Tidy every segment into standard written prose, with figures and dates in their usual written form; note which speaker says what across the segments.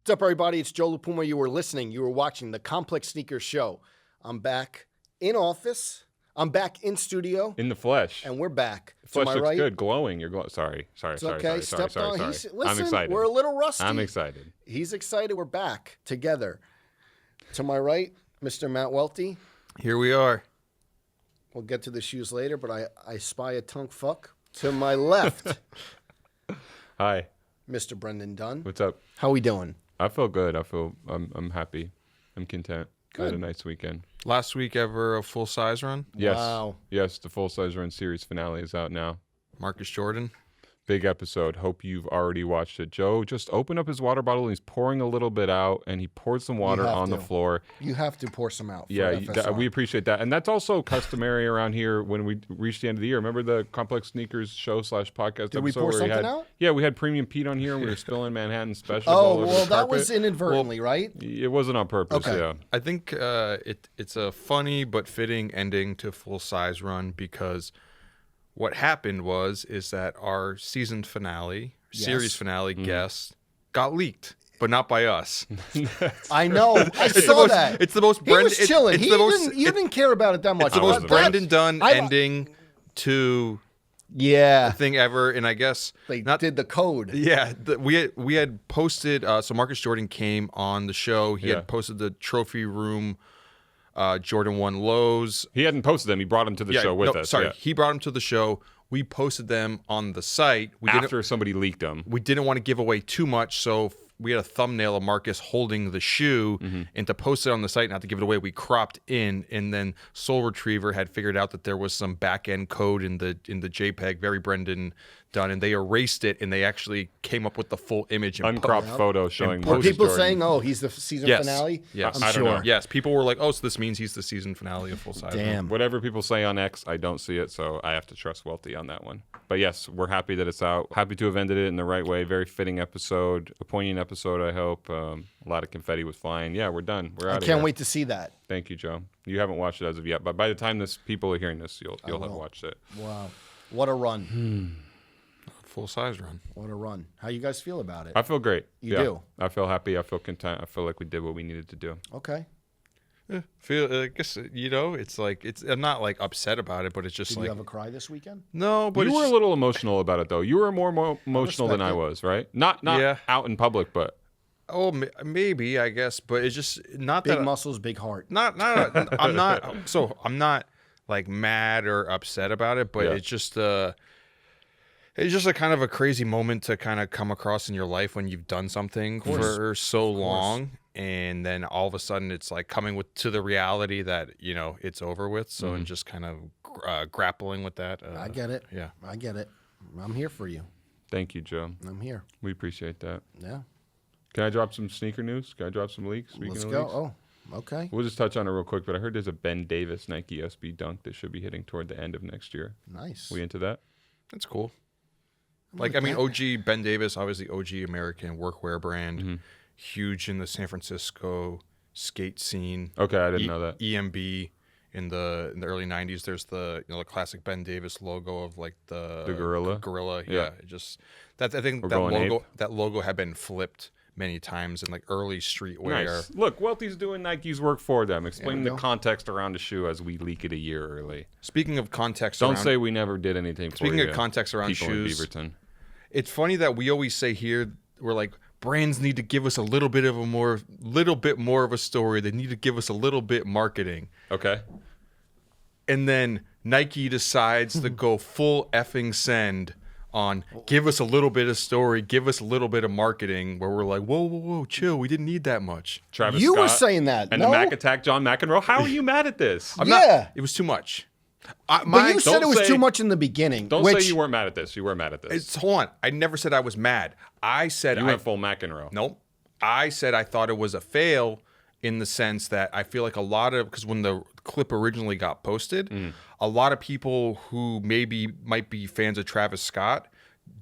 Speaker 1: What's up, everybody? It's Joe La Puma. You were watching the Complex Sneakers Show. I'm back in office. I'm back in studio.
Speaker 2: In the flesh.
Speaker 1: And we're back.
Speaker 2: The flesh looks
Speaker 1: right?
Speaker 2: good, glowing. You're glowing. Sorry.
Speaker 1: Okay.
Speaker 2: Sorry.
Speaker 1: Listen,
Speaker 2: I'm excited.
Speaker 1: We're a little rusty.
Speaker 2: I'm excited.
Speaker 1: He's excited. We're back together. To my right, Mr. Matt Welty.
Speaker 3: Here we are.
Speaker 1: We'll get to the shoes later, but I spy a tongue fuck. To my left,
Speaker 2: Hi.
Speaker 1: Mr. Brendan Dunne.
Speaker 2: What's up?
Speaker 1: How we doing?
Speaker 2: I feel good. I'm happy. I'm content.
Speaker 1: Good.
Speaker 2: I had a nice weekend.
Speaker 3: Last week ever a full size run.
Speaker 2: Yes.
Speaker 1: Wow.
Speaker 2: Yes, the full size run series finale is out now.
Speaker 3: Marcus Jordan.
Speaker 2: Big episode. Hope you've already watched it. Joe just opened up his water bottle and he's pouring a little bit out and he poured some water on the floor.
Speaker 1: You have to pour some out. For
Speaker 2: Yeah,
Speaker 1: FSR.
Speaker 2: we appreciate that. And that's also customary around here when we reach the end of the year. Remember the Complex Sneakers show / podcast
Speaker 1: Did we
Speaker 2: episode
Speaker 1: pour
Speaker 2: where
Speaker 1: something out?
Speaker 2: Yeah, we had Premium Pete on here and we were spilling Manhattan specials
Speaker 1: Oh,
Speaker 2: all over
Speaker 1: well,
Speaker 2: the
Speaker 1: that
Speaker 2: carpet.
Speaker 1: was inadvertently, right?
Speaker 2: It wasn't on purpose,
Speaker 1: Okay.
Speaker 2: yeah.
Speaker 3: I think it's a funny but fitting ending to full size run because what happened is that our season finale, series finale guest got leaked, but not by us.
Speaker 1: I know. I saw that.
Speaker 3: It's the most
Speaker 1: He was chilling. You didn't care about it that much.
Speaker 3: It's the most Brendan Dunne ending to thing ever, and I guess
Speaker 1: they did the code.
Speaker 3: Yeah, we had posted. So Marcus Jordan came on the show. He had posted the trophy room Jordan 1 lows.
Speaker 2: He hadn't posted them. He brought them to the show with us.
Speaker 3: Sorry,
Speaker 2: Yeah.
Speaker 3: he brought them to the show. We posted them on the site.
Speaker 2: After somebody leaked them.
Speaker 3: We didn't want to give away too much, so we had a thumbnail of Marcus holding the shoe, and to post it on the site, not to give it away, we cropped in, and then Soul Retriever had figured out that there was some back end code in the JPEG, very Brendan Dunne, and they erased it, and they actually came up with the full image and
Speaker 2: uncropped photo showing.
Speaker 1: Were
Speaker 2: Marcus
Speaker 1: people
Speaker 2: Jordan.
Speaker 1: saying, "Oh, he's the season finale"?
Speaker 3: Yes,
Speaker 1: I'm sure.
Speaker 3: Yes, people were like, "Oh, so this means he's the season finale of full size."
Speaker 1: Damn.
Speaker 2: Whatever people say on X, I don't see it, so I have to trust Welty on that one. But yes, we're happy that it's out. Happy to have ended it in the right way. Very fitting episode, a poignant episode, I hope. A lot of confetti was flying. Yeah, we're done. We're out
Speaker 1: I
Speaker 2: of
Speaker 1: can't
Speaker 2: here.
Speaker 1: wait to see that.
Speaker 2: Thank you, Joe. You haven't watched it as of yet, but by the time people are hearing this, you'll have watched it.
Speaker 1: Wow, what a run!
Speaker 3: Full size run.
Speaker 1: What a run! How you guys feel about it?
Speaker 2: I feel great.
Speaker 1: You do?
Speaker 2: I feel happy. I feel content. I feel like we did what we needed to do.
Speaker 1: Okay.
Speaker 3: I guess it's like I'm not like upset about it, but it's just
Speaker 1: Did
Speaker 3: like
Speaker 1: you have a cry this weekend?
Speaker 3: no. But
Speaker 2: You were a little emotional about it, though. You were more emotional than I
Speaker 1: respect it.
Speaker 2: was, right? Not out in public, but
Speaker 3: maybe I guess, but it's just not
Speaker 1: Big
Speaker 3: that
Speaker 1: muscles, big heart.
Speaker 3: not I'm not so I'm not like mad or upset about it, but it's just a kind of a crazy moment to kind of come across in your life when you've done something for so long, and then all of a sudden it's like coming to the reality that it's over with. So and just kind of grappling with that.
Speaker 1: I get it.
Speaker 3: Yeah,
Speaker 1: I get it. I'm here for you.
Speaker 2: thank you, Joe.
Speaker 1: I'm here.
Speaker 2: We appreciate that.
Speaker 1: Yeah.
Speaker 2: Can I drop some sneaker news? Can I drop some leaks? Speaking
Speaker 1: Let's
Speaker 2: of
Speaker 1: go.
Speaker 2: leaks?
Speaker 1: Oh, okay.
Speaker 2: We'll just touch on it real quick, but I heard there's a Ben Davis Nike SB Dunk that should be hitting toward the end of next year.
Speaker 1: Nice.
Speaker 2: We into that?
Speaker 3: that's cool. Like I mean, OG Ben Davis, obviously OG American workwear brand, huge in the San Francisco skate scene.
Speaker 2: Okay, I didn't know that.
Speaker 3: EMB in the early '90s. There's the the classic Ben Davis logo of like the
Speaker 2: gorilla?
Speaker 3: Gorilla,
Speaker 2: Yeah.
Speaker 3: it just I think
Speaker 2: We're
Speaker 3: that
Speaker 2: going
Speaker 3: logo
Speaker 2: ape.
Speaker 3: that logo had been flipped many times in like early streetwear.
Speaker 2: Nice. Look, Welty's doing Nike's work for them. Explain
Speaker 1: we
Speaker 2: the
Speaker 1: go.
Speaker 2: context around the shoe as we leak it a year early.
Speaker 3: Speaking of context,
Speaker 2: Don't
Speaker 3: around,
Speaker 2: say we never did anything for
Speaker 3: Speaking
Speaker 2: you.
Speaker 3: of context around
Speaker 2: people in
Speaker 3: shoes,
Speaker 2: Beaverton.
Speaker 3: it's funny that we always say here we're like brands need to give us a little bit more of a story. They need to give us a little bit marketing.
Speaker 2: Okay.
Speaker 3: And then Nike decides to go full effing send on give us a little bit of story, give us a little bit of marketing, where we're like, whoa, chill. We didn't need that much.
Speaker 2: Travis
Speaker 1: You were
Speaker 2: Scott
Speaker 1: saying that,
Speaker 2: and
Speaker 1: no?
Speaker 2: the Mac Attack, John McEnroe. How are you mad at this?
Speaker 3: I'm
Speaker 1: Yeah.
Speaker 3: not, it was too much.
Speaker 1: But you said
Speaker 2: don't
Speaker 1: it was
Speaker 2: say-
Speaker 1: too much in the beginning.
Speaker 2: Don't
Speaker 1: which,
Speaker 2: say you weren't mad at this. You were mad at this.
Speaker 3: Hold on. I never said I was mad. I said
Speaker 2: You
Speaker 3: I
Speaker 2: went full McEnroe.
Speaker 3: Nope. I said I thought it was a fail in the sense that I feel like because when the clip originally got posted, a lot of people who might be fans of Travis Scott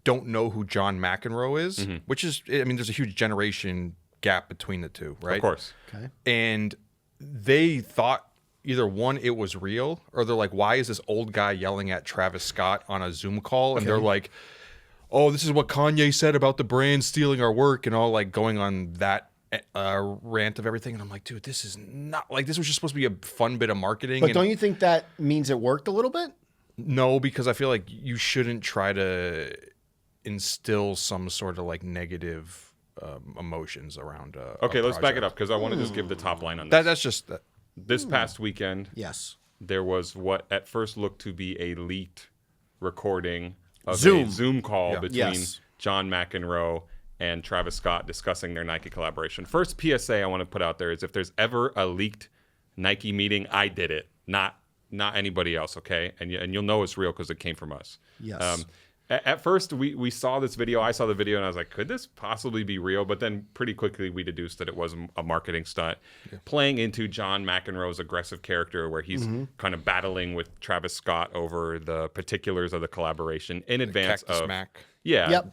Speaker 3: don't know who John McEnroe is, which is, I mean, there's a huge generation gap between the two, right?
Speaker 2: Of course.
Speaker 1: Okay.
Speaker 3: And they thought either one, it was real, or they're like, why is this old guy yelling at Travis Scott on a Zoom call? And they're like, oh, this is what Kanye said about the brand stealing our work and all, like going on that rant of everything, and I'm like, dude, this is not like this was just supposed to be a fun bit of marketing.
Speaker 1: But don't you think that means it worked a little bit?
Speaker 3: No, because I feel like you shouldn't try to instill some sort of like negative emotions around.
Speaker 2: Okay, let's back it up because I want to just give the top line on this.
Speaker 3: That's just
Speaker 2: This past weekend,
Speaker 1: Yes.
Speaker 2: there was what at first looked to be a leaked recording of
Speaker 1: Zoom.
Speaker 2: a Zoom call between
Speaker 1: Yes.
Speaker 2: John McEnroe and Travis Scott discussing their Nike collaboration. First PSA I want to put out there is if there's ever a leaked Nike meeting, I did it, not anybody else, okay? And you'll know it's real because it came from us.
Speaker 1: Yes.
Speaker 2: At first, we saw this video. I saw the video, and I was like, could this possibly be real? But then pretty quickly, we deduced that it was a marketing stunt, playing into John McEnroe's aggressive character where he's kind of battling with Travis Scott over the particulars of the collaboration in advance
Speaker 3: Cactus
Speaker 2: of...
Speaker 3: Mac.
Speaker 2: Yeah.
Speaker 1: Yep.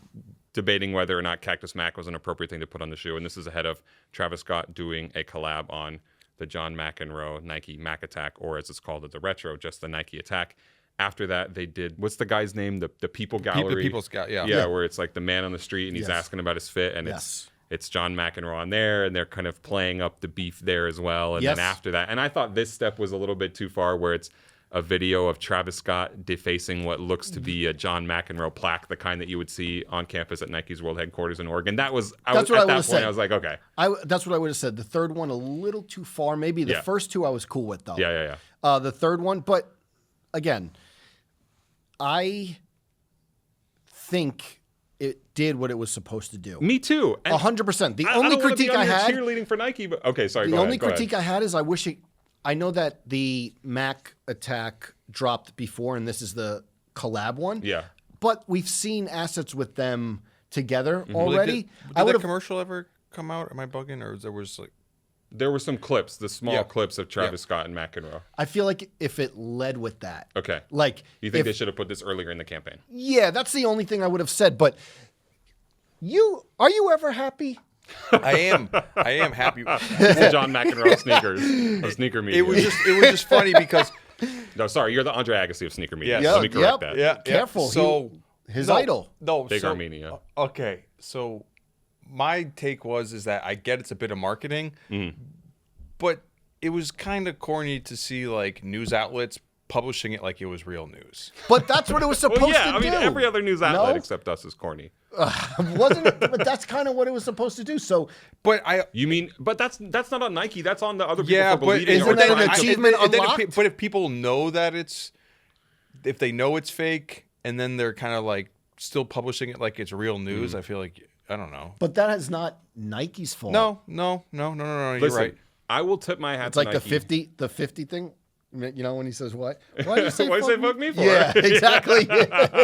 Speaker 2: Debating whether or not Cactus Mac was an appropriate thing to put on the shoe. And this is ahead of Travis Scott doing a collab on the John McEnroe Nike Mac Attack, or as it's called, the Retro, just the Nike Attack. After that, they did, what's the guy's name? The People Gallery.
Speaker 3: The People's Gallery, yeah.
Speaker 2: Yeah, where it's like the man on the street and he's asking about his fit. And it's John McEnroe on there, and they're kind of playing up the beef there as well. And then after that, and I thought this step was a little bit too far where it's a video of Travis Scott defacing what looks to be a John McEnroe plaque, the kind that you would see on campus at Nike's World Headquarters in Oregon. That was, I was I was like, okay.
Speaker 1: That's what I would have said. The third one, a little too far. Maybe the first two I was cool with, though.
Speaker 2: Yeah.
Speaker 1: The third one, but again, I think it did what it was supposed to do.
Speaker 2: Me too.
Speaker 1: 100%. The
Speaker 2: I
Speaker 1: only
Speaker 2: don't
Speaker 1: critique I had,
Speaker 2: cheerleading for Nike, but okay, sorry.
Speaker 1: The only critique I had is I wish I know that the Mac Attack dropped before, and this is the collab one.
Speaker 2: Yeah.
Speaker 1: But we've seen assets with them together
Speaker 3: Well,
Speaker 1: already.
Speaker 3: did that commercial ever come out? Am I bugging, or there was like?
Speaker 2: There were some clips, the small clips of Travis Scott and McEnroe.
Speaker 1: I feel like if it led with that.
Speaker 2: Okay.
Speaker 1: Like,
Speaker 2: you think they should have put this earlier in the campaign?
Speaker 1: Yeah, that's the only thing I would have said. But are you ever happy?
Speaker 3: I am happy.
Speaker 2: John McEnroe sneakers of sneaker media.
Speaker 3: It was just funny because
Speaker 2: no, sorry, you're the Andre Agassi of sneaker media.
Speaker 3: Yeah.
Speaker 2: Let me correct that.
Speaker 3: Yeah,
Speaker 1: Careful.
Speaker 3: So
Speaker 1: his idol.
Speaker 3: No,
Speaker 2: Big Armenia.
Speaker 3: Okay, so my take is that I get it's a bit of marketing, but it was kind of corny to see like news outlets publishing it like it was real news.
Speaker 1: But that's what it was supposed to do.
Speaker 2: I mean, every other news outlet except us is corny.
Speaker 1: Wasn't it? But that's kind of what it was supposed to do. So,
Speaker 3: but
Speaker 2: that's not on Nike. That's on the other people.
Speaker 3: Yeah,
Speaker 2: for
Speaker 3: but
Speaker 2: believing
Speaker 1: isn't
Speaker 2: or
Speaker 1: that an
Speaker 2: trying to-
Speaker 1: achievement unlocked?
Speaker 3: But if people know that if they know it's fake, and then they're kind of like still publishing it like it's real news, I feel like I don't know.
Speaker 1: but that is not Nike's fault.
Speaker 3: No. You're
Speaker 2: Listen,
Speaker 3: right.
Speaker 2: I will tip my hat
Speaker 1: It's
Speaker 2: to
Speaker 1: like
Speaker 2: Nike.
Speaker 1: the 50 thing. You know, when he says what? Why do you say
Speaker 2: Why do you say fuck me for?
Speaker 1: Yeah, exactly.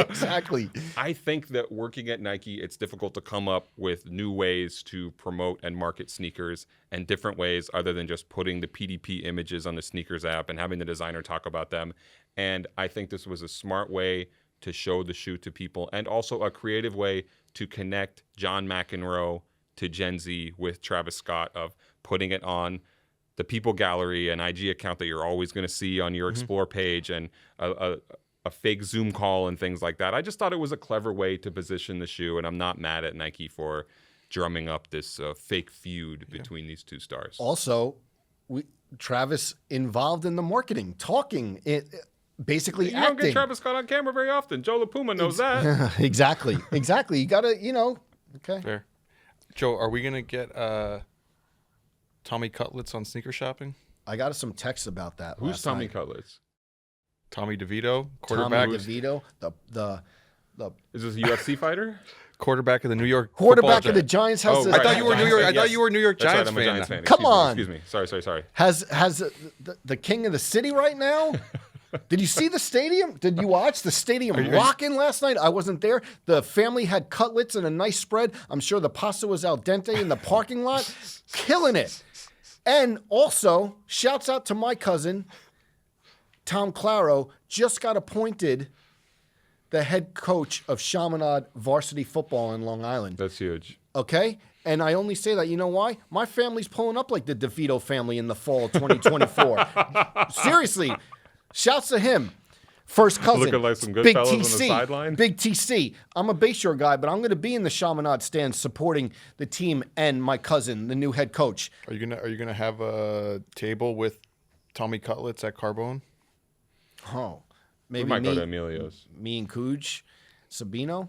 Speaker 1: Exactly.
Speaker 2: I think that working at Nike, it's difficult to come up with new ways to promote and market sneakers and different ways other than just putting the PDP images on the sneakers app and having the designer talk about them. And I think this was a smart way to show the shoe to people and also a creative way to connect John McEnroe to Gen Z with Travis Scott of putting it on the People Gallery, an IG account that you're always going to see on your Explore page, and a fake Zoom call and things like that. I just thought it was a clever way to position the shoe, and I'm not mad at Nike for drumming up this fake feud between these two stars.
Speaker 1: Also, Travis involved in the marketing, talking, basically
Speaker 2: you
Speaker 1: acting.
Speaker 2: don't get Travis Scott on camera very often. Joe La Puma knows that.
Speaker 1: Exactly. You got to, okay.
Speaker 3: Fair. Joe, are we going to get Tommy Cutlets on sneaker shopping?
Speaker 1: I got some texts about that.
Speaker 2: Who's
Speaker 1: last
Speaker 2: Tommy
Speaker 1: night.
Speaker 2: Cutlets?
Speaker 3: Tommy DeVito, quarterback.
Speaker 1: Tommy DeVito, the
Speaker 2: Is this a UFC fighter?
Speaker 3: Quarterback of the New York
Speaker 1: quarterback
Speaker 3: football
Speaker 1: of the
Speaker 3: team.
Speaker 1: Giants has.
Speaker 2: Oh,
Speaker 1: the-
Speaker 2: right.
Speaker 3: I thought you were
Speaker 2: Giants
Speaker 3: New York.
Speaker 2: fan,
Speaker 3: I thought
Speaker 2: yes.
Speaker 3: you were a New York
Speaker 2: That's
Speaker 3: Giants
Speaker 2: right, I'm a Giants fan.
Speaker 1: Come
Speaker 2: Excuse me,
Speaker 1: on.
Speaker 2: Excuse me. Sorry.
Speaker 1: Has the king of the city right now? Did you see the stadium? Did you watch the stadium rocking last night? I wasn't there. The family had cutlets and a nice spread. I'm sure the pasta was al dente in the parking lot. Killing it. And also, shouts out to my cousin, Tom Claro, just got appointed the head coach of Chaminade varsity football in Long Island.
Speaker 2: That's huge.
Speaker 1: Okay? And I only say that, you know why? My family's pulling up like the DeVito family in the fall of 2024. Seriously. Shouts to him. First cousin.
Speaker 2: Looking like some good
Speaker 1: Big
Speaker 2: fellas on the
Speaker 1: TC.
Speaker 2: sideline.
Speaker 1: Big TC. I'm a Bayshore guy, but I'm going to be in the Chaminade stand supporting the team and my cousin, the new head coach.
Speaker 3: Are you gonna have a table with Tommy Cutlets at Carbone?
Speaker 1: Oh,
Speaker 2: We
Speaker 1: maybe
Speaker 2: might go to
Speaker 1: me,
Speaker 2: Emilio's.
Speaker 1: me and Cooge, Sabino,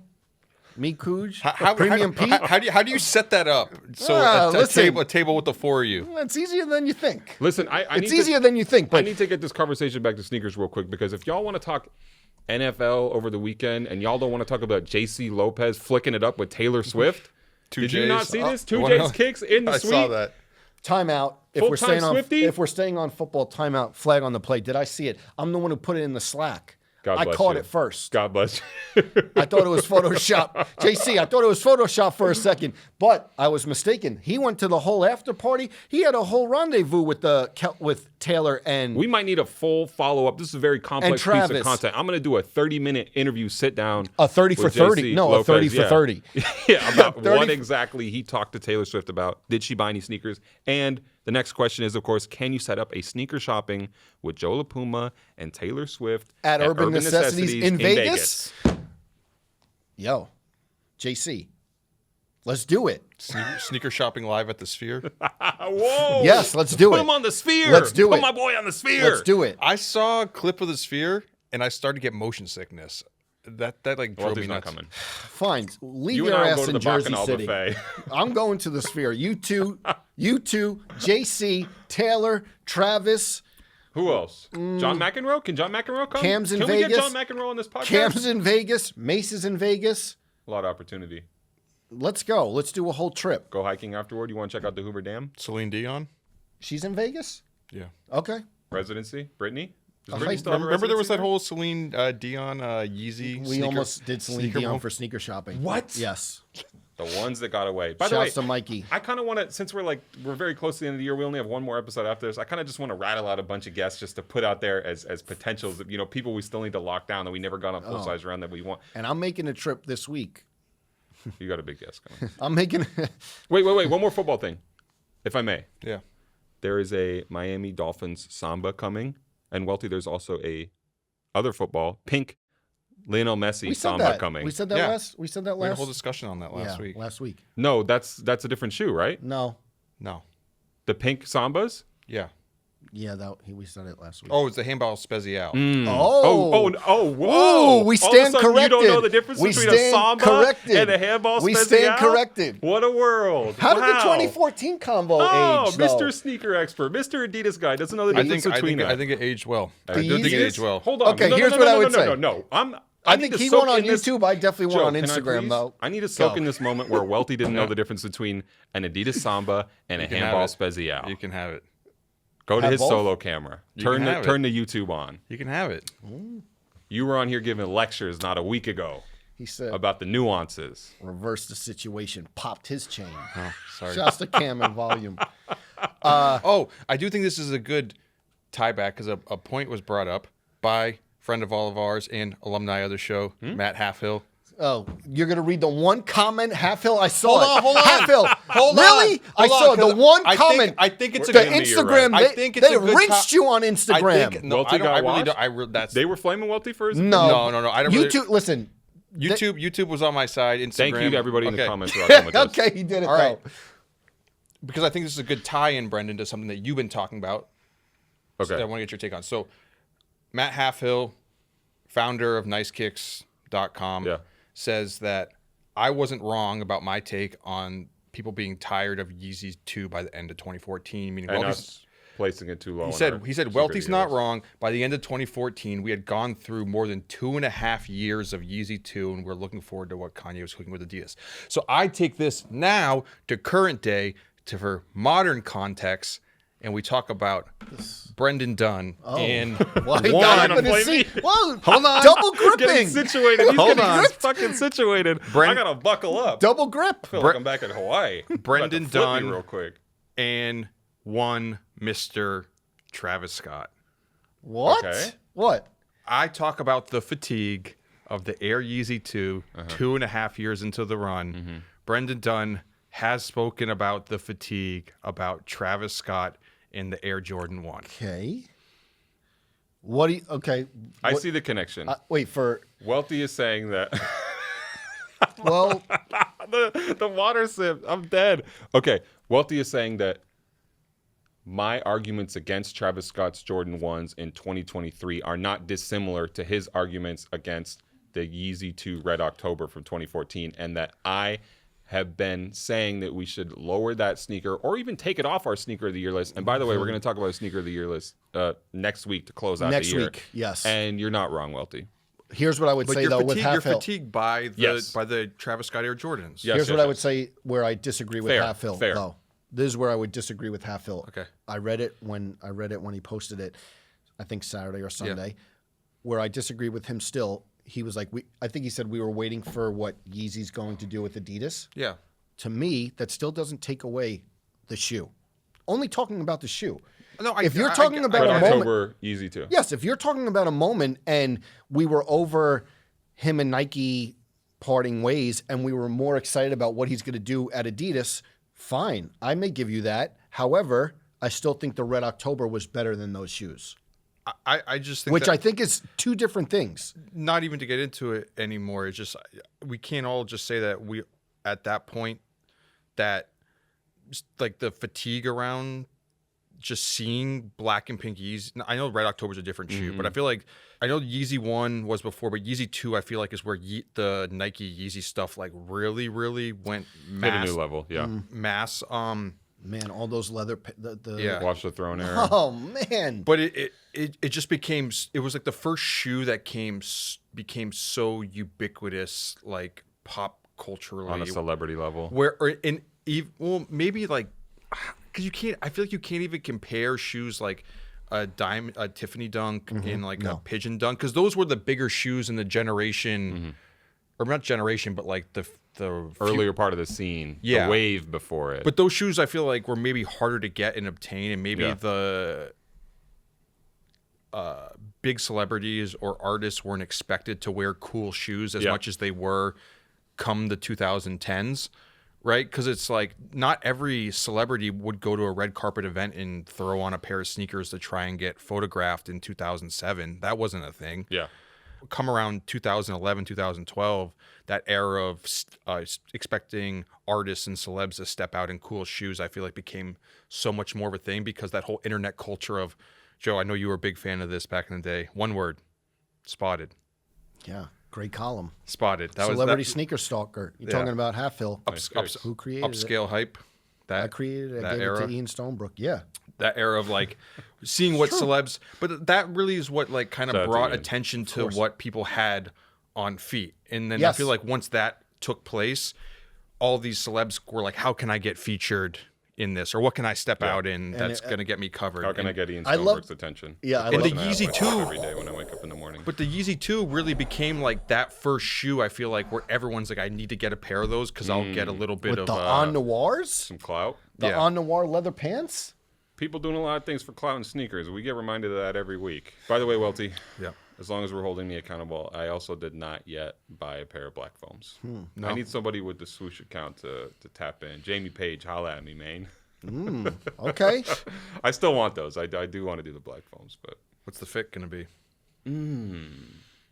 Speaker 1: me Cooge,
Speaker 3: How
Speaker 1: Premium Pete.
Speaker 3: how do you set that up? So
Speaker 1: listen.
Speaker 3: a table with the four of you.
Speaker 1: It's easier than you think.
Speaker 2: Listen,
Speaker 1: It's easier than you think,
Speaker 2: I
Speaker 1: but
Speaker 2: need to get this conversation back to sneakers real quick because if y'all want to talk NFL over the weekend and y'all don't want to talk about JC Lopez flicking it up with Taylor Swift, did you not see this? Two J's kicks in the
Speaker 3: I
Speaker 2: suite.
Speaker 3: saw that.
Speaker 1: timeout.
Speaker 2: Full-time Swiftie?
Speaker 1: If we're staying on football, timeout, flag on the play. Did I see it? I'm the one who put it in the Slack.
Speaker 2: God
Speaker 1: I
Speaker 2: bless
Speaker 1: caught
Speaker 2: you.
Speaker 1: it first.
Speaker 2: God bless you.
Speaker 1: I thought it was Photoshop. JC, I thought it was Photoshop for a second, but I was mistaken. He went to the whole after party. He had a whole rendezvous with Taylor and
Speaker 2: We might need a full follow-up. This is a very complex piece
Speaker 1: Travis.
Speaker 2: of content. I'm going to do a 30-minute interview sit-down.
Speaker 1: a 30 for
Speaker 2: with
Speaker 1: 30.
Speaker 2: JC
Speaker 1: No,
Speaker 2: Lopez.
Speaker 1: a 30 for
Speaker 2: Yeah.
Speaker 1: 30.
Speaker 2: Yeah, about
Speaker 1: 30
Speaker 2: what exactly he talked to Taylor Swift about. Did she buy any sneakers? And the next question is, of course, can you set up a sneaker shopping with Joe La Puma and Taylor Swift
Speaker 1: At Urban Necessities in Vegas? Yo, JC, let's do it.
Speaker 3: Sneaker shopping live at the Sphere.
Speaker 2: Whoa!
Speaker 1: Yes, let's do
Speaker 2: Put
Speaker 1: it.
Speaker 2: him on the Sphere.
Speaker 1: Let's do
Speaker 2: Put
Speaker 1: it.
Speaker 2: my boy on the Sphere.
Speaker 1: Let's do it.
Speaker 3: I saw a clip of the Sphere and I started to get motion sickness. That like drove
Speaker 2: Walter's
Speaker 3: me
Speaker 2: not
Speaker 3: nuts.
Speaker 2: coming.
Speaker 1: Fine. Leave
Speaker 2: You
Speaker 1: your
Speaker 2: and I will
Speaker 1: ass
Speaker 2: go to
Speaker 1: in
Speaker 2: the
Speaker 1: Jersey
Speaker 2: Bacchanal
Speaker 1: City.
Speaker 2: buffet.
Speaker 1: I'm going to the Sphere. You two, JC, Taylor, Travis,
Speaker 2: Who else? John McEnroe? Can John McEnroe come?
Speaker 1: Cam's in
Speaker 2: Can
Speaker 1: Vegas.
Speaker 2: we get John McEnroe on this podcast?
Speaker 1: Cam's in Vegas, Mace is in Vegas.
Speaker 2: A lot of opportunity.
Speaker 1: Let's go. Let's do a whole trip.
Speaker 2: Go hiking afterward. You want to check out the Hoover Dam?
Speaker 3: Celine Dion.
Speaker 1: She's in Vegas?
Speaker 3: Yeah.
Speaker 1: Okay.
Speaker 2: Residency? Brittany? Does
Speaker 1: Okay.
Speaker 2: Brittany still have a
Speaker 3: Remember there was
Speaker 2: residency
Speaker 3: that whole Celine Dion Yeezy.
Speaker 1: We almost did Celine
Speaker 3: sneaker
Speaker 1: Dion
Speaker 3: move?
Speaker 1: for sneaker shopping.
Speaker 2: What?
Speaker 1: Yes.
Speaker 2: there? The ones that got away. By the way,
Speaker 1: Shouts to Mikey.
Speaker 2: I kind of want to, since we're very close to the end of the year, we only have one more episode after this. I kind of just want to rattle out a bunch of guests just to put out there as potentials, people we still need to lock down that we never got on full size round that we want.
Speaker 1: And I'm making a trip this week.
Speaker 2: You got a big guest coming.
Speaker 1: I'm making
Speaker 2: Wait. One more football thing, if I may.
Speaker 3: Yeah.
Speaker 2: There is a Miami Dolphins Samba coming, and Welty, there's also a other football, pink Lionel Messi
Speaker 1: we said
Speaker 2: Samba
Speaker 1: that.
Speaker 2: coming.
Speaker 1: We said that
Speaker 3: Yeah.
Speaker 1: last. We said that
Speaker 3: We had a
Speaker 1: last.
Speaker 3: whole discussion on that last week.
Speaker 1: Last week.
Speaker 2: No, that's a different shoe, right?
Speaker 1: No.
Speaker 3: No.
Speaker 2: The pink Sambas?
Speaker 3: Yeah.
Speaker 1: Yeah, we said it last week.
Speaker 3: Oh, it's the handball Spezial.
Speaker 2: Whoa.
Speaker 1: We
Speaker 2: All of a
Speaker 1: stand
Speaker 2: sudden,
Speaker 1: corrected.
Speaker 2: You don't know the difference
Speaker 1: We
Speaker 2: between a
Speaker 1: stand
Speaker 2: Samba
Speaker 1: corrected.
Speaker 2: and a handball
Speaker 1: We
Speaker 2: Spezial?
Speaker 1: stand corrected.
Speaker 2: What a world.
Speaker 1: How did the
Speaker 2: Wow.
Speaker 1: 2014 combo
Speaker 2: Oh,
Speaker 1: age, though?
Speaker 2: Mr. Sneaker Expert, Mr. Adidas guy doesn't know the
Speaker 3: I
Speaker 2: difference
Speaker 3: think
Speaker 2: between that.
Speaker 3: I think it aged well. I
Speaker 1: The
Speaker 3: do think it
Speaker 1: Yeezys?
Speaker 3: aged well.
Speaker 2: Hold on.
Speaker 1: Okay,
Speaker 2: No,
Speaker 1: here's
Speaker 2: no,
Speaker 1: what
Speaker 2: no,
Speaker 1: I
Speaker 2: no,
Speaker 1: would
Speaker 2: no,
Speaker 1: say.
Speaker 2: No.
Speaker 1: I
Speaker 2: need
Speaker 1: think
Speaker 2: to
Speaker 1: he
Speaker 2: soak
Speaker 1: went on
Speaker 2: in this-
Speaker 1: YouTube. I definitely
Speaker 2: Joe,
Speaker 1: went on
Speaker 2: can I
Speaker 1: Instagram,
Speaker 2: please?
Speaker 1: though.
Speaker 2: I need to soak
Speaker 1: Go.
Speaker 2: in this moment where Welty didn't know the difference between an Adidas Samba and a
Speaker 3: can have
Speaker 2: handball
Speaker 3: it.
Speaker 2: Spezial.
Speaker 3: You can have it.
Speaker 2: Go to
Speaker 1: Have
Speaker 2: his
Speaker 1: both?
Speaker 2: solo camera.
Speaker 3: You
Speaker 2: Turn
Speaker 3: can have
Speaker 2: turn the YouTube on.
Speaker 3: You can have it.
Speaker 2: You were on here giving lectures not a week ago
Speaker 1: He said,
Speaker 2: about the nuances.
Speaker 1: reverse the situation, popped his chain.
Speaker 3: Oh, sorry.
Speaker 1: Shouts to Cam and Volume.
Speaker 3: Oh, I do think this is a good tie back because a point was brought up by friend of all of ours and alumni of the show, Matt Halfhill.
Speaker 1: Oh, you're going to read the one comment, Halfhill? I saw it.
Speaker 3: Hold on.
Speaker 1: Halfhill.
Speaker 3: Hold
Speaker 1: really?
Speaker 3: on.
Speaker 1: I
Speaker 3: Hold on,
Speaker 1: saw the
Speaker 3: 'cause
Speaker 1: one
Speaker 3: I
Speaker 1: comment.
Speaker 3: I think it's a
Speaker 1: the
Speaker 3: good.
Speaker 2: Maybe you're
Speaker 1: Instagram,
Speaker 2: right.
Speaker 3: I think it's
Speaker 1: they
Speaker 3: a good
Speaker 1: rinsed you on
Speaker 3: I
Speaker 1: Instagram.
Speaker 3: think, no,
Speaker 2: Welty
Speaker 3: I don't.
Speaker 2: got
Speaker 3: I really
Speaker 2: washed?
Speaker 3: don't. That's
Speaker 2: They were flaming Welty for his
Speaker 1: No.
Speaker 3: No. I don't. Really,
Speaker 1: YouTube, listen.
Speaker 3: YouTube was on my side. Instagram.
Speaker 2: Thank you to everybody in the
Speaker 3: Okay.
Speaker 2: comments for rocking with us.
Speaker 1: Okay, he did it,
Speaker 3: All right.
Speaker 1: though.
Speaker 3: Because I think this is a good tie-in, Brendan, to something that you've been talking about.
Speaker 2: Okay.
Speaker 3: That I want to get your take on. So, Matt Halfhill, founder of NiceKicks.com,
Speaker 2: Yeah.
Speaker 3: says that I wasn't wrong about my take on people being tired of Yeezy 2 by the end of 2014. Meaning,
Speaker 2: And
Speaker 3: Welty's,
Speaker 2: us placing it too low.
Speaker 3: he
Speaker 2: in
Speaker 3: said
Speaker 2: our
Speaker 3: Welty's not
Speaker 2: superheroes.
Speaker 3: wrong. By the end of 2014, we had gone through more than 2.5 years of Yeezy 2, and we're looking forward to what Kanye was cooking with Adidas. So I take this now to current day for modern context, and we talk about Brendan Dunne and
Speaker 1: Well, he
Speaker 3: one-
Speaker 1: got up in
Speaker 2: Blame
Speaker 1: his
Speaker 2: me?
Speaker 1: seat. Whoa, hold on. Double
Speaker 2: Getting
Speaker 1: gripping.
Speaker 2: situated. He's
Speaker 3: Hold
Speaker 2: getting
Speaker 3: on.
Speaker 2: fucking situated.
Speaker 3: Brent-
Speaker 2: I gotta buckle up.
Speaker 1: Double grip.
Speaker 2: I feel like I'm back in Hawaii.
Speaker 3: Brendan
Speaker 2: About to flip me
Speaker 3: Dunne.
Speaker 2: real quick.
Speaker 3: and one Mr. Travis Scott.
Speaker 1: What?
Speaker 2: Okay.
Speaker 1: What?
Speaker 3: I talk about the fatigue of the Air Yeezy 2, 2.5 years into the run. Brendan Dunne has spoken about the fatigue about Travis Scott in the Air Jordan 1.
Speaker 1: Okay. What do you? Okay.
Speaker 2: I
Speaker 1: what-
Speaker 2: see the connection.
Speaker 1: Wait for.
Speaker 2: Welty is saying that
Speaker 1: Well,
Speaker 2: the water sip. I'm dead. Okay, Welty is saying that my arguments against Travis Scott's Jordan 1s in 2023 are not dissimilar to his arguments against the Yeezy 2 Red October from 2014, and that I have been saying that we should lower that sneaker or even take it off our sneaker of the year list. And by the way, we're going to talk about a sneaker of the year list next week to close out
Speaker 1: next
Speaker 2: the year.
Speaker 1: week, yes.
Speaker 2: And you're not wrong, Welty.
Speaker 1: Here's what I would
Speaker 3: But
Speaker 1: say
Speaker 3: you're
Speaker 1: though with
Speaker 3: fatigued,
Speaker 1: Half
Speaker 3: you're
Speaker 1: Hill.
Speaker 3: fatigued by the Travis Scott Air Jordans.
Speaker 2: Yes,
Speaker 1: Here's
Speaker 2: yes,
Speaker 1: what I
Speaker 2: yes.
Speaker 1: would say where I disagree with
Speaker 2: Fair,
Speaker 1: Half Hill
Speaker 2: fair.
Speaker 1: though. This is where I would disagree with Half Hill.
Speaker 3: Okay.
Speaker 1: I read it when he posted it, I think Saturday or Sunday. Where I disagree with him still, he was like, I think he said we were waiting for what Yeezy's going to do with Adidas.
Speaker 3: Yeah.
Speaker 1: To me, that still doesn't take away the shoe. Only talking about the shoe.
Speaker 3: No,
Speaker 1: If you're talking about
Speaker 2: Red
Speaker 1: a moment,
Speaker 2: October, Yeezy 2.
Speaker 1: yes, if you're talking about a moment and we were over him and Nike parting ways and we were more excited about what he's going to do at Adidas, fine. I may give you that. However, I still think the Red October was better than those shoes,
Speaker 3: I just think
Speaker 1: which
Speaker 3: that,
Speaker 1: I think is two different things.
Speaker 3: not even to get into it anymore. It's just we can't all just say that we at that point that just like the fatigue around just seeing black and pink Yeezy. I know Red October's a different shoe, but I feel like I know Yeezy 1 was before, but Yeezy 2 I feel like is where the Nike Yeezy stuff like really went
Speaker 2: Hit a new level, yeah.
Speaker 3: mass.
Speaker 1: Man, all those leather.
Speaker 3: Yeah.
Speaker 2: Watch the throne era.
Speaker 1: Oh man.
Speaker 3: But it just became, it was like the first shoe that became so ubiquitous, like pop culturally
Speaker 2: On a celebrity level.
Speaker 3: well, maybe like, because I feel like you can't even compare shoes like a Tiffany Dunk and like a Pigeon Dunk, because those were the bigger shoes in the generation, or not generation, but like the
Speaker 2: Earlier part of the scene.
Speaker 3: Yeah.
Speaker 2: The wave before it.
Speaker 3: But those shoes I feel like were maybe harder to get and obtain, and maybe the big celebrities or artists weren't expected to wear cool shoes as much as they were come the 2010s, right? Because it's like not every celebrity would go to a red carpet event and throw on a pair of sneakers to try and get photographed in 2007. That wasn't a thing.
Speaker 2: yeah.
Speaker 3: Come around 2011, 2012, that era of expecting artists and celebs to step out in cool shoes, I feel like became so much more of a thing, because that whole internet culture of, Joe, I know you were a big fan of this back in the day. One word, spotted.
Speaker 1: Yeah, great column.
Speaker 3: Spotted. That
Speaker 1: Celebrity
Speaker 3: was
Speaker 1: sneaker stalker. You're
Speaker 3: Yeah.
Speaker 1: talking about Half Hill. Who created it?
Speaker 3: upscale hype.
Speaker 1: I created it. I
Speaker 3: that
Speaker 1: gave
Speaker 3: era.
Speaker 1: it to Ian Stonebrook. Yeah.
Speaker 3: That era of like seeing what celebs, but that really is what like kind
Speaker 2: Shout out
Speaker 3: of
Speaker 2: to
Speaker 3: brought
Speaker 2: Ian.
Speaker 3: attention to what people had on feet. And then I
Speaker 1: Yes.
Speaker 3: feel like once that took place, all these celebs were like, how can I get featured in this? Or what can I step out in that's going to get me covered?
Speaker 2: How can I
Speaker 3: And-
Speaker 2: get Ian
Speaker 1: I love-
Speaker 2: Stoneberg's attention?
Speaker 1: Yeah, I
Speaker 2: That's
Speaker 1: love-
Speaker 2: the
Speaker 3: And the
Speaker 2: question I
Speaker 3: Yeezy
Speaker 2: ask myself
Speaker 3: 2
Speaker 2: every day when I wake up in the morning.
Speaker 3: But the Yeezy 2 really became like that first shoe, I feel like, where everyone's like, I need to get a pair of those because I'll get a little bit
Speaker 1: With
Speaker 3: of
Speaker 1: the On Noirs?
Speaker 2: Some clout.
Speaker 1: The
Speaker 3: yeah.
Speaker 1: On Noir leather pants?
Speaker 2: People doing a lot of things for clout and sneakers. We get reminded of that every week. By the way, Welty,
Speaker 3: Yeah.
Speaker 2: as long as we're holding me accountable, I also did not yet buy a pair of black foams.
Speaker 3: No.
Speaker 2: I need somebody with the swoosh account to tap in. Jamie Page, holla at me, man.
Speaker 1: Okay.
Speaker 2: I still want those. I do want to do the black foams, but
Speaker 3: What's the fit going to be?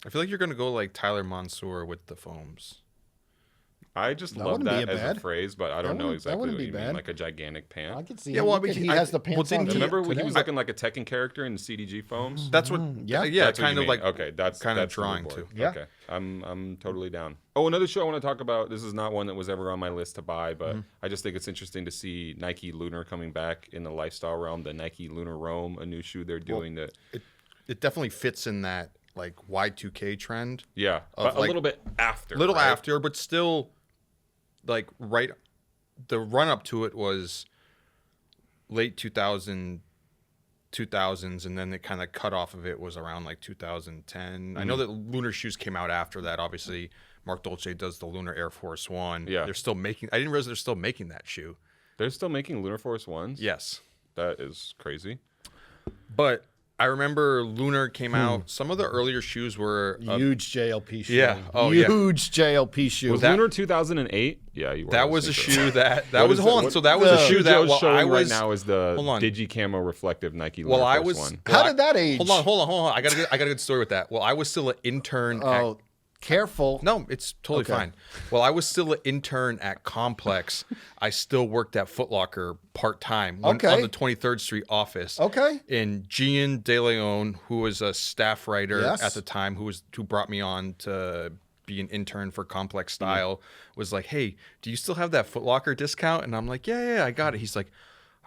Speaker 3: I feel like you're going to go like Tyler Mansour with the foams.
Speaker 2: I just
Speaker 1: That
Speaker 2: love
Speaker 1: wouldn't be
Speaker 2: that as
Speaker 1: bad.
Speaker 2: a phrase, but I don't know
Speaker 1: wouldn't- that
Speaker 2: exactly
Speaker 1: wouldn't
Speaker 2: what
Speaker 1: be
Speaker 2: you
Speaker 1: bad.
Speaker 2: mean. Like a gigantic pant.
Speaker 1: I can see
Speaker 3: Yeah,
Speaker 1: him.
Speaker 3: well,
Speaker 1: Look
Speaker 3: I
Speaker 1: at-
Speaker 3: mean,
Speaker 1: he
Speaker 3: I-
Speaker 1: has the
Speaker 3: well,
Speaker 1: pants on
Speaker 3: didn't he-
Speaker 2: Remember when he
Speaker 1: today.
Speaker 2: was looking like a Tekken character in the CDG foams?
Speaker 3: That's what,
Speaker 1: yeah.
Speaker 3: yeah,
Speaker 2: That's what
Speaker 3: kind
Speaker 2: you
Speaker 3: of
Speaker 2: mean.
Speaker 3: like,
Speaker 2: okay, that's
Speaker 3: kind of
Speaker 2: that's the mood
Speaker 3: drawing
Speaker 2: board.
Speaker 3: to.
Speaker 1: Yeah.
Speaker 2: Okay, I'm totally down. Oh, another shoe I want to talk about. This is not one that was ever on my list to buy, but I just think it's interesting to see Nike Lunar coming back in the lifestyle realm. The Nike Lunar Roam, a new shoe they're doing that.
Speaker 3: It definitely fits in that like Y2K trend.
Speaker 2: Yeah,
Speaker 3: of,
Speaker 2: but a
Speaker 3: like,
Speaker 2: little bit after.
Speaker 3: Little
Speaker 2: right?
Speaker 3: after, but still like right. The run up to it was late 2000s, and then the kind of cut off of it was around like 2010. I know that Lunar shoes came out after that. Obviously, Mark Dolce does the Lunar Air Force One.
Speaker 2: Yeah.
Speaker 3: They're still making. I didn't realize they're still making that shoe.
Speaker 2: They're still making Lunar Force ones.
Speaker 3: Yes,
Speaker 2: That is crazy.
Speaker 3: but I remember Lunar came out. Some of the earlier shoes were
Speaker 1: Huge JLP shoe.
Speaker 3: Yeah. Oh, yeah.
Speaker 1: Huge JLP shoe.
Speaker 2: Was Lunar 2008? Yeah, you were.
Speaker 3: That was a shoe that
Speaker 2: What
Speaker 3: was
Speaker 2: is
Speaker 3: hold
Speaker 2: it?
Speaker 3: on. So that was a shoe that
Speaker 2: Joe's
Speaker 3: while
Speaker 2: showing
Speaker 3: I was
Speaker 2: right now is the
Speaker 3: hold on.
Speaker 2: Digi Camo reflective Nike Lunar
Speaker 3: Well, I
Speaker 2: Force
Speaker 3: was.
Speaker 2: one.
Speaker 1: How did that age?
Speaker 3: Hold on. I got a good story with that. Well, I was still an intern.
Speaker 1: Oh, careful.
Speaker 3: No, it's totally
Speaker 1: Okay.
Speaker 3: fine. Well, I was still an intern at Complex. I still worked at Foot Locker part-time
Speaker 1: Okay.
Speaker 3: on the 23rd Street office.
Speaker 1: Okay.
Speaker 3: And Gian De Leon, who was a staff writer
Speaker 1: Yes.
Speaker 3: at the time, who brought me on to be an intern for Complex Style, was like, "Hey, do you still have that Foot Locker discount?" And I'm like, "Yeah, I got it." He's like,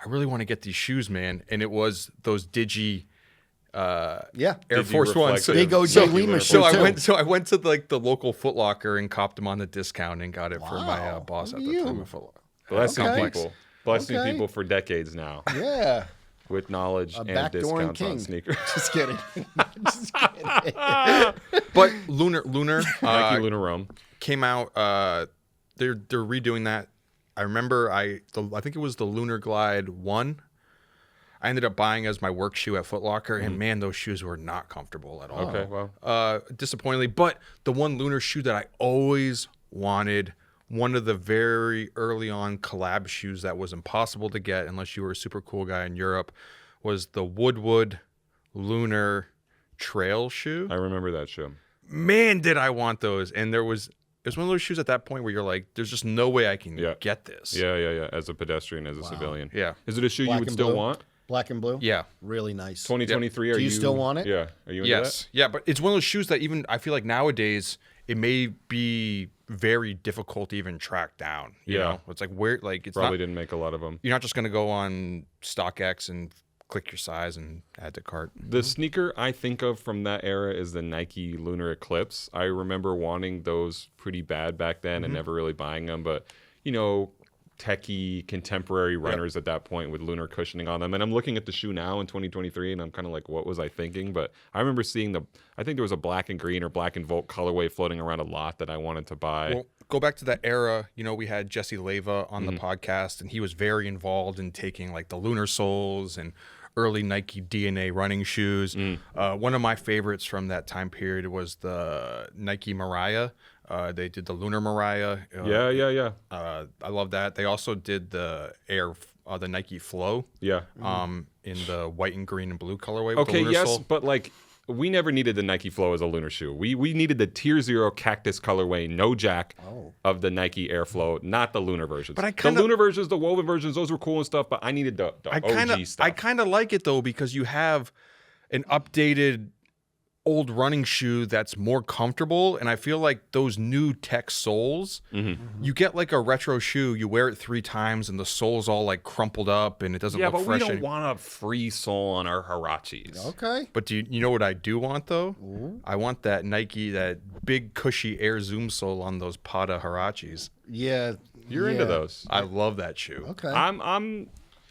Speaker 3: "I really want to get these shoes, man." And it was those Digi
Speaker 1: Yeah.
Speaker 3: Air Force Ones. So,
Speaker 1: Big OJ
Speaker 3: so-
Speaker 1: Lima
Speaker 3: so
Speaker 1: shoe,
Speaker 3: I
Speaker 1: too.
Speaker 3: went to like the local Foot Locker and copped them on the discount and got it for my
Speaker 1: Wow.
Speaker 3: boss at
Speaker 1: Look
Speaker 3: the
Speaker 1: at
Speaker 3: time
Speaker 1: you.
Speaker 3: of Foot Locker.
Speaker 2: Blessing
Speaker 1: Okay.
Speaker 2: people. Blessing
Speaker 1: Okay.
Speaker 2: people for decades now
Speaker 1: Yeah.
Speaker 2: with knowledge and
Speaker 1: backdooring
Speaker 2: discounts on
Speaker 1: king.
Speaker 2: sneakers.
Speaker 1: Just kidding. Just kidding.
Speaker 3: But Lunar
Speaker 2: Nike Lunar Rome.
Speaker 3: came out. They're redoing that. I remember I think it was the Lunar Glide 1. I ended up buying as my work shoe at Foot Locker, and man, those shoes were not comfortable at all.
Speaker 2: Okay, well.
Speaker 3: Disappointingly, but the one Lunar shoe that I always wanted, one of the very early on collab shoes that was impossible to get unless you were a super cool guy in Europe, was the Woodwood Lunar Trail shoe.
Speaker 2: I remember that shoe.
Speaker 3: Man, did I want those. And it was one of those shoes at that point where you're like, there's just no way I can
Speaker 2: Yeah.
Speaker 3: get this.
Speaker 2: Yeah. As a pedestrian, as a civilian.
Speaker 3: Yeah.
Speaker 2: Is it a shoe
Speaker 1: Black
Speaker 2: you would
Speaker 1: and
Speaker 2: still
Speaker 1: blue?
Speaker 2: want?
Speaker 1: Black and blue?
Speaker 3: Yeah.
Speaker 1: Really nice.
Speaker 2: 2023, are
Speaker 1: Do you still want it?
Speaker 2: Yeah. Are you into
Speaker 3: Yes. Yeah, but it's one of those shoes that even I feel like nowadays it may be very difficult to even track down. You
Speaker 2: Yeah.
Speaker 3: know? It's like where like it's
Speaker 2: that? Probably
Speaker 3: not
Speaker 2: didn't make a lot of them.
Speaker 3: you're not just gonna go on StockX and click your size and add to cart.
Speaker 2: The sneaker I think of from that era is the Nike Lunar Eclipse. I remember wanting those pretty bad back then and never really buying them. But, you know, techie contemporary runners at that point with lunar cushioning on them. And I'm looking at the shoe now in 2023 and I'm kind of like, what was I thinking? But I remember seeing I think there was a black and green or black and Volt colorway floating around a lot that I wanted to buy.
Speaker 3: Well, go back to that era. You know, we had Jesse Leva on the podcast, and he was very involved in taking like the Lunar soles and early Nike DNA running shoes. One of my favorites from that time period was the Nike Mariah. They did the Lunar Mariah.
Speaker 2: Yeah.
Speaker 3: I love that. They also did the the Nike Flow.
Speaker 2: Yeah.
Speaker 3: In the white and green and blue colorway. With the
Speaker 2: Okay,
Speaker 3: Lunar
Speaker 2: yes,
Speaker 3: sole.
Speaker 2: but like we never needed the Nike Flow as a lunar shoe. We needed the Tier 0 cactus colorway, no jack of the Nike Airflow, not the lunar versions.
Speaker 3: But I
Speaker 2: the
Speaker 3: kinda-
Speaker 2: lunar versions, the woven versions, those were cool and stuff, but I needed the OG stuff.
Speaker 3: I kind of like it though because you have an updated old running shoe that's more comfortable, and I feel like those new tech soles, you get like a retro shoe, you wear it 3 times, and the sole's all like crumpled up, and it doesn't
Speaker 2: yeah,
Speaker 3: look
Speaker 2: but
Speaker 3: fresh.
Speaker 2: we don't want a free sole on our Hirachis.
Speaker 1: Okay.
Speaker 3: But do you know what I do want though? I want that Nike, that big cushy Air Zoom sole on those Pada Hirachis.
Speaker 1: Yeah.
Speaker 2: You're into those.
Speaker 3: I love that shoe.
Speaker 1: Okay.
Speaker 2: I'm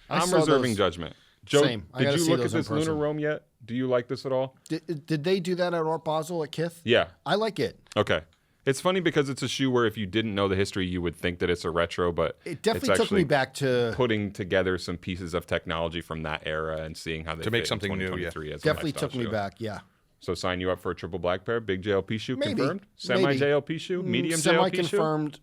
Speaker 1: I saw
Speaker 2: reserving
Speaker 1: those.
Speaker 2: judgment. Joe,
Speaker 1: Same. I
Speaker 2: did
Speaker 1: gotta
Speaker 2: you
Speaker 1: see
Speaker 2: look at
Speaker 1: those in
Speaker 2: this Lunar
Speaker 1: person.
Speaker 2: Rome yet? Do you like this at all?
Speaker 1: Did they do that at Art Basel at Kith?
Speaker 2: Yeah.
Speaker 1: I like it.
Speaker 2: Okay. It's funny because it's a shoe where if you didn't know the history, you would think that it's a retro, but
Speaker 1: It definitely
Speaker 2: it's
Speaker 1: took me
Speaker 2: actually
Speaker 1: back to
Speaker 2: putting together some pieces of technology from that era and seeing how they
Speaker 3: To make
Speaker 2: fit in
Speaker 3: something new, yeah.
Speaker 2: 2023 as a
Speaker 1: definitely
Speaker 2: lifestyle
Speaker 1: took me
Speaker 2: shoe.
Speaker 1: back. Yeah.
Speaker 2: So sign you up for a triple black pair, big JLP shoe
Speaker 1: Maybe.
Speaker 2: confirmed, semi JLP shoe, medium JLP shoe.
Speaker 1: Semi-confirmed,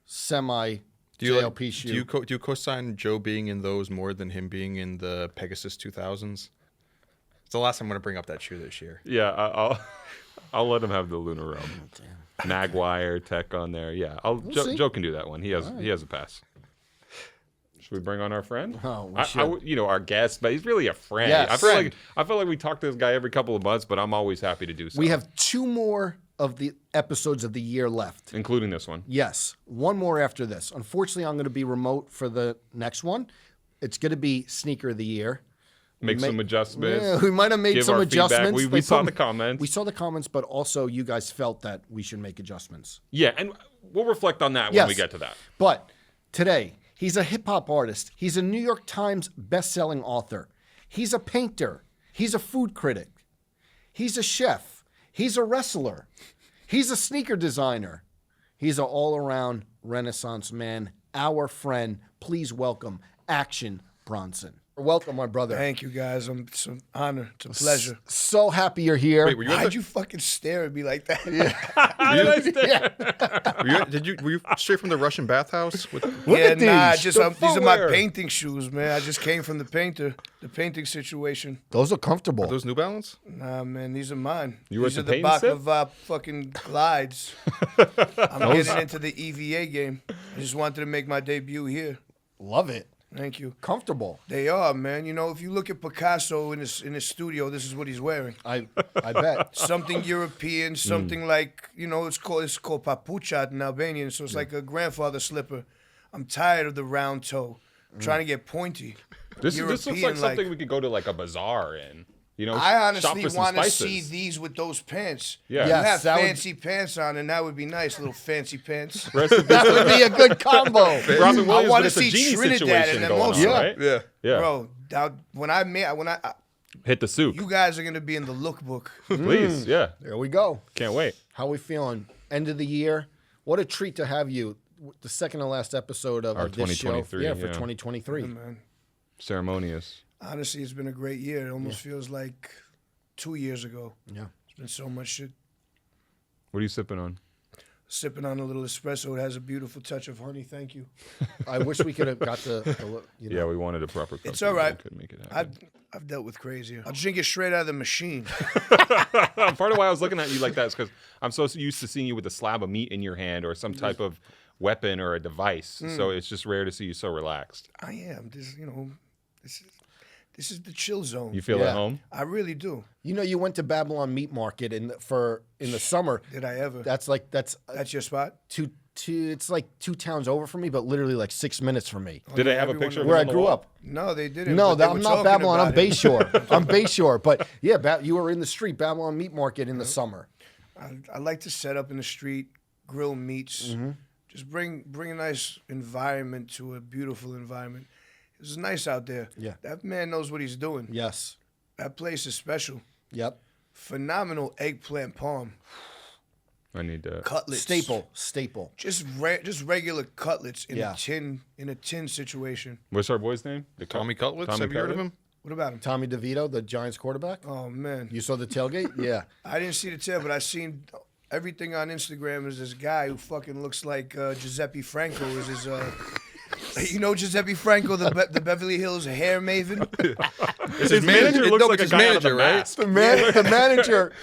Speaker 1: semi
Speaker 3: Do you
Speaker 1: JLP
Speaker 3: like,
Speaker 1: shoe.
Speaker 3: do you co-sign Joe being in those more than him being in the Pegasus 2000s? It's the last time I'm going to bring up that shoe this year.
Speaker 2: Yeah, I'll let him have the Lunar Rome. Magwire tech on there. Yeah,
Speaker 1: see.
Speaker 2: Joe can do that one. He has a pass. Should we bring on our friend?
Speaker 1: Oh, we should.
Speaker 2: You know, our guest, but he's really a friend.
Speaker 1: Yes.
Speaker 2: I feel like we talk to this guy every couple of months, but I'm always happy to do so.
Speaker 1: We have 2 more of the episodes of the year left.
Speaker 2: including this one.
Speaker 1: Yes, 1 more after this. Unfortunately, I'm going to be remote for the next one. It's going to be Sneaker of the Year.
Speaker 2: Make some adjustments.
Speaker 1: Yeah, we might have made
Speaker 2: give
Speaker 1: some
Speaker 2: our feedback.
Speaker 1: adjustments.
Speaker 2: We
Speaker 1: They
Speaker 2: saw
Speaker 1: put-
Speaker 2: the comments.
Speaker 1: We saw the comments, but also you guys felt that we should make adjustments.
Speaker 2: Yeah, and we'll reflect on that when
Speaker 1: Yes.
Speaker 2: we get to that.
Speaker 1: But today, he's a hip hop artist. He's a New York Times best-selling author. He's a painter. He's a food critic. He's a chef. He's a wrestler. He's a sneaker designer. He's an all-around Renaissance man. Our friend, please welcome Action Bronson. Welcome, my brother.
Speaker 4: Thank you, guys. It's an honor. It's a pleasure.
Speaker 1: So happy you're here.
Speaker 3: Wait, were you,
Speaker 4: Why'd you fucking stare at me like that?
Speaker 3: were you straight from the Russian bathhouse?
Speaker 1: Look
Speaker 4: Yeah,
Speaker 1: at
Speaker 4: nah.
Speaker 1: these.
Speaker 4: These are my painting shoes, man. I just came from the painting situation.
Speaker 1: Those are comfortable.
Speaker 3: Those New Balance?
Speaker 4: Nah, man, these are mine.
Speaker 2: You were
Speaker 4: These
Speaker 2: at
Speaker 4: are
Speaker 2: the
Speaker 4: the
Speaker 2: painting
Speaker 4: baklava fucking glides. I'm getting into the EVA game. I just wanted to make my debut here.
Speaker 1: Love it.
Speaker 4: Thank you.
Speaker 1: Comfortable.
Speaker 4: They are, man. You know, if you look at Picasso in his studio, this is what he's wearing.
Speaker 1: I bet.
Speaker 4: Something European, something like, you know, it's called papucha in Albanian, so it's like a grandfather slipper. I'm tired of the round toe. I'm trying to get pointy.
Speaker 2: This looks like
Speaker 4: European,
Speaker 2: something we could go to like a bazaar in. You know,
Speaker 4: I
Speaker 2: shop
Speaker 4: honestly
Speaker 2: for some
Speaker 4: want to
Speaker 2: spices.
Speaker 4: see these with those pants.
Speaker 2: Yeah.
Speaker 4: You
Speaker 1: Yes,
Speaker 4: have
Speaker 1: that would-
Speaker 4: fancy pants on, and that would be nice, little fancy pants.
Speaker 2: Rest in peace
Speaker 1: That would be a good combo.
Speaker 2: Robin Williams,
Speaker 4: I
Speaker 2: but
Speaker 4: wanna
Speaker 2: it's a
Speaker 4: see
Speaker 2: genie
Speaker 4: Trinidad
Speaker 2: situation
Speaker 4: and them
Speaker 2: going
Speaker 4: also.
Speaker 2: on, right?
Speaker 3: Yeah.
Speaker 2: Yeah.
Speaker 4: Bro, when I
Speaker 2: Hit the souk.
Speaker 4: you guys are gonna be in the lookbook.
Speaker 2: Please, yeah.
Speaker 1: There we go.
Speaker 2: Can't wait.
Speaker 1: How we feeling? End of the year. What a treat to have you. The second to last episode of
Speaker 2: Our
Speaker 1: this show.
Speaker 2: 2023,
Speaker 1: Yeah, for
Speaker 2: yeah.
Speaker 1: 2023.
Speaker 4: Man,
Speaker 2: Ceremonious.
Speaker 4: honestly, it's been a great year. It almost feels like 2 years ago.
Speaker 1: Yeah.
Speaker 4: It's been so much shit.
Speaker 2: What are you sipping on?
Speaker 4: Sipping on a little espresso. It has a beautiful touch of honey. Thank you.
Speaker 1: I wish we could have got the you know.
Speaker 2: Yeah, we wanted a proper cup.
Speaker 4: It's all right.
Speaker 2: Couldn't make it happen.
Speaker 4: I've dealt with crazier. I'll drink it straight out of the machine.
Speaker 2: Part of why I was looking at you like that is because I'm so used to seeing you with a slab of meat in your hand or some type of weapon or a device. So it's just rare to see you so relaxed.
Speaker 4: I am. This is the chill zone.
Speaker 2: You feel
Speaker 1: Yeah.
Speaker 2: at home?
Speaker 4: I really do.
Speaker 1: You know, you went to Babylon Meat Market in the summer.
Speaker 4: Did I ever?
Speaker 1: That's
Speaker 4: Your spot?
Speaker 1: two. It's like 2 towns over from me, but literally like 6 minutes from me.
Speaker 2: Did
Speaker 4: yeah,
Speaker 2: I have a
Speaker 4: everyone
Speaker 2: picture of
Speaker 1: Where
Speaker 2: him
Speaker 1: I
Speaker 2: on the
Speaker 1: grew
Speaker 2: wall?
Speaker 1: up.
Speaker 4: No, they didn't.
Speaker 1: No,
Speaker 4: but they
Speaker 1: I'm
Speaker 4: were
Speaker 1: not
Speaker 4: talking
Speaker 1: Babylon. I'm
Speaker 4: about it.
Speaker 1: Bayshore. I'm Bayshore. But yeah, you were in the street, Babylon Meat Market in the summer.
Speaker 4: I like to set up in the street, grill meats, just bring a nice environment to a beautiful environment. It's nice out there.
Speaker 1: Yeah.
Speaker 4: That man knows what he's doing.
Speaker 1: Yes.
Speaker 4: That place is special.
Speaker 1: Yep.
Speaker 4: Phenomenal eggplant palm
Speaker 2: I need to.
Speaker 4: cutlets.
Speaker 1: Staple.
Speaker 4: Just regular cutlets in
Speaker 1: Yeah.
Speaker 4: a tin situation.
Speaker 2: What's our boy's name? The
Speaker 3: Tommy Cutlets?
Speaker 2: Tommy
Speaker 3: Have you heard of
Speaker 2: Cutlets?
Speaker 3: him?
Speaker 4: What about him?
Speaker 1: Tommy DeVito, the Giants quarterback.
Speaker 4: Oh man,
Speaker 1: You saw the tailgate? Yeah.
Speaker 4: I didn't see the tail, but I seen everything on Instagram. Is this guy who fucking looks like Giuseppe Franco? Is his you know Giuseppe Franco, the Beverly Hills hair maven?
Speaker 2: His manager looks like a
Speaker 3: his
Speaker 2: guy
Speaker 3: manager,
Speaker 2: out of the
Speaker 3: right?
Speaker 2: Mask.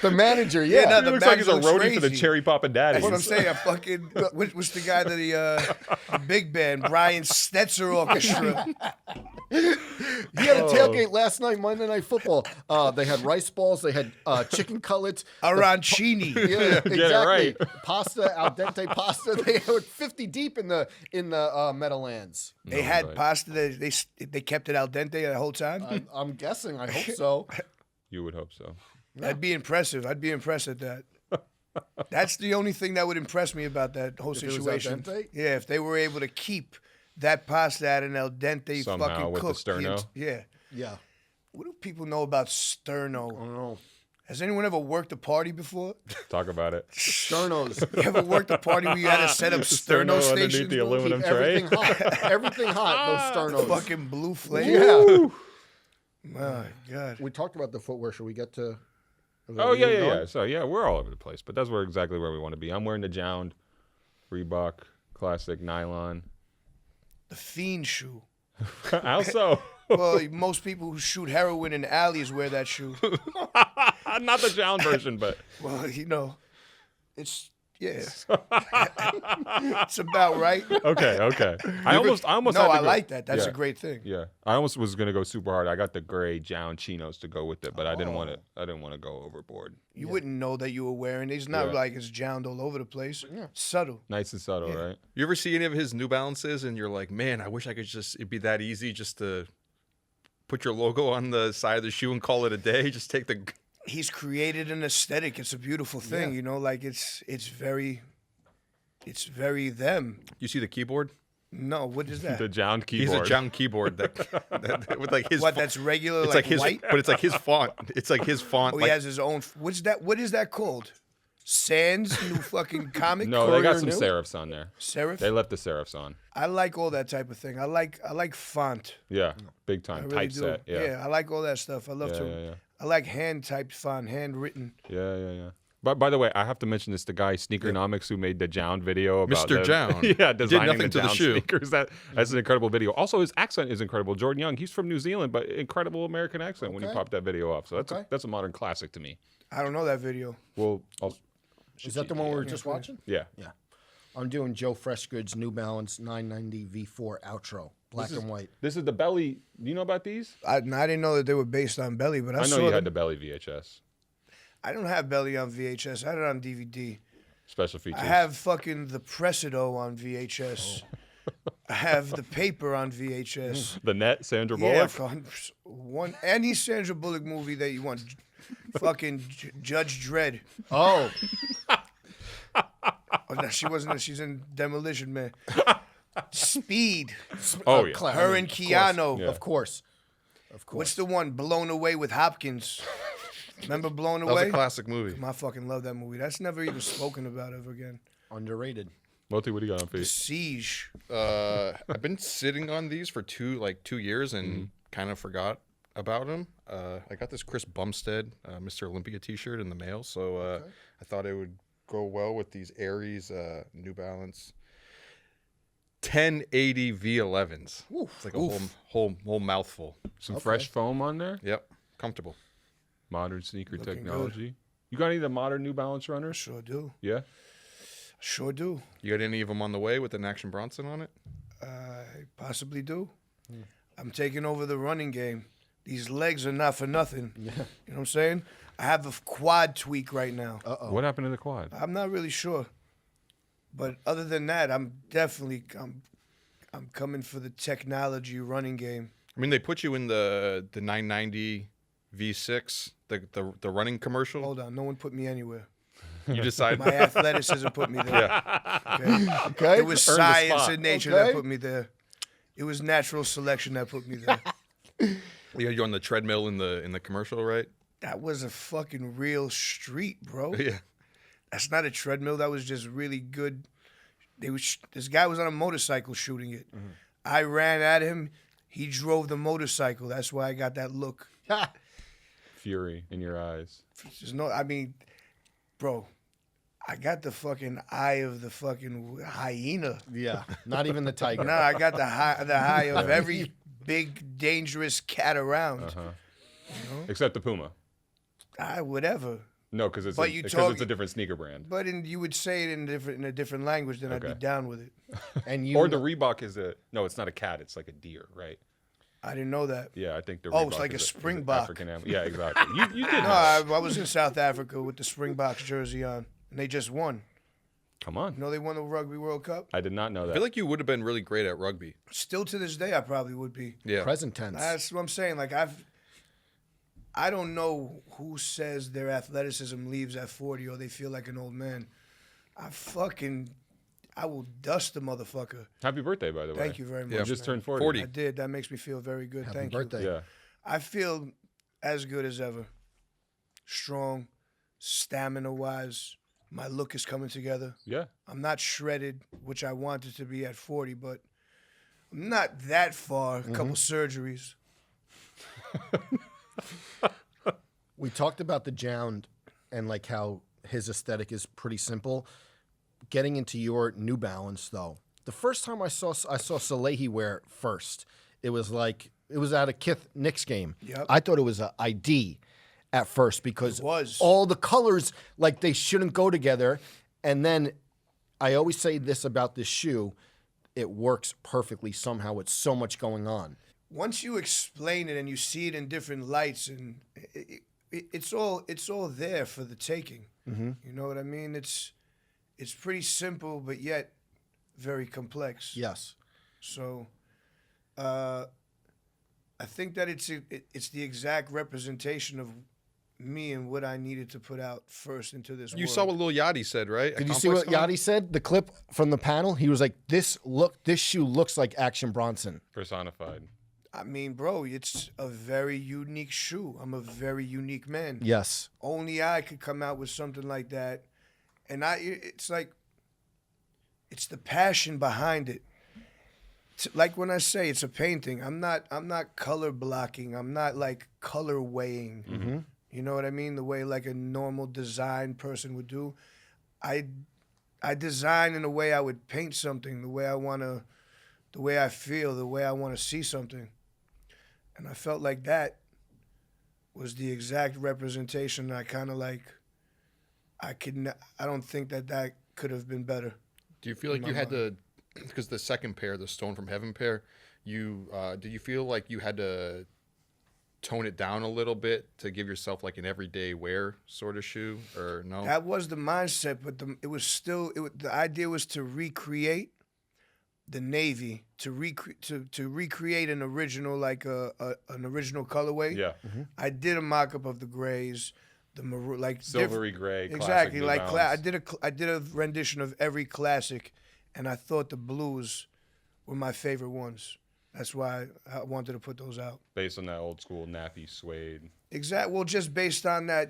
Speaker 1: The manager. Yeah.
Speaker 4: no,
Speaker 2: He
Speaker 4: the
Speaker 2: looks like he's a
Speaker 4: badge looks
Speaker 2: roadie for the
Speaker 4: crazy.
Speaker 2: Cherry Papa Daddies.
Speaker 4: That's what I'm saying. I fucking what's the guy that the big band Brian Stetzer Orchestra?
Speaker 1: He had a tailgate last night, Monday Night Football. They had rice balls. They had chicken cutlets.
Speaker 4: Arancini.
Speaker 1: Yeah, exactly.
Speaker 2: Get it right.
Speaker 1: Pasta, al dente pasta. They were 50 deep in the Meadowlands.
Speaker 4: They had
Speaker 2: right.
Speaker 4: pasta. They kept it al dente the whole time.
Speaker 1: I'm guessing. I hope so.
Speaker 2: You would hope so.
Speaker 4: That'd be impressive. I'd be impressed at that. That's the only thing that would impress me about that whole
Speaker 1: If it was al
Speaker 4: situation.
Speaker 1: dente?
Speaker 4: Yeah, if they were able to keep that pasta at an al dente
Speaker 2: Somehow
Speaker 4: fucking
Speaker 2: with the
Speaker 4: cook.
Speaker 2: sterno?
Speaker 4: Yeah.
Speaker 1: Yeah.
Speaker 4: What do people know about
Speaker 1: I
Speaker 4: sterno?
Speaker 1: don't know.
Speaker 4: Has anyone ever worked a party before?
Speaker 2: Talk about it.
Speaker 1: Sternos.
Speaker 4: You ever worked a party where you had to set up sterno
Speaker 2: underneath
Speaker 4: stations?
Speaker 2: the
Speaker 4: bro?
Speaker 2: aluminum
Speaker 1: Keep
Speaker 2: tray.
Speaker 1: everything hot. Everything hot. Those sternos.
Speaker 4: Fucking blue flame.
Speaker 1: Yeah.
Speaker 4: My God.
Speaker 1: We talked about the footwear. Should we get to?
Speaker 2: Oh yeah. So yeah, we're all over the place, but that's exactly where we want to be. I'm wearing the Jound, Reebok classic nylon.
Speaker 4: The fiend shoe.
Speaker 2: How so?
Speaker 4: Well, most people who shoot heroin in alleys wear that shoe.
Speaker 2: Not the Jound version, but
Speaker 4: Well, you know, it's it's about right.
Speaker 2: okay. I almost.
Speaker 4: No,
Speaker 2: had to
Speaker 4: I
Speaker 2: go-
Speaker 4: like that. That's
Speaker 2: yeah.
Speaker 4: a great thing.
Speaker 2: Yeah, I almost was gonna go super hard. I got the gray Jound chinos to go with it, but I didn't want to. I didn't want to go overboard.
Speaker 4: You wouldn't know that you were wearing it. It's not
Speaker 2: Yeah.
Speaker 4: like it's jound all over the place. Subtle.
Speaker 2: Nice and subtle, right?
Speaker 3: You ever see any of his New Balances and you're like, man, I wish I could it'd be that easy just to put your logo on the side of the shoe and call it a day? Just take the...
Speaker 4: He's created an aesthetic. It's a beautiful thing, you know. Like it's very them.
Speaker 3: You see the keyboard?
Speaker 4: No, what is that?
Speaker 2: The Jound
Speaker 3: He's
Speaker 2: keyboard.
Speaker 3: a Jound keyboard that with like his...
Speaker 4: What? That's regular,
Speaker 3: It's
Speaker 4: like
Speaker 3: like his,
Speaker 4: white.
Speaker 3: but it's like his font. It's like his font.
Speaker 4: Oh,
Speaker 3: like,
Speaker 4: he has his own. What's that? What is that called? Sans, new fucking comic.
Speaker 2: No, they got
Speaker 1: Courier
Speaker 2: some
Speaker 1: New?
Speaker 2: serifs on there.
Speaker 4: Serif.
Speaker 2: They left the serifs on.
Speaker 4: I like all that type of thing. I like font.
Speaker 2: Yeah, big
Speaker 4: I
Speaker 2: time.
Speaker 4: really do.
Speaker 2: Typeset. Yeah.
Speaker 4: I like all that stuff. I love
Speaker 2: Yeah,
Speaker 4: to.
Speaker 2: yeah, yeah.
Speaker 4: I like hand typed font, handwritten.
Speaker 2: Yeah. But by the way, I have to mention this: the guy Sneakernomics who made the Jound video about
Speaker 3: Mr.
Speaker 2: them.
Speaker 3: Jound.
Speaker 2: yeah,
Speaker 3: Did
Speaker 2: designing
Speaker 3: nothing
Speaker 2: the
Speaker 3: to the
Speaker 2: Jound
Speaker 3: shoe.
Speaker 2: sneakers. That's an incredible video. Also, his accent is incredible. Jordan Young, he's from New Zealand, but incredible American accent when he
Speaker 1: Okay.
Speaker 2: popped that video off. So
Speaker 1: Okay.
Speaker 2: that's a modern classic to me.
Speaker 4: I don't know that video.
Speaker 2: Well,
Speaker 1: Is that the one we were just watching?
Speaker 2: yeah.
Speaker 1: Yeah. I'm doing Joe Freshgoods New Balance 990 V4 Outro, black and white.
Speaker 2: This is the belly. Do you know about these?
Speaker 4: I didn't know that they were based on Belly, but I
Speaker 2: I know
Speaker 4: saw
Speaker 2: you
Speaker 4: them.
Speaker 2: had the belly VHS
Speaker 4: I don't have Belly on VHS. I had it on DVD.
Speaker 2: special features.
Speaker 4: I have fucking the Presido on VHS. I have the paper on VHS.
Speaker 2: the net, Sandra
Speaker 4: Yeah,
Speaker 2: Bullock.
Speaker 4: any Sandra Bullock movie that you want. Fucking Judge Dredd.
Speaker 1: Oh,
Speaker 4: Oh, no, she wasn't. She's in Demolition Man. Speed.
Speaker 2: Oh yeah.
Speaker 4: Her and Keanu.
Speaker 2: Yeah.
Speaker 1: of course.
Speaker 4: What's the one? Blown Away with Hopkins. Remember Blown
Speaker 3: That was
Speaker 4: Away?
Speaker 3: a classic movie.
Speaker 4: I fucking love that movie. That's never even spoken about ever again.
Speaker 1: Underrated.
Speaker 2: Multi, what do you got on
Speaker 4: The
Speaker 2: face?
Speaker 4: Siege.
Speaker 3: I've been sitting on these for 2 years and kind of forgot about them. I got this Chris Bumstead, Mr. Olympia T-shirt in the mail, so I thought it would go well with these Aries New Balance 1080 V11s. It's like a whole mouthful.
Speaker 2: Some fresh foam on there.
Speaker 3: Yep, comfortable.
Speaker 2: Modern sneaker
Speaker 4: Looking
Speaker 2: technology. You got any of the modern New Balance runners?
Speaker 4: Sure do.
Speaker 2: Yeah.
Speaker 4: Sure do.
Speaker 3: You got any of them on the way with an Action Bronson on it?
Speaker 4: I possibly do. I'm taking over the running game. These legs are not for nothing. You know what I'm saying? I have a quad tweak right now.
Speaker 2: What happened to the quad?
Speaker 4: I'm not really sure. But other than that, I'm coming for the technology running game.
Speaker 3: I mean, they put you in the 990 V6, the running commercial.
Speaker 4: Hold on, no one put me anywhere.
Speaker 3: You decided.
Speaker 4: My athleticism put me there. Okay?
Speaker 1: Okay.
Speaker 4: It was
Speaker 2: Earned the
Speaker 4: science
Speaker 2: spot.
Speaker 4: and nature
Speaker 1: Okay.
Speaker 4: that put me there. It was natural selection that put me there.
Speaker 3: Yeah, you're on the treadmill in the commercial, right?
Speaker 4: That was a fucking real street, bro.
Speaker 3: Yeah.
Speaker 4: That's not a treadmill. That was just really good. This guy was on a motorcycle shooting it. I ran at him. He drove the motorcycle. That's why I got that look.
Speaker 2: Fury in your eyes.
Speaker 4: There's no, I mean, bro, I got the fucking eye of the fucking hyena.
Speaker 1: Yeah. Not even the tiger.
Speaker 4: No, I got the eye of every big dangerous cat around.
Speaker 2: Except the Puma.
Speaker 4: Whatever.
Speaker 2: No, because it's,
Speaker 4: But
Speaker 2: it's a different sneaker brand.
Speaker 4: But you would say it in a different language, then I'd be
Speaker 2: Okay.
Speaker 4: down with it.
Speaker 1: And you
Speaker 2: Or the Reebok is no, it's not a cat. It's like a deer, right?
Speaker 4: I didn't know that.
Speaker 2: Yeah, I think the
Speaker 4: Oh, it's
Speaker 2: Reebok
Speaker 4: like a
Speaker 2: is is
Speaker 4: springbok.
Speaker 2: African animal. Yeah, exactly. You did
Speaker 4: No,
Speaker 2: know.
Speaker 4: I was in South Africa with the Springboks jersey on, and they just won.
Speaker 2: Come on.
Speaker 4: You know they won the Rugby World Cup?
Speaker 2: I did not know
Speaker 3: I
Speaker 2: that.
Speaker 3: feel like you would have been really great at rugby.
Speaker 4: Still to this day, I probably would be.
Speaker 3: Yeah.
Speaker 1: present tense.
Speaker 4: That's what I'm saying. Like, I don't know who says their athleticism leaves at 40 or they feel like an old man. I will dust the motherfucker.
Speaker 2: Happy birthday, by the way.
Speaker 4: Thank you very much.
Speaker 3: Yeah,
Speaker 2: You just
Speaker 4: man.
Speaker 2: turned 40.
Speaker 3: 40.
Speaker 4: I did. That makes me feel very good.
Speaker 1: Happy
Speaker 4: Thank
Speaker 1: birthday.
Speaker 2: Yeah.
Speaker 4: I feel as good as ever. Strong, stamina-wise. My look is coming together.
Speaker 2: Yeah.
Speaker 4: I'm not shredded, which I wanted to be at 40, but I'm not that far. A couple surgeries.
Speaker 1: We talked about the Jound and like how his aesthetic is pretty simple. Getting into your New Balance though, the first time I saw Salehe wear it first, it was at a Kith Knicks game.
Speaker 4: Yep.
Speaker 1: I thought it was an ID at first because
Speaker 4: It was.
Speaker 1: all the colors like they shouldn't go together. And then I always say this about this shoe, it works perfectly somehow. It's so much going on.
Speaker 4: Once you explain it and you see it in different lights, and it's all there for the taking. You know what I mean? It's pretty simple, but yet very complex.
Speaker 1: Yes.
Speaker 4: So, I think that it's the exact representation of me and what I needed to put out first into this
Speaker 3: You
Speaker 4: world.
Speaker 3: saw what Lil Yachty said, right?
Speaker 1: Did you see what Yachty said? The clip from the panel? He was like, this shoe looks like Action Bronson.
Speaker 2: Personified.
Speaker 4: I mean, bro, it's a very unique shoe. I'm a very unique man.
Speaker 1: Yes.
Speaker 4: Only I could come out with something like that And it's like, it's the passion behind it. Like when I say it's a painting, I'm not color blocking. I'm not like color weighing.
Speaker 1: Mm-hmm.
Speaker 4: You know what I mean? The way like a normal design person would do. I design in the way I would paint something, the way I feel, the way I want to see something. And I felt like that was the exact representation. I kind of like, I don't think that could have been better.
Speaker 3: Do you feel like you had to, because the second pair, the Stone from Heaven pair, did you feel like you had to tone it down a little bit to give yourself like an everyday wear sort of shoe, or no?
Speaker 4: That was the mindset, but the idea was to recreate the navy, to recreate an original, like an original colorway.
Speaker 2: Yeah.
Speaker 4: I did a mock-up of the grays, the maroon, like
Speaker 2: Silvery gray.
Speaker 4: exactly,
Speaker 2: New
Speaker 4: like
Speaker 2: Balance.
Speaker 4: I did a rendition of every classic, and I thought the blues were my favorite ones. That's why I wanted to put those out.
Speaker 2: Based on that old school nappy suede.
Speaker 4: Exactly. Well, just based on that,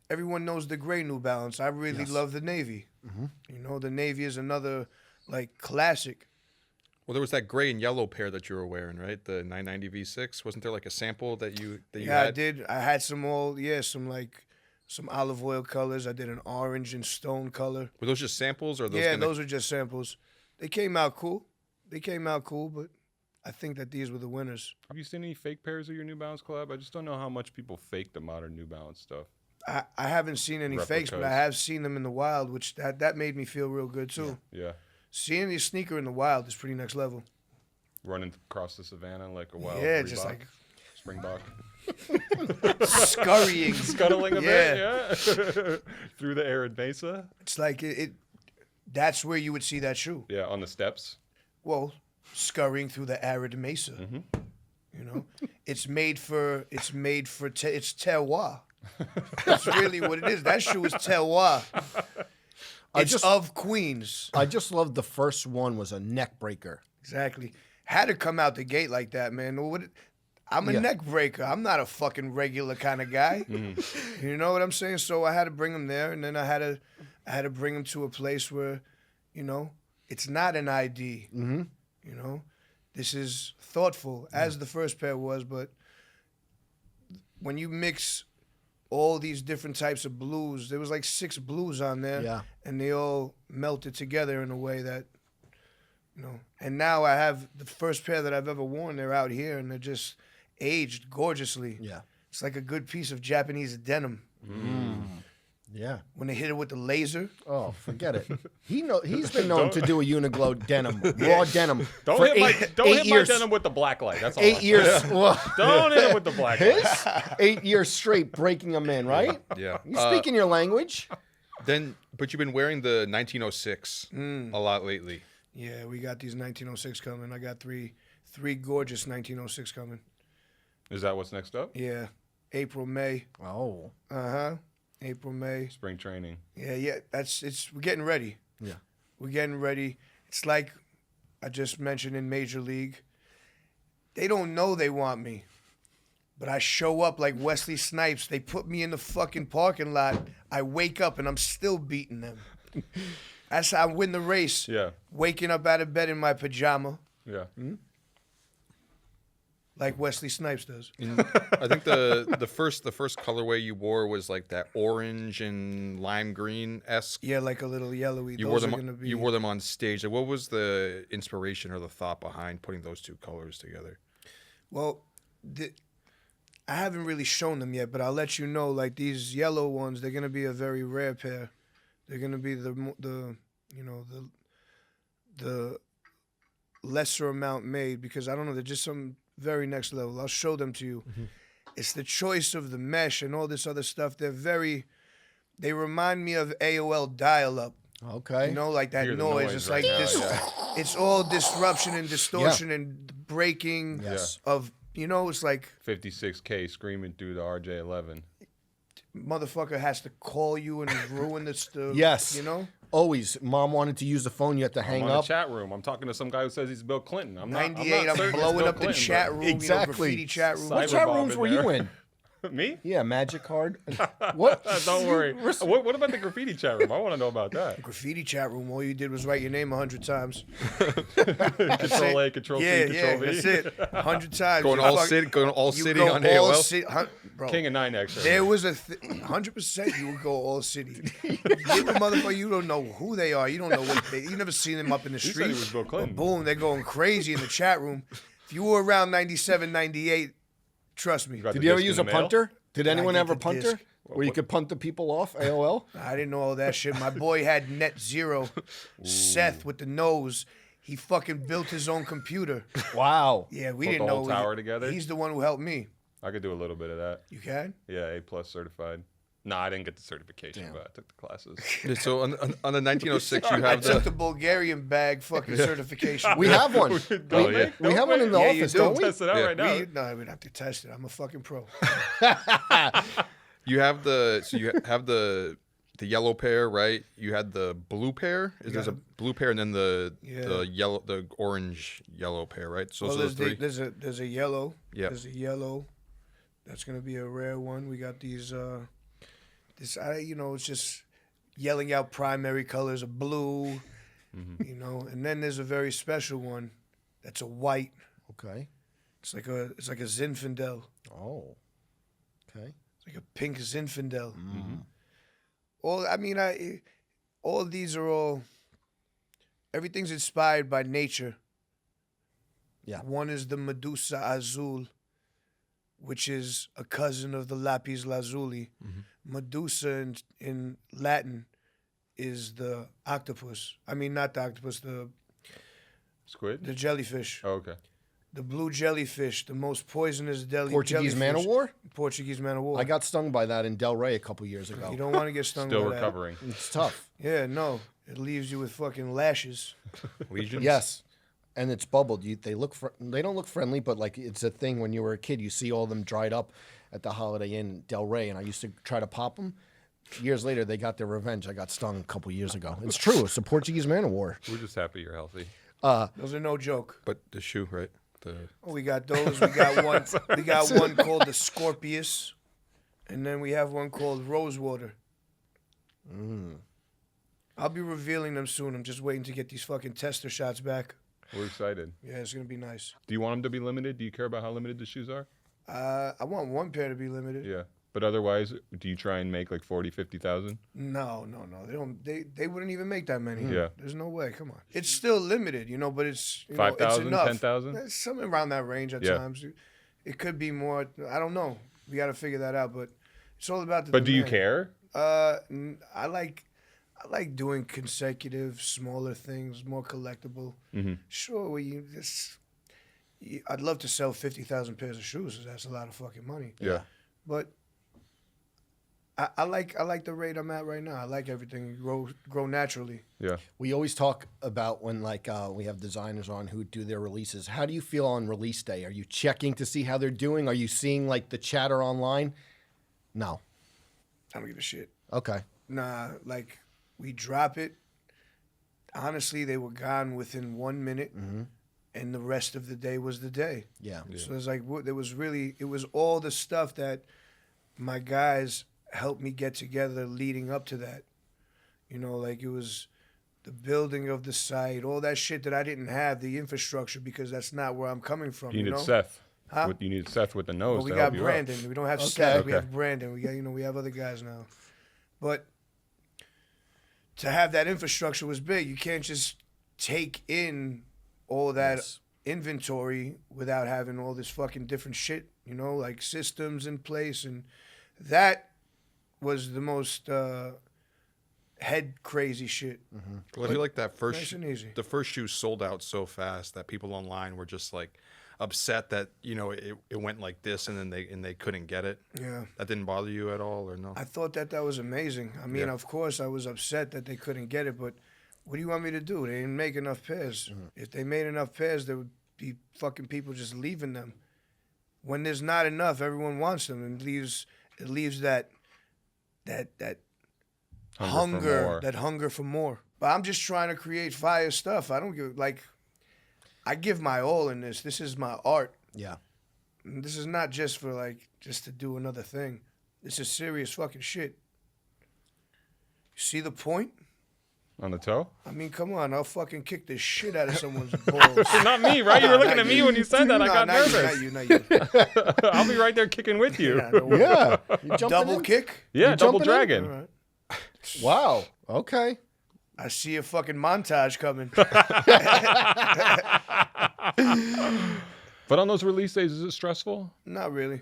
Speaker 4: everyone knows the gray New Balance. I really love the navy. Mm-hmm. The navy is another like classic.
Speaker 3: Well, there was that gray and yellow pair that you were wearing, right? The 990 V6. Wasn't there like a sample that you
Speaker 4: Yeah,
Speaker 3: had?
Speaker 4: I did. I had some olive oil colors. I did an orange and stone color.
Speaker 3: Were those just samples, or those?
Speaker 4: Yeah, those are just samples. They came out cool, but I think that these were the winners.
Speaker 2: Have you seen any fake pairs of your New Balance collab? I just don't know how much people fake the modern New Balance stuff.
Speaker 4: I haven't seen any fakes, but I
Speaker 2: Replicas.
Speaker 4: have seen them in the wild, which that made me feel real good too.
Speaker 2: Yeah.
Speaker 4: Seeing the sneaker in the wild is pretty next level.
Speaker 2: Running across the savannah like a wild
Speaker 4: Yeah, just
Speaker 2: Reebok,
Speaker 4: like
Speaker 2: Springbok.
Speaker 4: scurrying,
Speaker 2: Scuttling a bit, yeah. Through the arid mesa.
Speaker 4: It's like that's where you would see that shoe.
Speaker 2: Yeah, on the steps.
Speaker 4: Well, scurrying through the arid mesa. It's made for it's terroir. That's really what it is. That shoe is terroir. It's of Queens.
Speaker 1: I just loved the first one was a neck breaker.
Speaker 4: Exactly. Had to come out the gate like that, man. I'm a neck breaker. I'm not a fucking regular kind of guy. You know what I'm saying? So I had to bring him there, and then I had to bring him to a place where, it's not an ID. This is thoughtful, as the first pair was, but when you mix all these different types of blues, there was like 6 blues on there, and they all melted together in a way that, and now I have the first pair that I've ever worn. They're out here, and they're just aged gorgeously.
Speaker 1: Yeah.
Speaker 4: It's like a good piece of Japanese denim.
Speaker 1: Yeah.
Speaker 4: When they hit it with the laser.
Speaker 1: Oh, forget it. He's been known to do a Uniglow denim, raw denim.
Speaker 2: Don't
Speaker 1: for
Speaker 2: hit my denim with the black light. That's all.
Speaker 1: 8 years. Well,
Speaker 2: Don't hit it with the black light.
Speaker 1: 8 years straight breaking them in, right?
Speaker 3: Yeah.
Speaker 1: You speaking your language.
Speaker 3: But you've been wearing the 1906 a lot lately.
Speaker 4: Yeah, we got these 1906 coming. I got three gorgeous 1906 coming.
Speaker 2: Is that what's next up?
Speaker 4: Yeah. April, May.
Speaker 1: Oh.
Speaker 4: Uh-huh. April, May.
Speaker 2: Spring training.
Speaker 4: Yeah. We're getting ready.
Speaker 1: Yeah.
Speaker 4: We're getting ready. It's like I just mentioned in Major League. They don't know they want me. But I show up like Wesley Snipes. They put me in the fucking parking lot. I wake up and I'm still beating them. That's how I win the race.
Speaker 2: Yeah.
Speaker 4: Waking up out of bed in my pajama.
Speaker 2: Yeah.
Speaker 4: Like Wesley Snipes does.
Speaker 3: I think the first colorway you wore was like that orange and lime green esque.
Speaker 4: Yeah, like a little yellowy.
Speaker 3: You wore them on stage. Like, what was the inspiration or the thought behind putting those two colors together?
Speaker 4: Well, I haven't really shown them yet, but I'll let you know. Like these yellow ones, they're gonna be a very rare pair. They're gonna be the lesser amount made, because I don't know. They're just some very next level. I'll show them to you. It's the choice of the mesh and all this other stuff. They remind me of AOL dial-up.
Speaker 1: Okay.
Speaker 4: Like that
Speaker 2: Hear the
Speaker 4: noise.
Speaker 2: noise
Speaker 4: It's
Speaker 2: right
Speaker 4: like
Speaker 2: now,
Speaker 4: this.
Speaker 2: yeah.
Speaker 4: It's all disruption and distortion and breaking
Speaker 1: Yes.
Speaker 4: of, it's like
Speaker 2: 56K screaming through the RJ11.
Speaker 4: motherfucker has to call you and ruin the
Speaker 1: Yes.
Speaker 4: Always.
Speaker 1: Mom wanted to use the phone. You had to hang
Speaker 2: I'm on
Speaker 1: up.
Speaker 2: the chat room. I'm talking to some guy who says he's Bill Clinton. I'm not
Speaker 4: 98, I'm
Speaker 2: certain it's
Speaker 4: blowing
Speaker 2: Bill
Speaker 4: up the
Speaker 2: Clinton,
Speaker 4: chat
Speaker 2: but-
Speaker 4: room,
Speaker 1: Exactly.
Speaker 4: graffiti chat room.
Speaker 1: What
Speaker 2: Cyber
Speaker 1: chat
Speaker 2: Bob
Speaker 1: rooms
Speaker 2: in
Speaker 1: were
Speaker 2: there.
Speaker 1: you in?
Speaker 2: Me?
Speaker 1: Yeah, Magic card. What?
Speaker 2: Don't worry. What about the graffiti chat room? I want to know about that.
Speaker 4: Graffiti chat room. All you did was write your name 100 times.
Speaker 2: Control A, Control C, Control V.
Speaker 4: That's it. 100 times.
Speaker 3: Going all city on
Speaker 4: all
Speaker 3: AOL.
Speaker 4: city, bro.
Speaker 2: King of 9X.
Speaker 4: There was 100% you would go all city. You motherfucker, you don't know who they are. You don't know what you never seen them up in the
Speaker 2: He said
Speaker 4: street.
Speaker 2: he was Bill Clinton.
Speaker 4: But boom, they're going crazy in the chat room. If you were around 97, 98, trust me.
Speaker 1: Did you ever use a punter? Did anyone
Speaker 4: get
Speaker 1: have a
Speaker 4: the
Speaker 1: punter
Speaker 4: disc.
Speaker 1: where you could punt the people off? AOL.
Speaker 4: I didn't know all that shit. My boy had net zero. Seth with the nose. He fucking built his own computer.
Speaker 1: Wow.
Speaker 4: Yeah, we
Speaker 2: Put
Speaker 4: didn't
Speaker 2: the
Speaker 4: know.
Speaker 2: whole tower together?
Speaker 4: He's the one who helped me.
Speaker 2: I could do a little bit of that.
Speaker 4: You can?
Speaker 2: Yeah, A+ certified. No, I didn't get the certification, but I took the classes.
Speaker 3: So on the 1906, you
Speaker 4: I
Speaker 3: have
Speaker 4: took
Speaker 3: the.
Speaker 4: the Bulgarian bag fucking certification.
Speaker 1: We have one.
Speaker 2: Oh, yeah.
Speaker 1: We have one in the
Speaker 4: Yeah, you
Speaker 1: office,
Speaker 4: do.
Speaker 1: don't we?
Speaker 2: Test it out
Speaker 3: Yeah.
Speaker 2: right now.
Speaker 4: No, we'd have to test it. I'm a fucking pro.
Speaker 3: You have the yellow pair, right? You had the blue pair. There's a blue pair and then the yellow, the orange yellow pair, right? So
Speaker 4: Well,
Speaker 3: those three.
Speaker 4: there's a yellow.
Speaker 3: Yeah.
Speaker 4: There's a yellow. That's gonna be a rare one. We got these. It's just yelling out primary colors of blue. And then there's a very special one. That's a white.
Speaker 1: Okay.
Speaker 4: It's like a Zinfandel.
Speaker 1: Oh. Okay.
Speaker 4: It's like a pink Zinfandel. All of these are everything's inspired by nature.
Speaker 1: Yeah.
Speaker 4: One is the Medusa Azul, which is a cousin of the Lapis Lazuli. Medusa in Latin is the octopus. I mean, not the octopus, the
Speaker 2: Squid?
Speaker 4: jellyfish.
Speaker 2: Oh, okay.
Speaker 4: The blue jellyfish, the most poisonous
Speaker 1: Portuguese man of
Speaker 4: jellyfish.
Speaker 1: war?
Speaker 4: Portuguese man of war.
Speaker 1: I got stung by that in Del Rey a couple years ago.
Speaker 4: You don't want to get stung
Speaker 2: Still
Speaker 4: by that.
Speaker 2: recovering.
Speaker 1: It's tough.
Speaker 4: Yeah, no. It leaves you with fucking lashes.
Speaker 3: Legions.
Speaker 1: Yes. And it's bubbled. They don't look friendly, but like it's a thing when you were a kid. You see all of them dried up at the Holiday Inn Del Rey, and I used to try to pop them. Years later, they got their revenge. I got stung a couple years ago. It's true. It's a Portuguese man of war.
Speaker 2: We're just happy you're healthy.
Speaker 4: Those are no joke.
Speaker 3: But the shoe, right?
Speaker 4: We got those. We got one. We got one called the Scorpius, and then we have one called Rosewater. I'll be revealing them soon. I'm just waiting to get these fucking tester shots back.
Speaker 2: We're excited.
Speaker 4: Yeah, it's gonna be nice.
Speaker 2: Do you want them to be limited? Do you care about how limited the shoes are?
Speaker 4: I want one pair to be limited.
Speaker 2: Yeah. But otherwise, do you try and make like 40, 50,000?
Speaker 4: No. They don't. They wouldn't even make that many.
Speaker 2: Yeah.
Speaker 4: There's no way. Come on. It's still limited, but it's
Speaker 2: 5,000,
Speaker 4: 10,000,
Speaker 2: 10,000?
Speaker 4: Something around that range at times. It could be more. I don't know. We got to figure that out. But it's all about the.
Speaker 2: But do you
Speaker 4: demand.
Speaker 2: care?
Speaker 4: I like doing consecutive, smaller things, more collectible. Sure, I'd love to sell 50,000 pairs of shoes. That's a lot of fucking money.
Speaker 2: Yeah.
Speaker 4: But I like the rate I'm at right now. I like everything grow naturally.
Speaker 2: Yeah.
Speaker 1: We always talk about when we have designers on who do their releases. How do you feel on release day? Are you checking to see how they're doing? Are you seeing like the chatter online? No.
Speaker 4: I don't give a shit.
Speaker 1: Okay.
Speaker 4: Nah, like we drop it. Honestly, they were gone within 1 minute, and the rest of the day was the day.
Speaker 1: Yeah.
Speaker 4: So it's like it was all the stuff that my guys helped me get together leading up to that. Like it was the building of the site, all that shit that I didn't have, the infrastructure, because that's not where I'm coming from.
Speaker 2: You needed Seth.
Speaker 4: Huh?
Speaker 2: You needed Seth with the nose.
Speaker 4: Well, we
Speaker 2: to
Speaker 4: got
Speaker 2: help you out.
Speaker 4: Brandon. We don't have Seth. We have Brandon. We got we have other guys now. But to have that infrastructure was big. You can't just take in all that inventory without having all this fucking different shit, like systems in place. And that was the most head crazy shit.
Speaker 3: Well, I feel like that
Speaker 4: Nice and easy.
Speaker 3: the first shoe sold out so fast that people online were just like upset that it went like this and then they couldn't get it.
Speaker 4: Yeah.
Speaker 3: That didn't bother you at all, or no?
Speaker 4: I thought that was amazing. I mean, of course, I was upset that they couldn't get it, but what do you want me to do? They didn't make enough pairs. If they made enough pairs, there would be fucking people just leaving them. When there's not enough, everyone wants them, and it leaves that hunger for more. But I'm just trying to create fire stuff. I don't give I give my all in this. This is my art.
Speaker 1: Yeah.
Speaker 4: And this is not just for like just to do another thing. This is serious fucking shit. You see the point?
Speaker 2: On the toe?
Speaker 4: I mean, come on, I'll fucking kick the shit out of someone's balls.
Speaker 2: Not me, right? You were looking
Speaker 4: Not
Speaker 2: at me
Speaker 4: you.
Speaker 2: when you said that. I got
Speaker 4: not
Speaker 2: nervous.
Speaker 4: You, not you.
Speaker 2: I'll be right there kicking with you.
Speaker 4: Yeah, no way.
Speaker 1: Yeah. You jumping
Speaker 4: Double
Speaker 1: in?
Speaker 4: kick?
Speaker 2: Yeah,
Speaker 1: You
Speaker 2: double
Speaker 1: jumping in?
Speaker 2: dragon.
Speaker 4: All right.
Speaker 1: Wow. Okay.
Speaker 4: I see a fucking montage coming.
Speaker 2: But on those release days, is it stressful?
Speaker 4: Not really.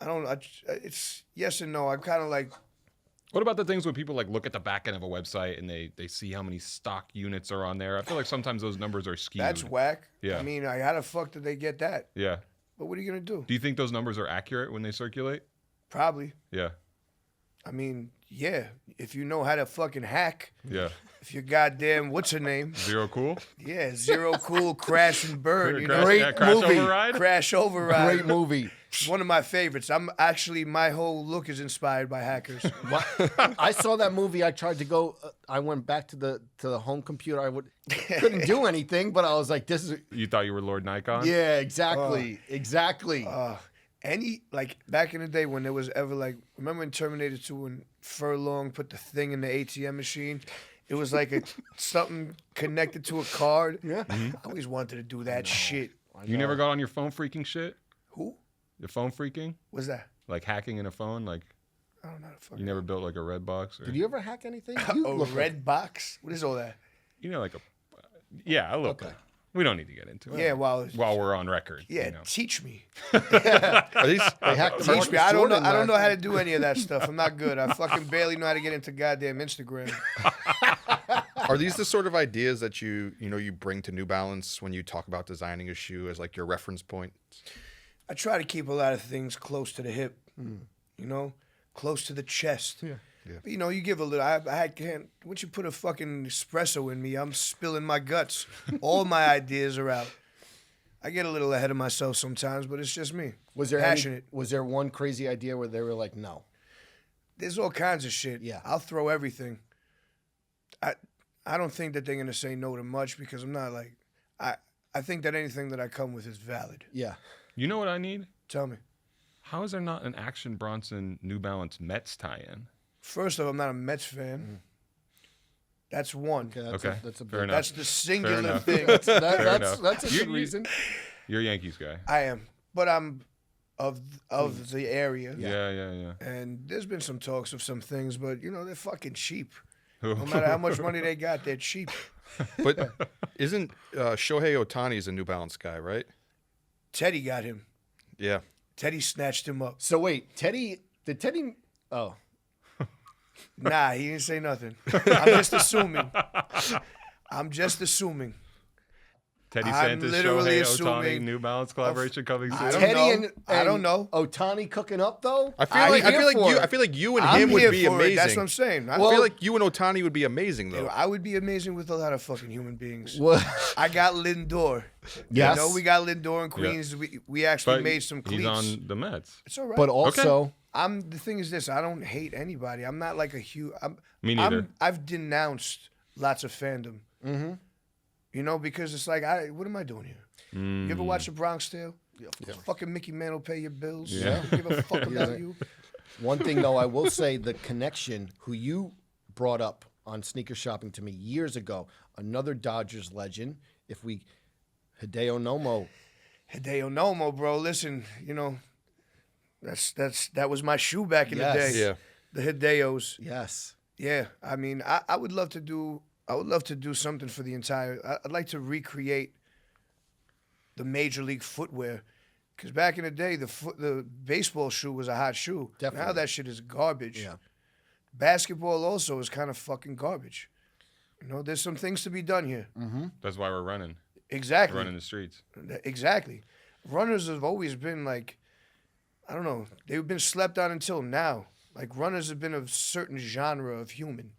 Speaker 4: It's yes and no. I'm kind of like,
Speaker 2: What about the things when people like look at the back end of a website and they see how many stock units are on there? I feel like sometimes those numbers are skewed.
Speaker 4: that's whack.
Speaker 2: Yeah.
Speaker 4: I mean, how the fuck did they get that?
Speaker 2: Yeah.
Speaker 4: But what are you going to do?
Speaker 2: Do you think those numbers are accurate when they circulate?
Speaker 4: Probably.
Speaker 2: Yeah.
Speaker 4: I mean, yeah. If you know how to fucking hack,
Speaker 2: Yeah.
Speaker 4: if you're goddamn, what's her name?
Speaker 2: Zero cool?
Speaker 4: Yeah, Zero Cool, Crash and Burn. You know?
Speaker 1: Great
Speaker 2: Crash
Speaker 1: movie.
Speaker 2: Override?
Speaker 4: Crash Override.
Speaker 1: Great movie.
Speaker 4: It's one of my favorites. My whole look is inspired by hackers.
Speaker 1: I saw that movie. I tried to go. I went back to the home computer. Couldn't do anything, but I was like, "This is."
Speaker 2: You thought you were Lord Nikon?
Speaker 1: Yeah, exactly, exactly.
Speaker 4: Like back in the day when there was ever like, remember in Terminator 2 when Furlong put the thing in the ATM machine? It was like something connected to a card.
Speaker 1: Yeah.
Speaker 4: I always wanted to do that shit.
Speaker 2: You never got on your phone freaking shit?
Speaker 4: Who?
Speaker 2: Your phone freaking?
Speaker 4: What's that?
Speaker 2: Like hacking in a phone? Like
Speaker 4: I don't know how to fuck.
Speaker 2: you never built like a red box? Or,
Speaker 1: Did you ever hack anything?
Speaker 4: A red box? What is all that?
Speaker 2: you know, like a yeah, a little bit. We don't need to get into it.
Speaker 4: Yeah, while
Speaker 2: While we're on record.
Speaker 4: yeah,
Speaker 2: You know.
Speaker 4: teach me.
Speaker 3: Are these
Speaker 1: hacked the
Speaker 4: Teach
Speaker 1: Marcus
Speaker 4: me. I don't know.
Speaker 1: Jordan
Speaker 4: I don't know
Speaker 1: last
Speaker 4: how to do any of that stuff. I'm not good. I fucking barely know how to get into goddamn Instagram.
Speaker 3: are these the sort of ideas that you bring to New Balance when you talk about designing a shoe as like your reference point?
Speaker 4: I try to keep a lot of things close to the hip, you know, close to the chest. Yeah. But, you know, you give a little. I can't. Once you put a fucking espresso in me, I'm spilling my guts. All my ideas are out. I get a little ahead of myself sometimes, but it's just me.
Speaker 1: Was there
Speaker 4: passionate?
Speaker 1: Was there one crazy idea where they were like, "No"?
Speaker 4: There's all kinds of shit.
Speaker 1: Yeah.
Speaker 4: I'll throw everything. I don't think that they're gonna say no to much because I'm not like I think that anything that I come with is valid.
Speaker 1: Yeah.
Speaker 2: You know what I need?
Speaker 4: Tell me.
Speaker 2: How is there not an Action Bronson New Balance Mets tie-in?
Speaker 4: First off, I'm not a Mets fan. That's one.
Speaker 1: Okay. That's
Speaker 2: Okay,
Speaker 1: that's a
Speaker 2: fair
Speaker 1: big,
Speaker 2: enough.
Speaker 4: That's the singular
Speaker 2: enough.
Speaker 4: thing.
Speaker 2: Fair enough.
Speaker 1: That's a good
Speaker 2: You-
Speaker 1: reason.
Speaker 2: You're a Yankees guy.
Speaker 4: I am, but I'm of the area.
Speaker 2: Yeah.
Speaker 4: And there's been some talks of some things, but you know they're fucking cheap.
Speaker 2: Who?
Speaker 4: No matter how much money they got, they're cheap.
Speaker 3: But isn't Shohei Ohtani's a New Balance guy, right?
Speaker 4: Teddy got him.
Speaker 3: Yeah.
Speaker 4: Teddy snatched him up.
Speaker 1: So wait, Teddy? Did Teddy? Oh,
Speaker 4: Nah, he didn't say nothing. I'm just assuming.
Speaker 2: Teddy
Speaker 4: I'm
Speaker 2: Santis,
Speaker 4: literally
Speaker 2: Shohei Ohtani,
Speaker 4: assuming-
Speaker 2: New Balance collaboration coming
Speaker 4: I
Speaker 2: soon.
Speaker 4: don't
Speaker 1: Teddy
Speaker 4: know.
Speaker 1: and
Speaker 4: I don't know.
Speaker 1: Otani cooking up though.
Speaker 3: I feel like you and
Speaker 4: I'm
Speaker 3: him would
Speaker 4: here
Speaker 3: be
Speaker 4: for
Speaker 3: amazing.
Speaker 4: it. That's what I'm saying.
Speaker 3: I feel like you and Ohtani would be amazing though.
Speaker 4: I would be amazing with a lot of fucking human beings.
Speaker 1: What?
Speaker 4: I got Lindor.
Speaker 1: Yes.
Speaker 4: You know, we got Lindor in Queens. We actually
Speaker 2: But
Speaker 4: made some cleats.
Speaker 2: he's on the Mets.
Speaker 4: It's all right.
Speaker 1: But also,
Speaker 4: the thing is this, I don't hate anybody. I'm not like a huge
Speaker 2: Me neither.
Speaker 4: I've denounced lots of fandom. Mm-hmm. You know, because it's like what am I doing here? You ever watch The Bronx Tale? Fucking Mickey Mantle pay your bills.
Speaker 2: Yeah.
Speaker 4: Don't give a fuck about you.
Speaker 1: one thing though, I will say the connection who you brought up on sneaker shopping to me years ago, another Dodgers legend. Hideo Nomo, bro. Listen, you know, that was my shoe back in the Yes.
Speaker 4: day.
Speaker 3: Yeah.
Speaker 4: The Hideos.
Speaker 1: Yes.
Speaker 4: Yeah, I mean, I would love to do something for the entire. I'd like to recreate the Major League footwear, because back in the day, the baseball shoe was a hot shoe.
Speaker 1: Definitely.
Speaker 4: Now that shit is garbage.
Speaker 1: Yeah.
Speaker 4: Basketball also is kind of fucking garbage. You know, there's some things to be done here.
Speaker 2: That's why we're running.
Speaker 4: Exactly.
Speaker 2: Running the streets.
Speaker 4: Exactly. Runners have always been like, I don't know, they've been slept on until now. Like runners have been a certain genre of human,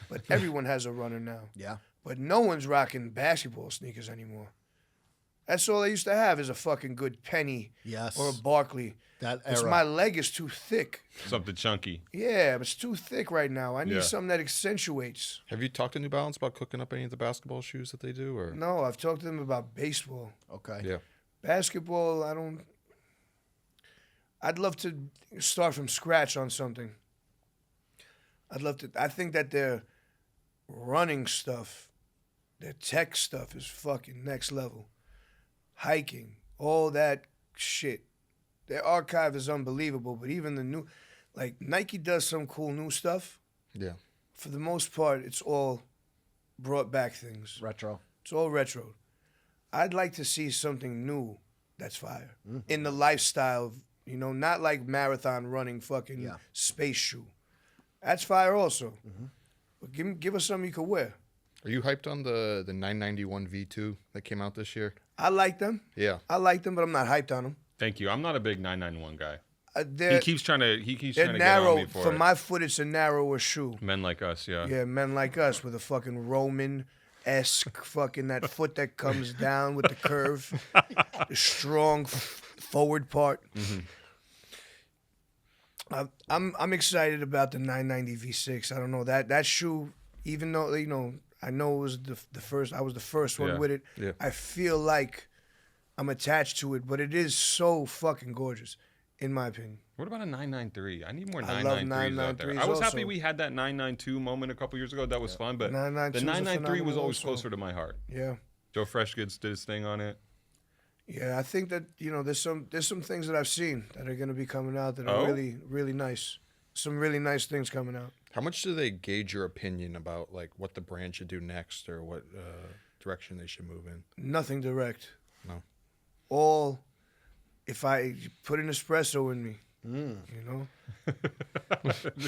Speaker 4: but everyone has a runner now.
Speaker 1: Yeah.
Speaker 4: But no one's rocking basketball sneakers anymore. That's all I used to have is a fucking good Penny
Speaker 1: Yes.
Speaker 4: or a Barkley.
Speaker 1: That
Speaker 4: Because
Speaker 1: era.
Speaker 4: my leg is too thick.
Speaker 2: Something chunky.
Speaker 4: Yeah, it's too thick right now. I need
Speaker 2: Yeah.
Speaker 4: something that accentuates.
Speaker 3: Have you talked to New Balance about cooking up any of the basketball shoes that they do, or
Speaker 4: No, I've talked to them about baseball.
Speaker 1: Okay.
Speaker 3: yeah?
Speaker 4: Basketball, I don't. I'd love to start from scratch on something. I think that their running stuff, their tech stuff is fucking next level. Hiking, all that shit. Their archive is unbelievable, but even the new, like Nike does some cool new stuff.
Speaker 3: Yeah.
Speaker 4: For the most part, it's all brought back things.
Speaker 1: Retro.
Speaker 4: It's all retro. I'd like to see something new that's fire. In the lifestyle, you know, not like marathon running fucking space shoe. That's fire also. But give us something you could wear.
Speaker 3: Are you hyped on the 991 V2 that came out this year?
Speaker 4: I like them.
Speaker 3: Yeah.
Speaker 4: I like them, but I'm not hyped on them.
Speaker 2: Thank you. I'm not a big 991 guy. He
Speaker 4: They're
Speaker 2: keeps trying to get on
Speaker 4: narrow.
Speaker 2: me for
Speaker 4: For
Speaker 2: it.
Speaker 4: my foot, it's a narrower shoe.
Speaker 2: Men like us, yeah.
Speaker 4: Yeah, men like us with a fucking Roman-esque fucking that foot that comes down with the curve, the strong forward part. I'm excited about the 990 V6. I don't know that shoe. Even though I know it was the first. I was the first one with it.
Speaker 3: Yeah.
Speaker 4: I feel like I'm attached to it, but it is so fucking gorgeous, in my opinion.
Speaker 2: What about a 993? I need more
Speaker 4: I love
Speaker 2: 993s out there.
Speaker 4: 993s
Speaker 2: I was happy
Speaker 4: also.
Speaker 2: we had that 992 moment a couple years ago. That was fun, but
Speaker 4: 992
Speaker 2: the
Speaker 4: is a
Speaker 2: 993 was
Speaker 4: phenomenal
Speaker 2: always
Speaker 4: also.
Speaker 2: closer to my heart.
Speaker 4: Yeah.
Speaker 2: Joe Freshgoods did his thing on it.
Speaker 4: Yeah, I think that there's some things that I've seen that are gonna be coming out that are really, really nice. Some really nice things coming out.
Speaker 3: How much do they gauge your opinion about like what the brand should do next or what direction they should move in?
Speaker 4: Nothing direct.
Speaker 3: No.
Speaker 4: All if I put an espresso in me, you know,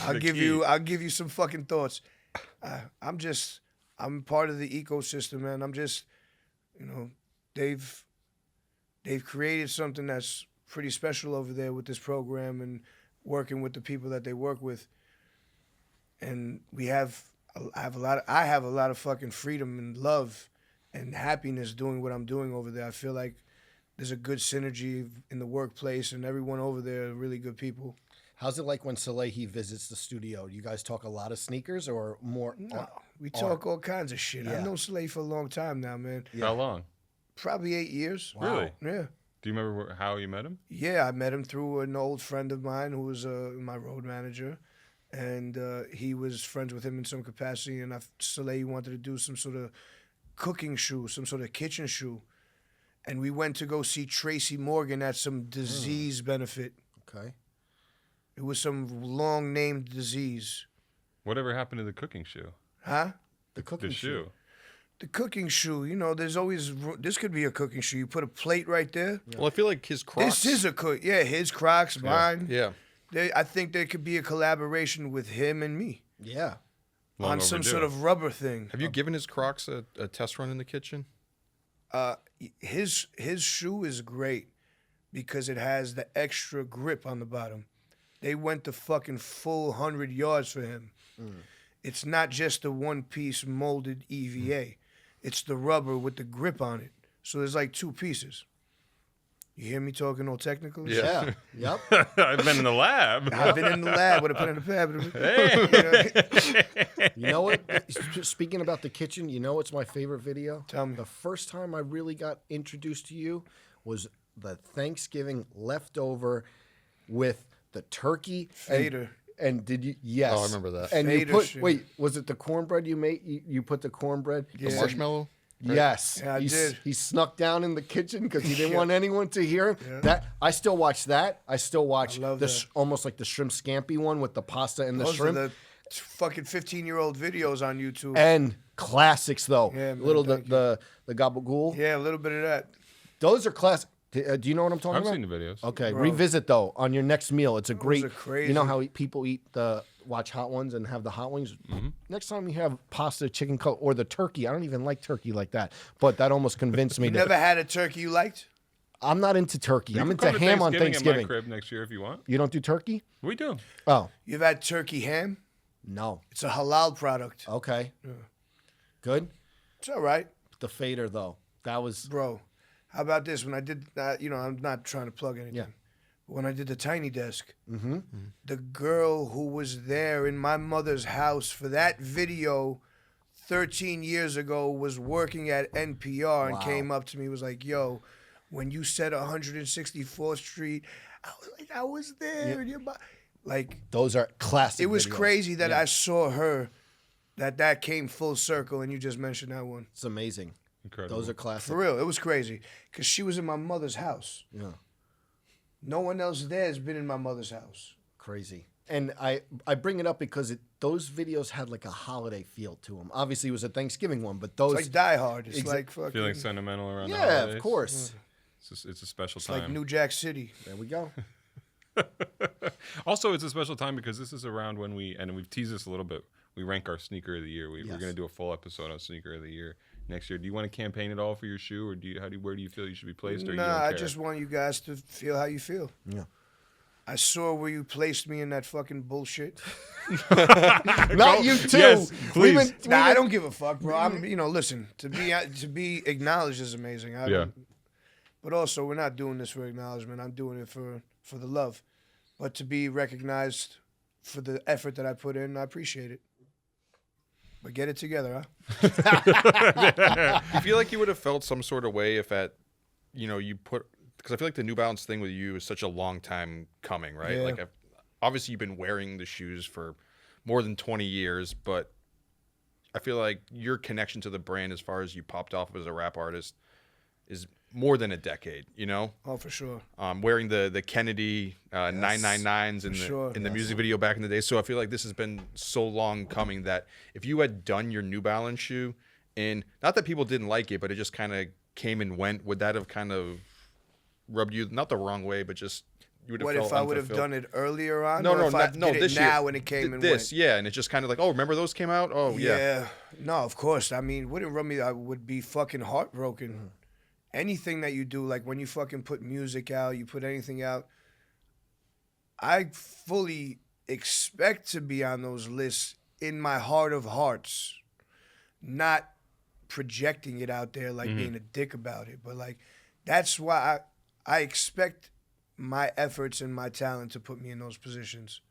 Speaker 4: I'll give you some fucking thoughts. I'm part of the ecosystem, man. I'm just, they've created something that's pretty special over there with this program and working with the people that they work with. And I have a lot of fucking freedom and love and happiness doing what I'm doing over there. I feel like there's a good synergy in the workplace and everyone over there are really good people.
Speaker 1: How's it like when Salehe visits the studio? You guys talk a lot of sneakers or more?
Speaker 4: No, we talk all kinds of shit.
Speaker 1: Yeah.
Speaker 4: I've known Salehe for a long time now, man.
Speaker 2: How long?
Speaker 4: Probably 8 years.
Speaker 1: Wow.
Speaker 2: Really?
Speaker 4: Yeah.
Speaker 2: Do you remember how you met him?
Speaker 4: Yeah, I met him through an old friend of mine who was my road manager. And he was friends with him in some capacity. And Salehe wanted to do some sort of cooking shoe, some sort of kitchen shoe. And we went to go see Tracy Morgan at some disease benefit.
Speaker 1: Okay.
Speaker 4: It was some long-named disease.
Speaker 2: Whatever happened to the cooking shoe?
Speaker 4: Huh?
Speaker 1: The cooking
Speaker 2: The shoe.
Speaker 4: The cooking shoe, there's always, this could be a cooking shoe. You put a plate right there.
Speaker 3: Well, I feel like his Crocs.
Speaker 4: This is his Crocs, mine.
Speaker 3: Yeah.
Speaker 4: I think there could be a collaboration with him and me
Speaker 1: Yeah.
Speaker 2: Long
Speaker 4: on some
Speaker 2: overdue.
Speaker 4: sort of rubber thing.
Speaker 3: Have you given his Crocs a test run in the kitchen?
Speaker 4: His shoe is great because it has the extra grip on the bottom. They went the fucking full 100 yards for him. It's not just the one-piece molded EVA. It's the rubber with the grip on it. So there's like two pieces. You hear me talking all technical?
Speaker 1: Yeah. Yep.
Speaker 2: I've been in the lab.
Speaker 4: I've been in the lab with a pen and a pad.
Speaker 1: You know what? Speaking about the kitchen, you know what's my favorite video?
Speaker 4: Tell me.
Speaker 1: The first time I really got introduced to you was the Thanksgiving leftover with the turkey.
Speaker 4: Fader.
Speaker 1: And did you? Yes.
Speaker 3: Oh, I remember that.
Speaker 1: And you
Speaker 4: Fader
Speaker 1: put.
Speaker 4: shit.
Speaker 1: Wait, was it the cornbread you made? You put the cornbread.
Speaker 3: The
Speaker 4: Yeah.
Speaker 3: marshmallow?
Speaker 1: Yes.
Speaker 4: Yeah, I did.
Speaker 1: He snuck down in the kitchen because he didn't
Speaker 4: Yeah.
Speaker 1: want anyone to hear him.
Speaker 4: Yeah.
Speaker 1: That I still watch that. I still watch
Speaker 4: love
Speaker 1: the
Speaker 4: that.
Speaker 1: almost like the shrimp scampi one with the pasta and the
Speaker 4: Those
Speaker 1: shrimp.
Speaker 4: are the fucking 15-year-old videos on YouTube.
Speaker 1: And classics though.
Speaker 4: Yeah, man,
Speaker 1: Little
Speaker 4: thank
Speaker 1: the gabagool.
Speaker 4: Yeah, a little bit of that.
Speaker 1: Those are classic. Do you know what I'm talking
Speaker 2: I've
Speaker 1: about?
Speaker 2: seen the videos.
Speaker 1: Okay,
Speaker 4: Bro.
Speaker 1: revisit though on your next meal. It's a great.
Speaker 4: are crazy.
Speaker 1: You know how people eat watch hot ones and have the hot wings.
Speaker 2: Mm-hmm.
Speaker 1: Next time you have pasta, chicken cutlet, or the turkey. I don't even like turkey like that, but that almost convinced me.
Speaker 4: You
Speaker 1: that
Speaker 4: never had a turkey you liked?
Speaker 1: I'm not into turkey.
Speaker 2: You
Speaker 1: I'm
Speaker 2: can
Speaker 1: into
Speaker 2: come to
Speaker 1: ham on
Speaker 2: At
Speaker 1: Thanksgiving.
Speaker 2: my crib next year if you want.
Speaker 1: You don't do turkey?
Speaker 2: We do.
Speaker 1: Oh
Speaker 4: You've had turkey ham?
Speaker 1: no.
Speaker 4: It's a halal product.
Speaker 1: Okay. Good.
Speaker 4: It's all right,
Speaker 1: The fader though. That was
Speaker 4: bro. How about this? When I did, I'm not trying to plug anything.
Speaker 1: Yeah.
Speaker 4: But when I did the Tiny Desk, the girl who was there in my mother's house for that video 13 years ago was working at NPR and
Speaker 1: Wow.
Speaker 4: came up to me, was like, yo, when you said 164th Street, I was there. And like,
Speaker 1: Those are classic.
Speaker 4: it was
Speaker 1: videos.
Speaker 4: crazy that I saw her, that came full circle, and you just mentioned that one.
Speaker 1: It's amazing.
Speaker 2: Incredible.
Speaker 1: Those are classic.
Speaker 4: For real, it was crazy. Because she was in my mother's house.
Speaker 1: Yeah,
Speaker 4: No one else there has been in my mother's house.
Speaker 1: crazy. And I bring it up because those videos had like a holiday feel to them. Obviously, it was a Thanksgiving one, but those
Speaker 4: It's like Die Hard. It's like fucking...
Speaker 2: Feeling sentimental around the
Speaker 1: yeah,
Speaker 2: holidays.
Speaker 1: of course.
Speaker 2: It's a special
Speaker 4: It's
Speaker 2: time.
Speaker 4: like New Jack City.
Speaker 1: There we go.
Speaker 2: Also, it's a special time because this is around when we've teased this a little bit. We rank our sneaker of the year. We're going to do a full episode on sneaker of the year next year. Do you want to campaign at all for your shoe, or where do you feel you should be placed? Or you don't
Speaker 4: Nah, I
Speaker 2: care?
Speaker 4: just want you guys to feel how you feel.
Speaker 1: Yeah.
Speaker 4: I saw where you placed me in that fucking bullshit.
Speaker 1: Not you too.
Speaker 2: Yes, please.
Speaker 4: I don't give a fuck, bro. I'm, listen, to be acknowledged is amazing. But also, we're not doing this for acknowledgement. I'm doing it for the love. But to be recognized for the effort that I put in, I appreciate it. But get it together, huh?
Speaker 3: You feel like you would have felt some sort of way if you put, because I feel like the New Balance thing with you is such a long time coming, right?
Speaker 4: Yeah.
Speaker 3: Like, obviously you've been wearing the shoes for more than 20 years, but I feel like your connection to the brand as far as you popped off as a rap artist is more than a decade,
Speaker 4: Oh, for sure.
Speaker 3: Wearing the Kennedy 999s in the music video back in the day. So I feel like this has been so long coming that if you had done your New Balance shoe, and not that people didn't like it, but it just kind of came and went, would that have kind of rubbed you, not the wrong way, but just you would have
Speaker 4: What
Speaker 3: felt
Speaker 4: if I would have
Speaker 3: unfulfilled?
Speaker 4: done it earlier on?
Speaker 3: No,
Speaker 4: or
Speaker 3: no,
Speaker 4: if I
Speaker 3: no,
Speaker 4: did
Speaker 3: this
Speaker 4: it
Speaker 3: year.
Speaker 4: now when it came and
Speaker 3: this,
Speaker 4: went?
Speaker 3: yeah, and it's just kind of like, oh, remember those came out? Oh, yeah.
Speaker 4: No, of course. I mean, wouldn't rub me. I would be fucking heartbroken. Anything that you do, like when you fucking put music out, you put anything out, I fully expect to be on those lists in my heart of hearts, not projecting it out there like being a dick about it. But like, that's why I expect my efforts and my talent to put me in those positions.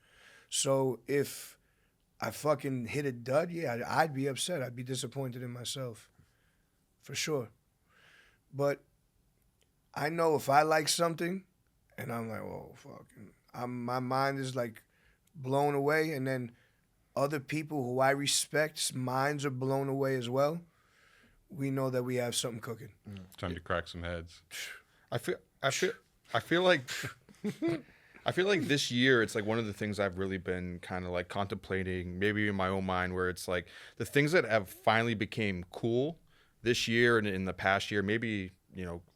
Speaker 4: So if I fucking hit a dud, yeah, I'd be upset. I'd be disappointed in myself, for sure. But I know if I like something, and I'm like, oh, fucking, my mind is like blown away, and then other people who I respect's minds are blown away as well, we know that we have something cooking.
Speaker 2: Time to crack some heads.
Speaker 3: I feel like I feel like this year it's like one of the things I've really been kind of like contemplating, maybe in my own mind, where it's like the things that have finally became cool this year and in the past year, maybe,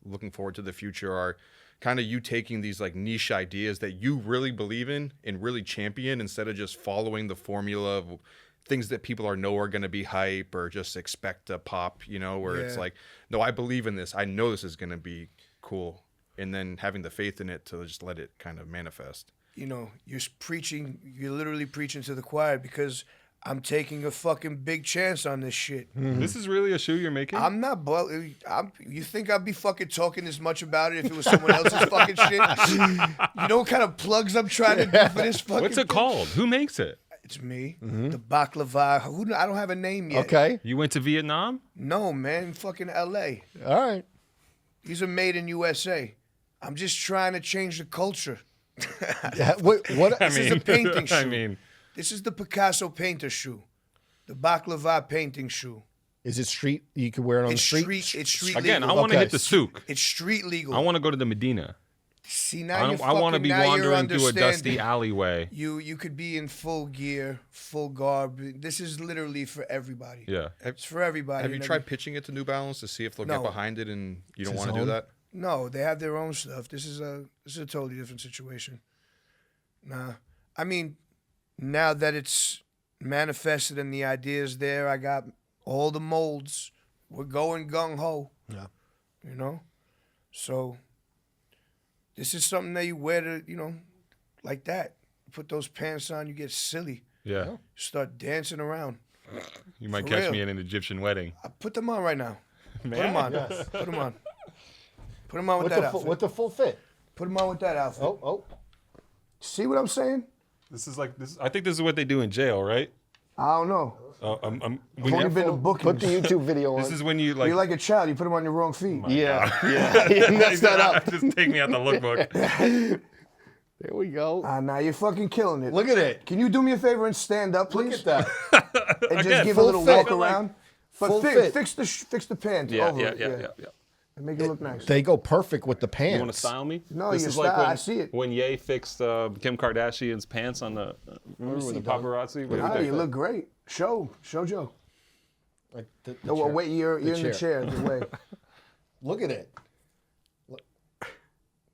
Speaker 3: looking forward to the future, are kind of you taking these like niche ideas that you really believe in and really champion, instead of just following the formula of things that people are going to be hype or just expect to pop, where it's like, no, I believe in this. I know this is going to be cool. And then having the faith in it to just let it kind of manifest.
Speaker 4: You're literally preaching to the choir, because I'm taking a fucking big chance on this shit.
Speaker 2: This is really a shoe you're making?
Speaker 4: I'm not, you think I'd be fucking talking this much about it if it was someone else's fucking shit? You know what kind of plugs I'm trying to do for this fucking
Speaker 2: What's it
Speaker 4: thing?
Speaker 2: called? Who makes it?
Speaker 4: It's me, the baklava. I don't have a name yet.
Speaker 1: Okay.
Speaker 2: You went to Vietnam?
Speaker 4: No, man, fucking L.A.
Speaker 1: All right.
Speaker 4: These are made in USA. I'm just trying to change the culture.
Speaker 1: What?
Speaker 4: This is a painting shoe.
Speaker 2: I mean,
Speaker 4: This is the Picasso painter shoe, the baklava painting shoe.
Speaker 1: Is it street? You can wear it on
Speaker 4: It's
Speaker 1: the street.
Speaker 4: street. It's street
Speaker 2: again,
Speaker 4: legal.
Speaker 2: I want to
Speaker 1: Okay.
Speaker 2: hit the souk.
Speaker 4: It's street legal.
Speaker 2: I want to go to the Medina.
Speaker 4: See now
Speaker 2: I want to be wandering through a dusty
Speaker 4: understanding.
Speaker 2: alleyway.
Speaker 4: You could be in full gear, full garb. This is literally for everybody.
Speaker 2: Yeah.
Speaker 4: It's for everybody.
Speaker 3: Have you
Speaker 4: and
Speaker 3: tried pitching it to New Balance to see if they'll
Speaker 4: No.
Speaker 3: get behind it, and you don't
Speaker 1: It's
Speaker 3: want to
Speaker 1: his
Speaker 3: do
Speaker 1: own?
Speaker 3: that?
Speaker 4: No, they have their own stuff. This is a totally different situation. Nah, I mean, now that it's manifested and the ideas there, I got all the molds. We're going gung ho.
Speaker 1: Yeah.
Speaker 4: So this is something that you wear to, like that. You put those pants on, you get silly.
Speaker 2: Yeah.
Speaker 4: Start dancing around.
Speaker 2: You might
Speaker 4: For
Speaker 2: catch
Speaker 4: real.
Speaker 2: me at an Egyptian wedding.
Speaker 4: I put them on right now. Put them on. Put them on. Put them on with
Speaker 1: With
Speaker 4: that
Speaker 1: the,
Speaker 4: outfit.
Speaker 1: with the full fit.
Speaker 4: Put them on with that outfit.
Speaker 1: Oh.
Speaker 4: See what I'm saying?
Speaker 2: This is like this. I think this is what they do in jail, right?
Speaker 4: I don't know.
Speaker 2: When
Speaker 4: I've
Speaker 2: you-
Speaker 4: only been to bookings.
Speaker 1: Put the YouTube video on.
Speaker 2: this is when you like.
Speaker 4: You're like a child. You put them on your wrong feet.
Speaker 1: yeah. Mess that up.
Speaker 2: Just take me out the lookbook.
Speaker 1: There we go.
Speaker 4: Now you're fucking killing it.
Speaker 1: Look at it.
Speaker 4: Can you do me a favor and stand up, please?
Speaker 1: Look at that.
Speaker 4: And just
Speaker 2: Again,
Speaker 4: give a
Speaker 1: full
Speaker 4: little
Speaker 1: fit.
Speaker 4: walk around. But
Speaker 1: full
Speaker 4: fix
Speaker 1: fit.
Speaker 4: the pants
Speaker 3: Yeah,
Speaker 4: over
Speaker 3: yeah,
Speaker 4: it.
Speaker 3: yeah.
Speaker 4: And make it look nice.
Speaker 1: They go perfect with the pants.
Speaker 2: You want to style me?
Speaker 4: No,
Speaker 2: this
Speaker 4: your
Speaker 2: is like
Speaker 4: style,
Speaker 2: when,
Speaker 4: I see it.
Speaker 2: when Ye fixed Kim Kardashian's pants on the remember with the paparazzi. What did
Speaker 4: Ah,
Speaker 2: they
Speaker 4: you
Speaker 2: say?
Speaker 4: look great. Show Joe.
Speaker 1: Like the
Speaker 4: Oh, well,
Speaker 1: chair.
Speaker 4: wait, you're in the chair. The way.
Speaker 1: Look at it. Look.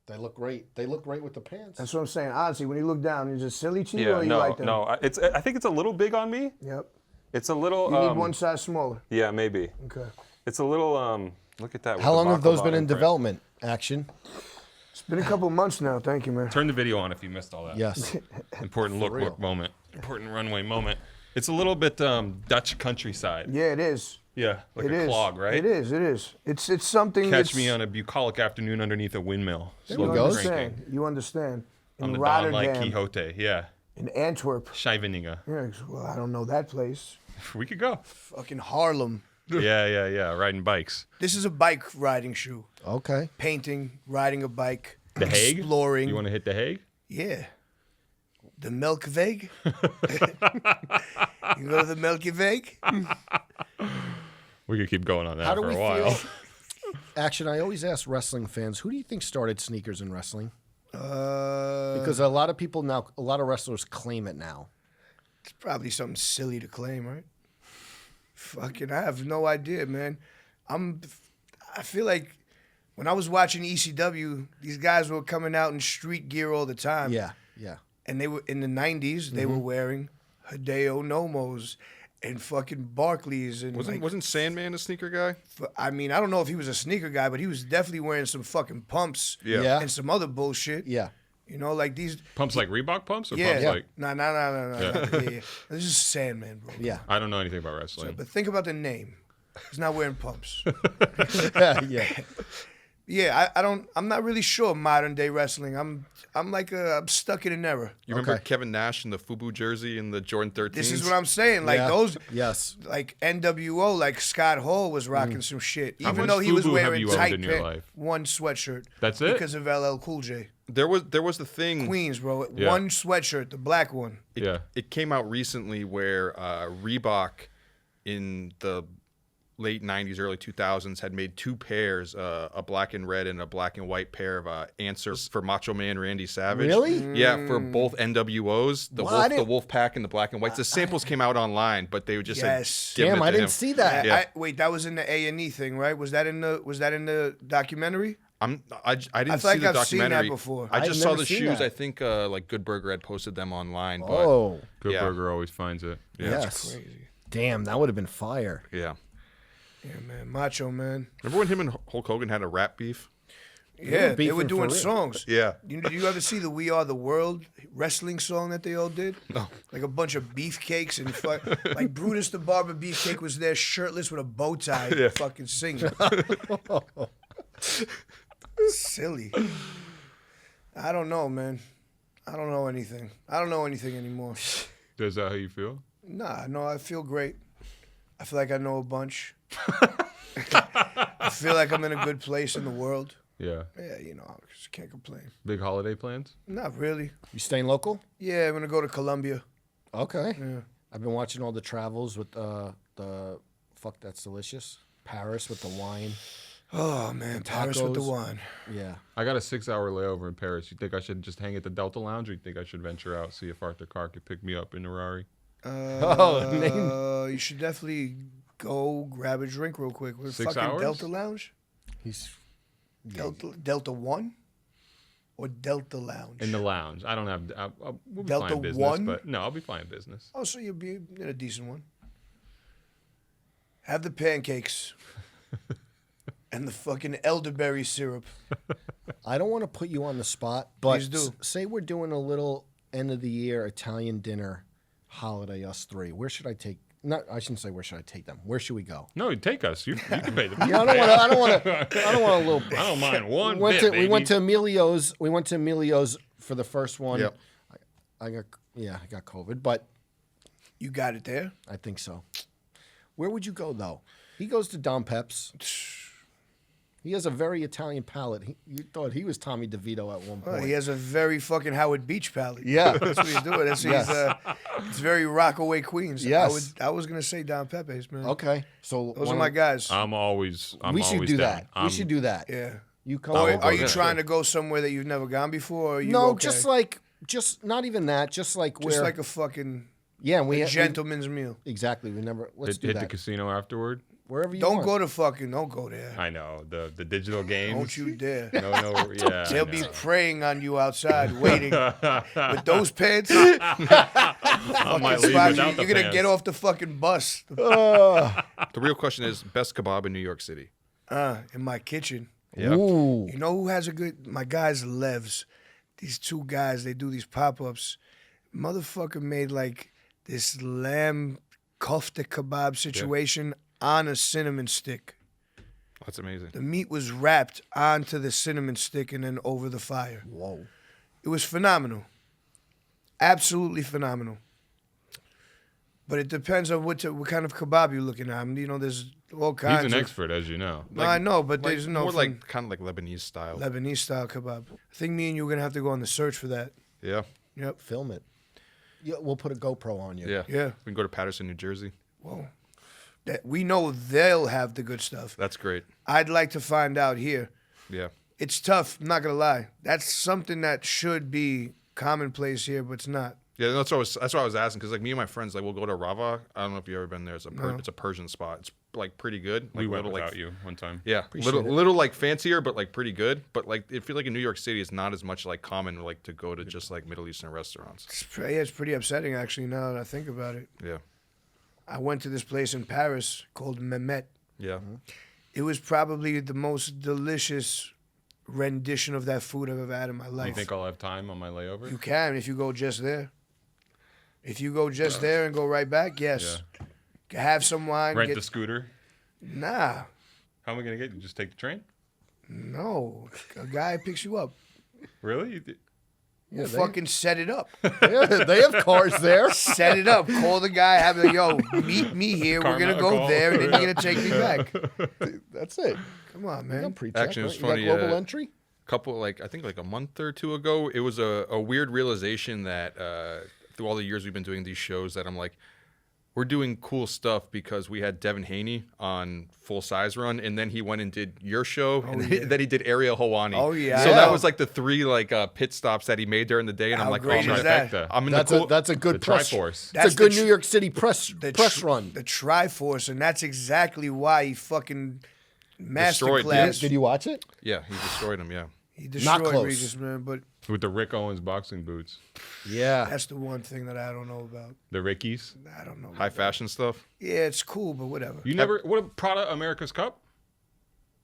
Speaker 1: They look great. They look great with the pants.
Speaker 4: That's what I'm saying. Honestly, when you look down, is it silly to you
Speaker 2: Yeah,
Speaker 4: or you
Speaker 2: no,
Speaker 4: like that?
Speaker 2: no. I think it's a little big on me.
Speaker 4: Yep.
Speaker 2: It's a little.
Speaker 4: You need one size smaller.
Speaker 2: Yeah, maybe.
Speaker 4: Okay.
Speaker 2: It's a little. Look at that. with
Speaker 1: How
Speaker 2: the
Speaker 1: long have those
Speaker 2: baklava
Speaker 1: been in
Speaker 2: imprint.
Speaker 1: development? Action.
Speaker 4: It's been a couple months now. Thank you, man.
Speaker 2: Turn the video on if you missed all that.
Speaker 1: Yes.
Speaker 2: Important
Speaker 1: real.
Speaker 2: look moment. Important runway moment. It's a little bit Dutch countryside.
Speaker 4: Yeah, it is.
Speaker 2: Yeah, like
Speaker 4: It
Speaker 2: a
Speaker 4: is.
Speaker 2: clog, right?
Speaker 4: It is. It's something.
Speaker 2: Catch me on a bucolic afternoon underneath a windmill.
Speaker 4: You
Speaker 2: Slowly
Speaker 1: goes.
Speaker 2: drinking.
Speaker 4: understand. You understand.
Speaker 2: On
Speaker 4: In
Speaker 2: the Don like
Speaker 4: Rotterdam,
Speaker 2: Quixote. Yeah.
Speaker 4: in Antwerp.
Speaker 2: Scheveningen.
Speaker 4: Yeah, well, I don't know that place.
Speaker 2: We could go.
Speaker 4: Fucking Harlem.
Speaker 2: Yeah. Riding bikes.
Speaker 4: This is a bike riding shoe.
Speaker 1: Okay.
Speaker 4: Painting, riding a bike,
Speaker 2: The Hague?
Speaker 4: exploring.
Speaker 2: You want to hit The Hague?
Speaker 4: Yeah. The Melkweg. You go to the Melkweg?
Speaker 2: We could keep going on that
Speaker 1: How do
Speaker 2: for
Speaker 1: we
Speaker 2: a while.
Speaker 1: feel? Action. I always ask wrestling fans, who do you think started sneakers in wrestling? Because a lot of people now, a lot of wrestlers claim it now.
Speaker 4: It's probably something silly to claim, right? Fucking, I have no idea, man. I feel like when I was watching ECW, these guys were coming out in street gear all the time.
Speaker 1: Yeah.
Speaker 4: And they were in the 90s, they were wearing Hideo Nomos and fucking Barclays and
Speaker 3: Wasn't Sandman a sneaker guy?
Speaker 4: I mean, I don't know if he was a sneaker guy, but he was definitely wearing some fucking pumps
Speaker 1: Yeah.
Speaker 4: and some other bullshit.
Speaker 1: Yeah.
Speaker 4: You know, like these.
Speaker 2: Pumps like Reebok pumps or
Speaker 4: Yeah.
Speaker 2: pumps like.
Speaker 4: No. Yeah. This is Sandman, bro.
Speaker 1: Yeah.
Speaker 2: I don't know anything about wrestling.
Speaker 4: But think about the name. He's not wearing pumps.
Speaker 1: Yeah.
Speaker 4: Yeah, I'm not really sure modern day wrestling. I'm stuck in an era.
Speaker 3: You remember
Speaker 1: Okay.
Speaker 3: Kevin Nash in the FUBU jersey and the Jordan 13s?
Speaker 4: This is what I'm saying. Like
Speaker 1: Yeah.
Speaker 4: those,
Speaker 1: Yes.
Speaker 4: like NWO, like Scott Hall was rocking some shit,
Speaker 2: How
Speaker 4: even
Speaker 2: much
Speaker 4: though he was
Speaker 2: FUBU have
Speaker 4: wearing
Speaker 2: you owned
Speaker 4: tight
Speaker 2: in your
Speaker 4: pants.
Speaker 2: life?
Speaker 4: One sweatshirt.
Speaker 2: That's it?
Speaker 4: Because of LL Cool J.
Speaker 3: There was the thing.
Speaker 4: Queens, bro.
Speaker 2: Yeah.
Speaker 4: One sweatshirt, the black one.
Speaker 2: Yeah.
Speaker 3: It came out recently where Reebok in the late 90s, early 2000s had made two pairs, a black and red and a black and white pair of answers for Macho Man Randy Savage.
Speaker 1: Really?
Speaker 3: Yeah, for both NWOs, the
Speaker 1: Wow, I
Speaker 3: the
Speaker 1: didn't-
Speaker 3: Wolf Pack and the black and whites. The samples came out online, but they would just
Speaker 4: Yes.
Speaker 3: had given
Speaker 1: Damn,
Speaker 3: it
Speaker 1: I
Speaker 3: to
Speaker 1: didn't
Speaker 3: him.
Speaker 1: see that.
Speaker 3: Yeah.
Speaker 4: Wait, that was in the A&E thing, right? Was that in the documentary?
Speaker 3: I didn't
Speaker 4: I
Speaker 3: see
Speaker 4: feel like
Speaker 3: the
Speaker 4: I've seen that
Speaker 3: documentary
Speaker 4: before.
Speaker 3: I
Speaker 1: I've
Speaker 3: just saw
Speaker 1: never
Speaker 3: the
Speaker 1: seen
Speaker 3: shoes.
Speaker 1: that.
Speaker 3: I think like Good Burger had posted them online. But
Speaker 1: Oh.
Speaker 2: Good
Speaker 3: Yeah.
Speaker 2: Burger always finds it.
Speaker 1: Yes.
Speaker 4: Crazy.
Speaker 1: Damn, that would have been fire.
Speaker 3: yeah.
Speaker 4: Yeah, man. Macho Man.
Speaker 3: Remember when him and Hulk Hogan had a rap beef?
Speaker 4: Yeah, they
Speaker 1: beefing
Speaker 4: were
Speaker 1: for
Speaker 4: doing
Speaker 1: real.
Speaker 4: songs.
Speaker 3: Yeah.
Speaker 4: Do you ever see the We Are the World wrestling song that they all did?
Speaker 3: No.
Speaker 4: Like a bunch of beefcakes and like Brutus the Barber Beefcake was there shirtless with a bow tie fucking singing. Silly. I don't know, man. I don't know anything. I don't know anything anymore.
Speaker 2: Is that how you feel?
Speaker 4: Nah, no, I feel great. I feel like I know a bunch. I feel like I'm in a good place in the world.
Speaker 2: Yeah.
Speaker 4: Yeah, I just can't complain.
Speaker 2: Big holiday plans?
Speaker 4: Not really.
Speaker 1: You staying local?
Speaker 4: Yeah, I'm gonna go to Colombia.
Speaker 1: Okay.
Speaker 4: Yeah.
Speaker 1: I've been watching all the travels with the fuck that's delicious. Paris with the wine.
Speaker 4: Oh man, Paris with the
Speaker 1: tacos.
Speaker 4: wine.
Speaker 1: Yeah.
Speaker 2: I got a 6-hour layover in Paris. You think I should just hang at the Delta Lounge, or you think I should venture out, see if Arthur Carr could pick me up in a Rari?
Speaker 4: You should definitely go grab a drink real quick. With
Speaker 2: 6
Speaker 4: fucking
Speaker 2: hours?
Speaker 4: Delta Lounge?
Speaker 1: He's
Speaker 4: Delta 1? Or Delta Lounge?
Speaker 2: In the lounge. I don't have. We'll be
Speaker 4: Delta
Speaker 2: flying business,
Speaker 4: 1?
Speaker 2: but no, I'll be flying business.
Speaker 4: Oh, so you'll be in a decent one. Have the pancakes. And the fucking elderberry syrup.
Speaker 1: I don't want to put you on the spot, but
Speaker 4: Please do.
Speaker 1: Say we're doing a little end of the year Italian dinner holiday, us three. Where should I take? Not, I shouldn't say where should I take them. Where should we go?
Speaker 2: No, take us. You can pay the.
Speaker 1: Yeah, I don't want a little.
Speaker 2: I don't mind one
Speaker 1: we
Speaker 2: bit,
Speaker 1: went to
Speaker 2: baby.
Speaker 1: Emilio's. We went to Emilio's for the first one.
Speaker 3: Yep.
Speaker 1: I got COVID, but
Speaker 4: You got it there?
Speaker 1: I think so. Where would you go though? He goes to Dom Pep's. He has a very Italian palate. You thought he was Tommy DeVito at one point.
Speaker 4: He has a very fucking Howard Beach palate.
Speaker 1: Yeah.
Speaker 4: That's what he's doing. That's
Speaker 1: Yes.
Speaker 4: It's very Rockaway Queens.
Speaker 1: Yes.
Speaker 4: I was gonna say Don Pepe's, man.
Speaker 1: Okay, so
Speaker 4: Those are my guys.
Speaker 1: we should do that. We should do that.
Speaker 4: Yeah.
Speaker 1: You come.
Speaker 2: I will
Speaker 1: over.
Speaker 2: go
Speaker 4: Are you
Speaker 2: there.
Speaker 4: trying to go somewhere that you've never gone before? Or are you
Speaker 1: No,
Speaker 4: okay?
Speaker 1: just not even that. Just like
Speaker 4: Just
Speaker 1: where.
Speaker 4: like a fucking
Speaker 1: we
Speaker 4: gentleman's meal.
Speaker 1: exactly. We never. Let's do
Speaker 2: Hit the
Speaker 1: that.
Speaker 2: casino afterward.
Speaker 1: Wherever you
Speaker 4: Don't
Speaker 1: want.
Speaker 4: don't go there.
Speaker 2: I know the digital games.
Speaker 4: Don't you dare.
Speaker 2: No, yeah.
Speaker 4: They'll be preying on you outside, waiting with those pants.
Speaker 2: I might leave
Speaker 4: Spot
Speaker 2: without
Speaker 4: you.
Speaker 2: the
Speaker 4: You're gonna
Speaker 2: pants.
Speaker 4: get off the fucking bus.
Speaker 3: The real question is best kebab in New York City.
Speaker 4: In my kitchen.
Speaker 3: Yeah.
Speaker 1: Ooh.
Speaker 4: You know who has a good? My guys, Levs. These two guys, they do these pop-ups. Motherfucker made like this lamb kofta kebab situation on a cinnamon stick.
Speaker 3: That's amazing.
Speaker 4: The meat was wrapped onto the cinnamon stick and then over the fire.
Speaker 1: Whoa.
Speaker 4: It was phenomenal. Absolutely phenomenal. But it depends on what kind of kebab you're looking at. I mean, you know, there's all kinds.
Speaker 2: He's an
Speaker 4: of,
Speaker 2: expert, as you know.
Speaker 4: No, I know, but
Speaker 3: Like,
Speaker 4: there's no
Speaker 3: more like kind of like Lebanese style.
Speaker 4: Lebanese style kebab. I think me and you are gonna have to go on the search for that.
Speaker 3: Yeah.
Speaker 4: Yep.
Speaker 1: Film it. Yeah, we'll put a GoPro on you.
Speaker 3: Yeah.
Speaker 4: Yeah.
Speaker 3: We can go to Patterson, New Jersey.
Speaker 4: Whoa. That we know they'll have the good stuff.
Speaker 3: That's great.
Speaker 4: I'd like to find out here.
Speaker 3: Yeah.
Speaker 4: It's tough. I'm not gonna lie. That's something that should be commonplace here, but it's not.
Speaker 3: Yeah, that's what I was asking, because like me and my friends, like we'll go to Rava. I don't know if you've ever been there. It's a Persian spot. It's like pretty good. Like,
Speaker 2: We went
Speaker 3: little,
Speaker 2: without
Speaker 3: like,
Speaker 2: you one time.
Speaker 3: Yeah, little like fancier, but like pretty good. But like I feel like in New York City, it's not as much like common like to go to just like Middle Eastern restaurants.
Speaker 4: It's pretty upsetting actually. Now that I think about it,
Speaker 3: Yeah,
Speaker 4: I went to this place in Paris called Mehmet.
Speaker 3: yeah.
Speaker 4: It was probably the most delicious rendition of that food I've ever had in my life.
Speaker 2: You think I'll have time on my layover?
Speaker 4: You can if you go just there. If you go just there and go right back, yes. Have some wine.
Speaker 2: Rent the scooter.
Speaker 4: Nah,
Speaker 2: How am I gonna get you? Just take the train?
Speaker 4: no. A guy picks you up.
Speaker 2: Really?
Speaker 4: We'll fucking set it up.
Speaker 1: Yeah, they have cars there.
Speaker 4: Set it up. Call the guy. Have it. Yo, meet me here. We're gonna go
Speaker 2: call.
Speaker 4: there, and then you're gonna take me back.
Speaker 1: That's it.
Speaker 4: Come on,
Speaker 1: No
Speaker 4: man.
Speaker 1: pre-check,
Speaker 3: Actually, it was
Speaker 1: right?
Speaker 3: funny,
Speaker 1: You got global
Speaker 3: uh,
Speaker 1: entry?
Speaker 3: Couple I think like a month or two ago, it was a weird realization that through all the years we've been doing these shows, that I'm like, we're doing cool stuff because we had Devin Haney on Full Size Run, and then he went and did your show, and then he did Ariel Hawani.
Speaker 4: Oh, yeah.
Speaker 3: So
Speaker 4: Yeah.
Speaker 3: that was like the three like pit stops that he made during the day, and
Speaker 4: How
Speaker 3: I'm like,
Speaker 4: great
Speaker 3: oh,
Speaker 4: is
Speaker 3: my
Speaker 4: that?
Speaker 2: Trifecta.
Speaker 3: I'm in
Speaker 1: That's
Speaker 3: the cool.
Speaker 1: a good
Speaker 2: The
Speaker 1: press.
Speaker 2: Triforce.
Speaker 1: It's
Speaker 4: That's
Speaker 1: a good
Speaker 4: the
Speaker 1: New York City press run.
Speaker 4: The Triforce, and that's exactly why he fucking
Speaker 3: Destroyed
Speaker 4: masterclass.
Speaker 1: Did you watch it?
Speaker 3: Yeah, he destroyed him. Yeah.
Speaker 4: He
Speaker 1: Not
Speaker 4: destroyed
Speaker 1: close.
Speaker 4: Regis, man. But
Speaker 2: With the Rick Owens boxing boots.
Speaker 1: Yeah.
Speaker 4: that's the one thing that I don't know about.
Speaker 2: The Rickies.
Speaker 4: I don't know.
Speaker 3: High fashion stuff.
Speaker 4: Yeah, it's cool, but whatever.
Speaker 2: You never what Prada America's Cup?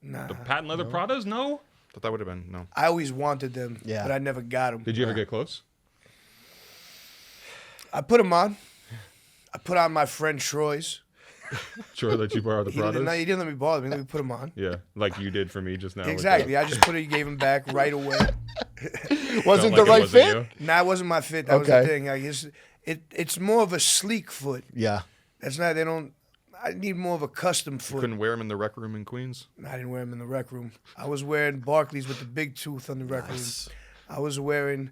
Speaker 4: Nah.
Speaker 2: The patent leather Pradas? No?
Speaker 3: Thought that would have been no.
Speaker 4: I always wanted them,
Speaker 1: Yeah.
Speaker 4: but I never got them.
Speaker 2: Did you ever get close?
Speaker 4: I put them on. I put on my friend Troy's.
Speaker 2: Sure let you borrow the
Speaker 4: He didn't, no,
Speaker 2: Pradas?
Speaker 4: he didn't let me borrow them. He let me put them on.
Speaker 2: Yeah, like you did for me just now. with
Speaker 4: Exactly.
Speaker 2: the-
Speaker 4: I just gave them back right away.
Speaker 1: Wasn't
Speaker 2: Felt
Speaker 1: the
Speaker 2: like it
Speaker 1: right
Speaker 2: wasn't
Speaker 1: fit?
Speaker 2: you.
Speaker 4: Nah, it wasn't my fit. That was the
Speaker 1: Okay.
Speaker 4: thing. I guess it's more of a sleek foot.
Speaker 1: Yeah.
Speaker 4: That's not. They don't. I need more of a custom foot.
Speaker 3: Couldn't wear him in the rec room in Queens.
Speaker 4: I didn't wear them in the rec room. I was wearing Barclays with the big tooth on the rec room. I was wearing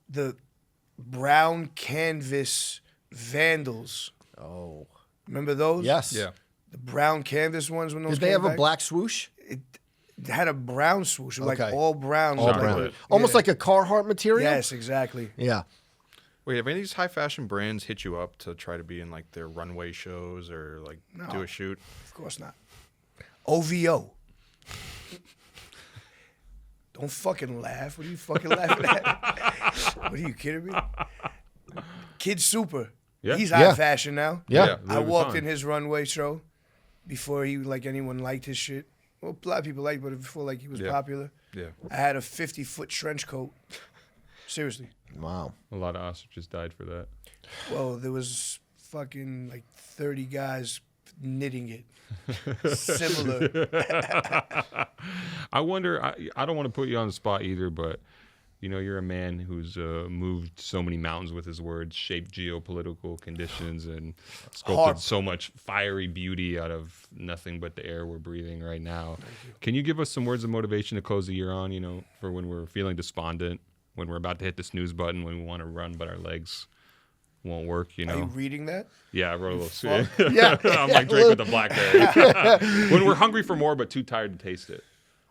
Speaker 4: the brown canvas Vandals.
Speaker 1: Oh.
Speaker 4: Remember those?
Speaker 1: Yes.
Speaker 3: Yeah.
Speaker 4: The brown canvas ones when those
Speaker 1: Did they
Speaker 4: came
Speaker 1: have a
Speaker 4: back?
Speaker 1: black swoosh?
Speaker 4: It had a brown swoosh, like
Speaker 1: Okay.
Speaker 4: all brown.
Speaker 1: All
Speaker 4: like
Speaker 1: brown.
Speaker 4: a-
Speaker 1: Almost
Speaker 4: yeah.
Speaker 1: like a Carhartt material?
Speaker 4: Yes, exactly.
Speaker 1: Yeah.
Speaker 3: Wait, have any of these high fashion brands hit you up to try to be in like their runway shows or like do a shoot?
Speaker 4: Of course not. OVO. Don't fucking laugh. What are you fucking laughing at? What are you kidding me? Kid Super.
Speaker 2: Yeah.
Speaker 4: He's
Speaker 1: Yeah.
Speaker 4: high fashion now.
Speaker 1: Yeah.
Speaker 4: I
Speaker 2: Louis
Speaker 4: walked
Speaker 2: Vuitton.
Speaker 4: in his runway show before he anyone liked his shit. Well, a lot of people liked, but before he was
Speaker 3: Yeah.
Speaker 4: popular.
Speaker 3: Yeah.
Speaker 4: I had a 50-foot trench coat. Seriously.
Speaker 1: Wow.
Speaker 2: A lot of ostriches died for that.
Speaker 4: Well, there was fucking 30 guys knitting it. Similar.
Speaker 2: I wonder. I don't want to put you on the spot either, but you're a man who's moved so many mountains with his words, shaped geopolitical conditions, and sculpted so much fiery beauty out of nothing but the air we're breathing right now. Can you give us some words of motivation to close the year on, for when we're feeling despondent, when we're about to hit the snooze button, when we want to run but our legs won't work,
Speaker 4: Are you reading that?
Speaker 2: Yeah, I wrote a little
Speaker 4: fuck?
Speaker 1: Yeah.
Speaker 2: I'm like Drake with the blackberry. When we're hungry for more but too tired to taste it.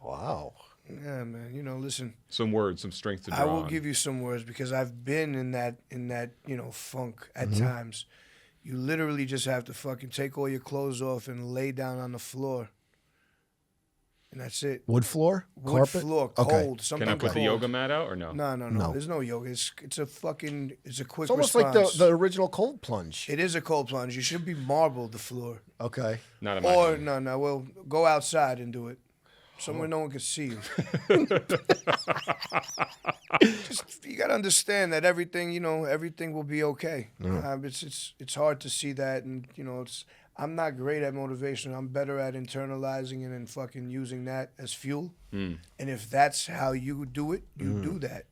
Speaker 1: Wow.
Speaker 4: Yeah, man. Listen.
Speaker 2: Some words, some strength to draw
Speaker 4: I will
Speaker 2: on.
Speaker 4: give you some words because I've been in that funk at times. You literally just have to fucking take all your clothes off and lay down on the floor. And that's it.
Speaker 1: Wood floor?
Speaker 4: Wood
Speaker 1: Carpet?
Speaker 4: floor,
Speaker 1: Okay.
Speaker 4: cold. Something
Speaker 2: Can I put
Speaker 4: cold.
Speaker 2: the yoga mat out or no?
Speaker 4: No. There's no yoga. It's a quick
Speaker 1: It's almost
Speaker 4: response.
Speaker 1: like the original cold plunge.
Speaker 4: It is a cold plunge. You should be marbled the floor.
Speaker 1: Okay.
Speaker 2: Not in my
Speaker 4: Or
Speaker 2: home.
Speaker 4: no. Well, go outside and do it. Somewhere no one can see you. You gotta understand that everything will be okay. It's hard to see that, and I'm not great at motivation. I'm better at internalizing it and fucking using that as fuel. And if that's how you do it, you do that.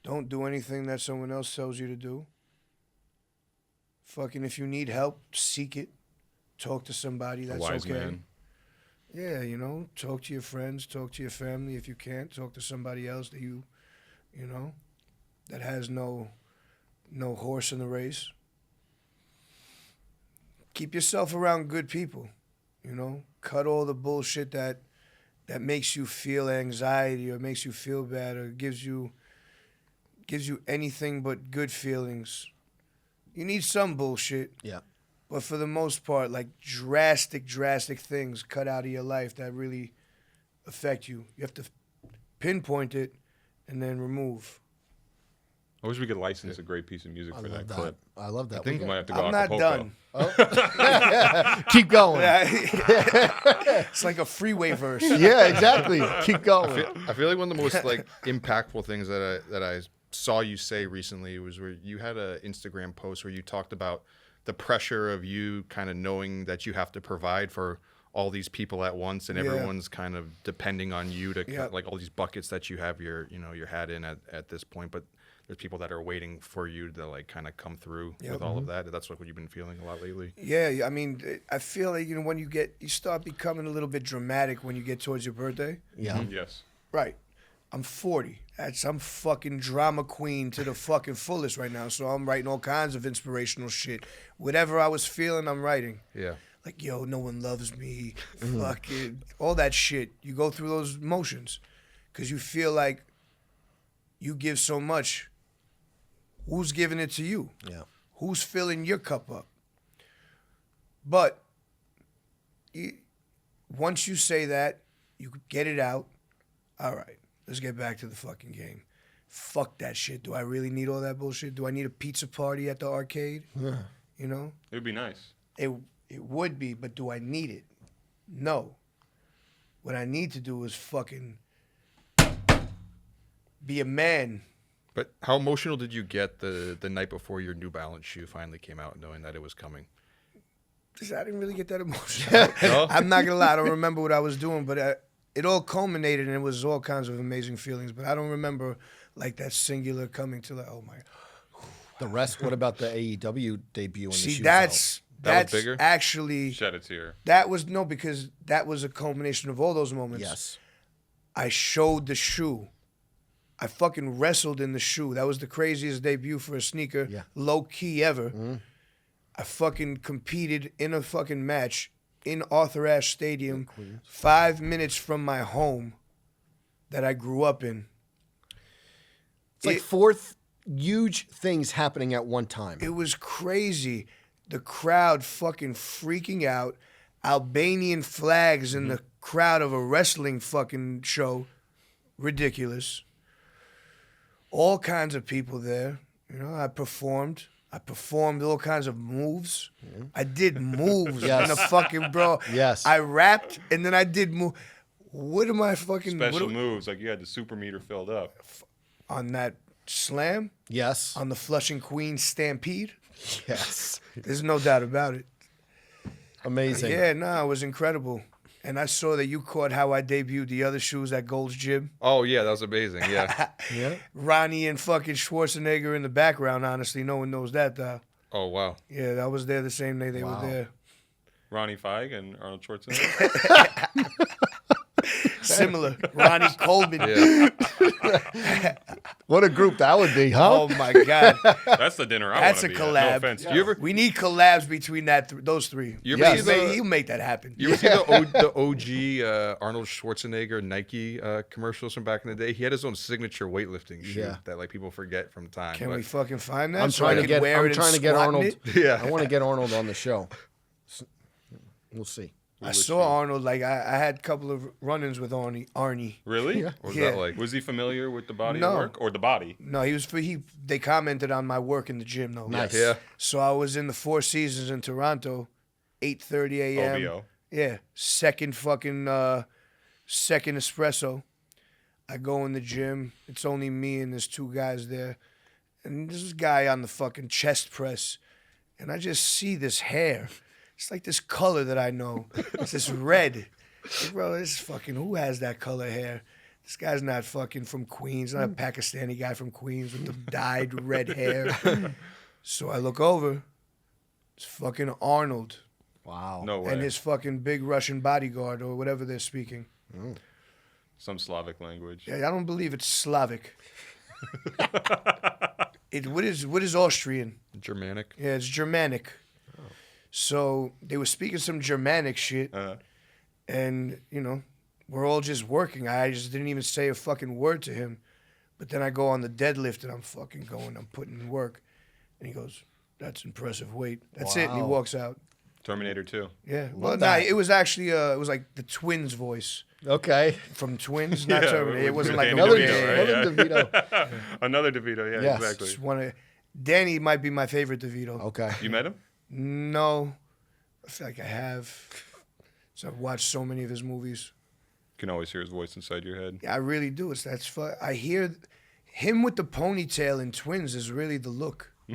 Speaker 4: Don't do anything that someone else tells you to do. Fucking if you need help, seek it. Talk to somebody. That's
Speaker 2: Wise
Speaker 4: okay.
Speaker 2: man.
Speaker 4: Yeah, talk to your friends, talk to your family. If you can't, talk to somebody else that that has no horse in the race. Keep yourself around good people, Cut all the bullshit that makes you feel anxiety or makes you feel bad or gives you anything but good feelings. You need some bullshit.
Speaker 1: Yeah.
Speaker 4: But for the most part, like drastic things cut out of your life that really affect you. You have to pinpoint it and then remove.
Speaker 2: I wish we could license a great piece of music for that clip.
Speaker 1: I love that.
Speaker 2: I think we might have to go
Speaker 4: I'm not
Speaker 2: Acapulco.
Speaker 4: done.
Speaker 1: Keep going.
Speaker 4: It's like a freeway verse.
Speaker 1: Yeah, exactly. Keep going.
Speaker 3: I feel like one of the most impactful things that I saw you say recently was where you had an Instagram post where you talked about the pressure of you kind of knowing that you have to provide for all these people at once, and everyone's kind of depending on you to like all these buckets that you have your hat in at this point, but there's people that are waiting for you to like kind of come through with all of that. That's what you've been feeling a lot lately.
Speaker 4: Yeah, I mean, I feel like when you start becoming a little bit dramatic when you get towards your birthday.
Speaker 1: Yeah.
Speaker 2: Yes.
Speaker 4: Right. I'm 40. I'm fucking drama queen to the fucking fullest right now. So I'm writing all kinds of inspirational shit. Whatever I was feeling, I'm writing.
Speaker 3: Yeah.
Speaker 4: Like, yo, no one loves me. Fucking all that shit. You go through those motions because you feel like you give so much. Who's giving it to you?
Speaker 1: Yeah.
Speaker 4: Who's filling your cup up? But once you say that, you get it out. All right. Let's get back to the fucking game. Fuck that shit. Do I really need all that bullshit? Do I need a pizza party at the arcade?
Speaker 1: Yeah.
Speaker 2: It would be nice.
Speaker 4: It would be, but do I need it? No. What I need to do is fucking be a man.
Speaker 3: But how emotional did you get the night before your New Balance shoe finally came out, knowing that it was coming?
Speaker 4: I didn't really get that emotional.
Speaker 3: No?
Speaker 4: I'm not gonna lie. I don't remember what I was doing, but it all culminated and it was all kinds of amazing feelings. But I don't remember like that singular coming to like, oh my.
Speaker 1: The rest. What about the AEW debut? When the
Speaker 4: See,
Speaker 1: shoe's
Speaker 4: that's
Speaker 3: That was bigger?
Speaker 4: actually
Speaker 2: Shed a tear.
Speaker 4: because that was a culmination of all those moments.
Speaker 1: Yes.
Speaker 4: I showed the shoe. I fucking wrestled in the shoe. That was the craziest debut for a sneaker, low key ever. Mm-hmm. I fucking competed in a fucking match in Arthur Ashe Stadium, 5 minutes from my home that I grew up in.
Speaker 1: It's like four huge things happening at one time.
Speaker 4: It was crazy. The crowd fucking freaking out. Albanian flags in the crowd of a wrestling fucking show. Ridiculous. All kinds of people there. I performed. all kinds of moves. I did moves in a fucking, bro.
Speaker 1: Yes.
Speaker 4: I rapped and then I did move. What am I fucking...
Speaker 2: Special moves, like you had the super meter filled up.
Speaker 4: On that slam?
Speaker 1: Yes.
Speaker 4: On the Flushing Queen Stampede?
Speaker 1: Yes.
Speaker 4: There's no doubt about it.
Speaker 1: Amazing.
Speaker 4: Yeah, no, it was incredible. And I saw that you caught how I debuted the other shoes at Gold's Gym.
Speaker 3: Oh yeah, that was amazing. Yeah.
Speaker 1: Yeah.
Speaker 4: Ronnie and fucking Schwarzenegger in the background. Honestly, no one knows that though.
Speaker 3: Oh wow.
Speaker 4: Yeah, I was there the same day they were there.
Speaker 2: Ronnie Feig and Arnold Schwarzenegger.
Speaker 4: Similar. Ronnie Coleman.
Speaker 3: Yeah.
Speaker 1: What a group that would be, huh?
Speaker 4: Oh my God.
Speaker 2: That's the dinner I want
Speaker 4: That's
Speaker 2: to
Speaker 4: a
Speaker 2: be
Speaker 4: collab.
Speaker 2: at. No offense.
Speaker 3: You ever
Speaker 4: We need collabs between those three.
Speaker 3: You ever
Speaker 1: Yes.
Speaker 3: see
Speaker 4: He'll make that happen.
Speaker 3: You ever see the OG Arnold Schwarzenegger Nike commercials from back in the day? He had his own signature weightlifting shoe
Speaker 1: Yeah.
Speaker 3: that like people forget from time.
Speaker 4: Can
Speaker 3: but-
Speaker 4: we fucking find that?
Speaker 1: I'm
Speaker 4: so I
Speaker 1: trying to
Speaker 4: can
Speaker 1: get.
Speaker 4: wear
Speaker 1: I'm
Speaker 4: it and
Speaker 1: trying to get
Speaker 4: squat in
Speaker 1: Arnold.
Speaker 4: it?
Speaker 3: Yeah.
Speaker 1: I want to get Arnold on the show. We'll see.
Speaker 4: I saw Arnold. Like I had a couple of run-ins with Arnie.
Speaker 2: Really?
Speaker 1: Yeah.
Speaker 3: What was
Speaker 4: Yeah.
Speaker 3: that like?
Speaker 2: Was he familiar with the body
Speaker 4: No.
Speaker 2: of work or the body?
Speaker 4: No, he was. They commented on my work in the gym though.
Speaker 1: Nice.
Speaker 3: Yeah.
Speaker 4: So I was in the Four Seasons in Toronto, 8:30 a.m.
Speaker 2: OBO.
Speaker 4: Yeah, second espresso. I go in the gym. It's only me and there's two guys there, and there's this guy on the fucking chest press, and I just see this hair. It's like this color that I know. It's this red. Like, bro, this fucking who has that color hair? This guy's not fucking from Queens. Not a Pakistani guy from Queens with the dyed red hair. So I look over. It's fucking Arnold
Speaker 1: Wow.
Speaker 2: No way.
Speaker 4: and his fucking big Russian bodyguard or whatever they're speaking.
Speaker 2: Some Slavic language.
Speaker 4: Yeah, I don't believe it's Slavic. What is Austrian?
Speaker 3: Germanic.
Speaker 4: Yeah, it's Germanic. So they were speaking some Germanic shit, and we're all just working. I just didn't even say a fucking word to him. But then I go on the deadlift and I'm putting in work, and he goes, "That's impressive weight." That's it, and he
Speaker 1: Wow.
Speaker 4: walks out.
Speaker 2: Terminator 2.
Speaker 4: Yeah. Well,
Speaker 1: Love
Speaker 4: nah,
Speaker 1: that.
Speaker 4: it was actually it was like the Twins voice
Speaker 1: Okay.
Speaker 4: from Twins, not
Speaker 2: Yeah,
Speaker 4: Terminator. It
Speaker 2: with
Speaker 4: wasn't like
Speaker 2: Danny
Speaker 4: a
Speaker 1: Another,
Speaker 2: DeVito, right?
Speaker 1: another DeVito.
Speaker 2: Another DeVito, yeah,
Speaker 1: Yes.
Speaker 2: exactly.
Speaker 4: Just wanna, Danny might be my favorite DeVito.
Speaker 1: Okay.
Speaker 2: You met him?
Speaker 4: No, I feel like I have. So I've watched so many of his movies.
Speaker 2: You can always hear his voice inside your head.
Speaker 4: Yeah, I really do. I hear him with the ponytail in Twins is really the look.
Speaker 3: I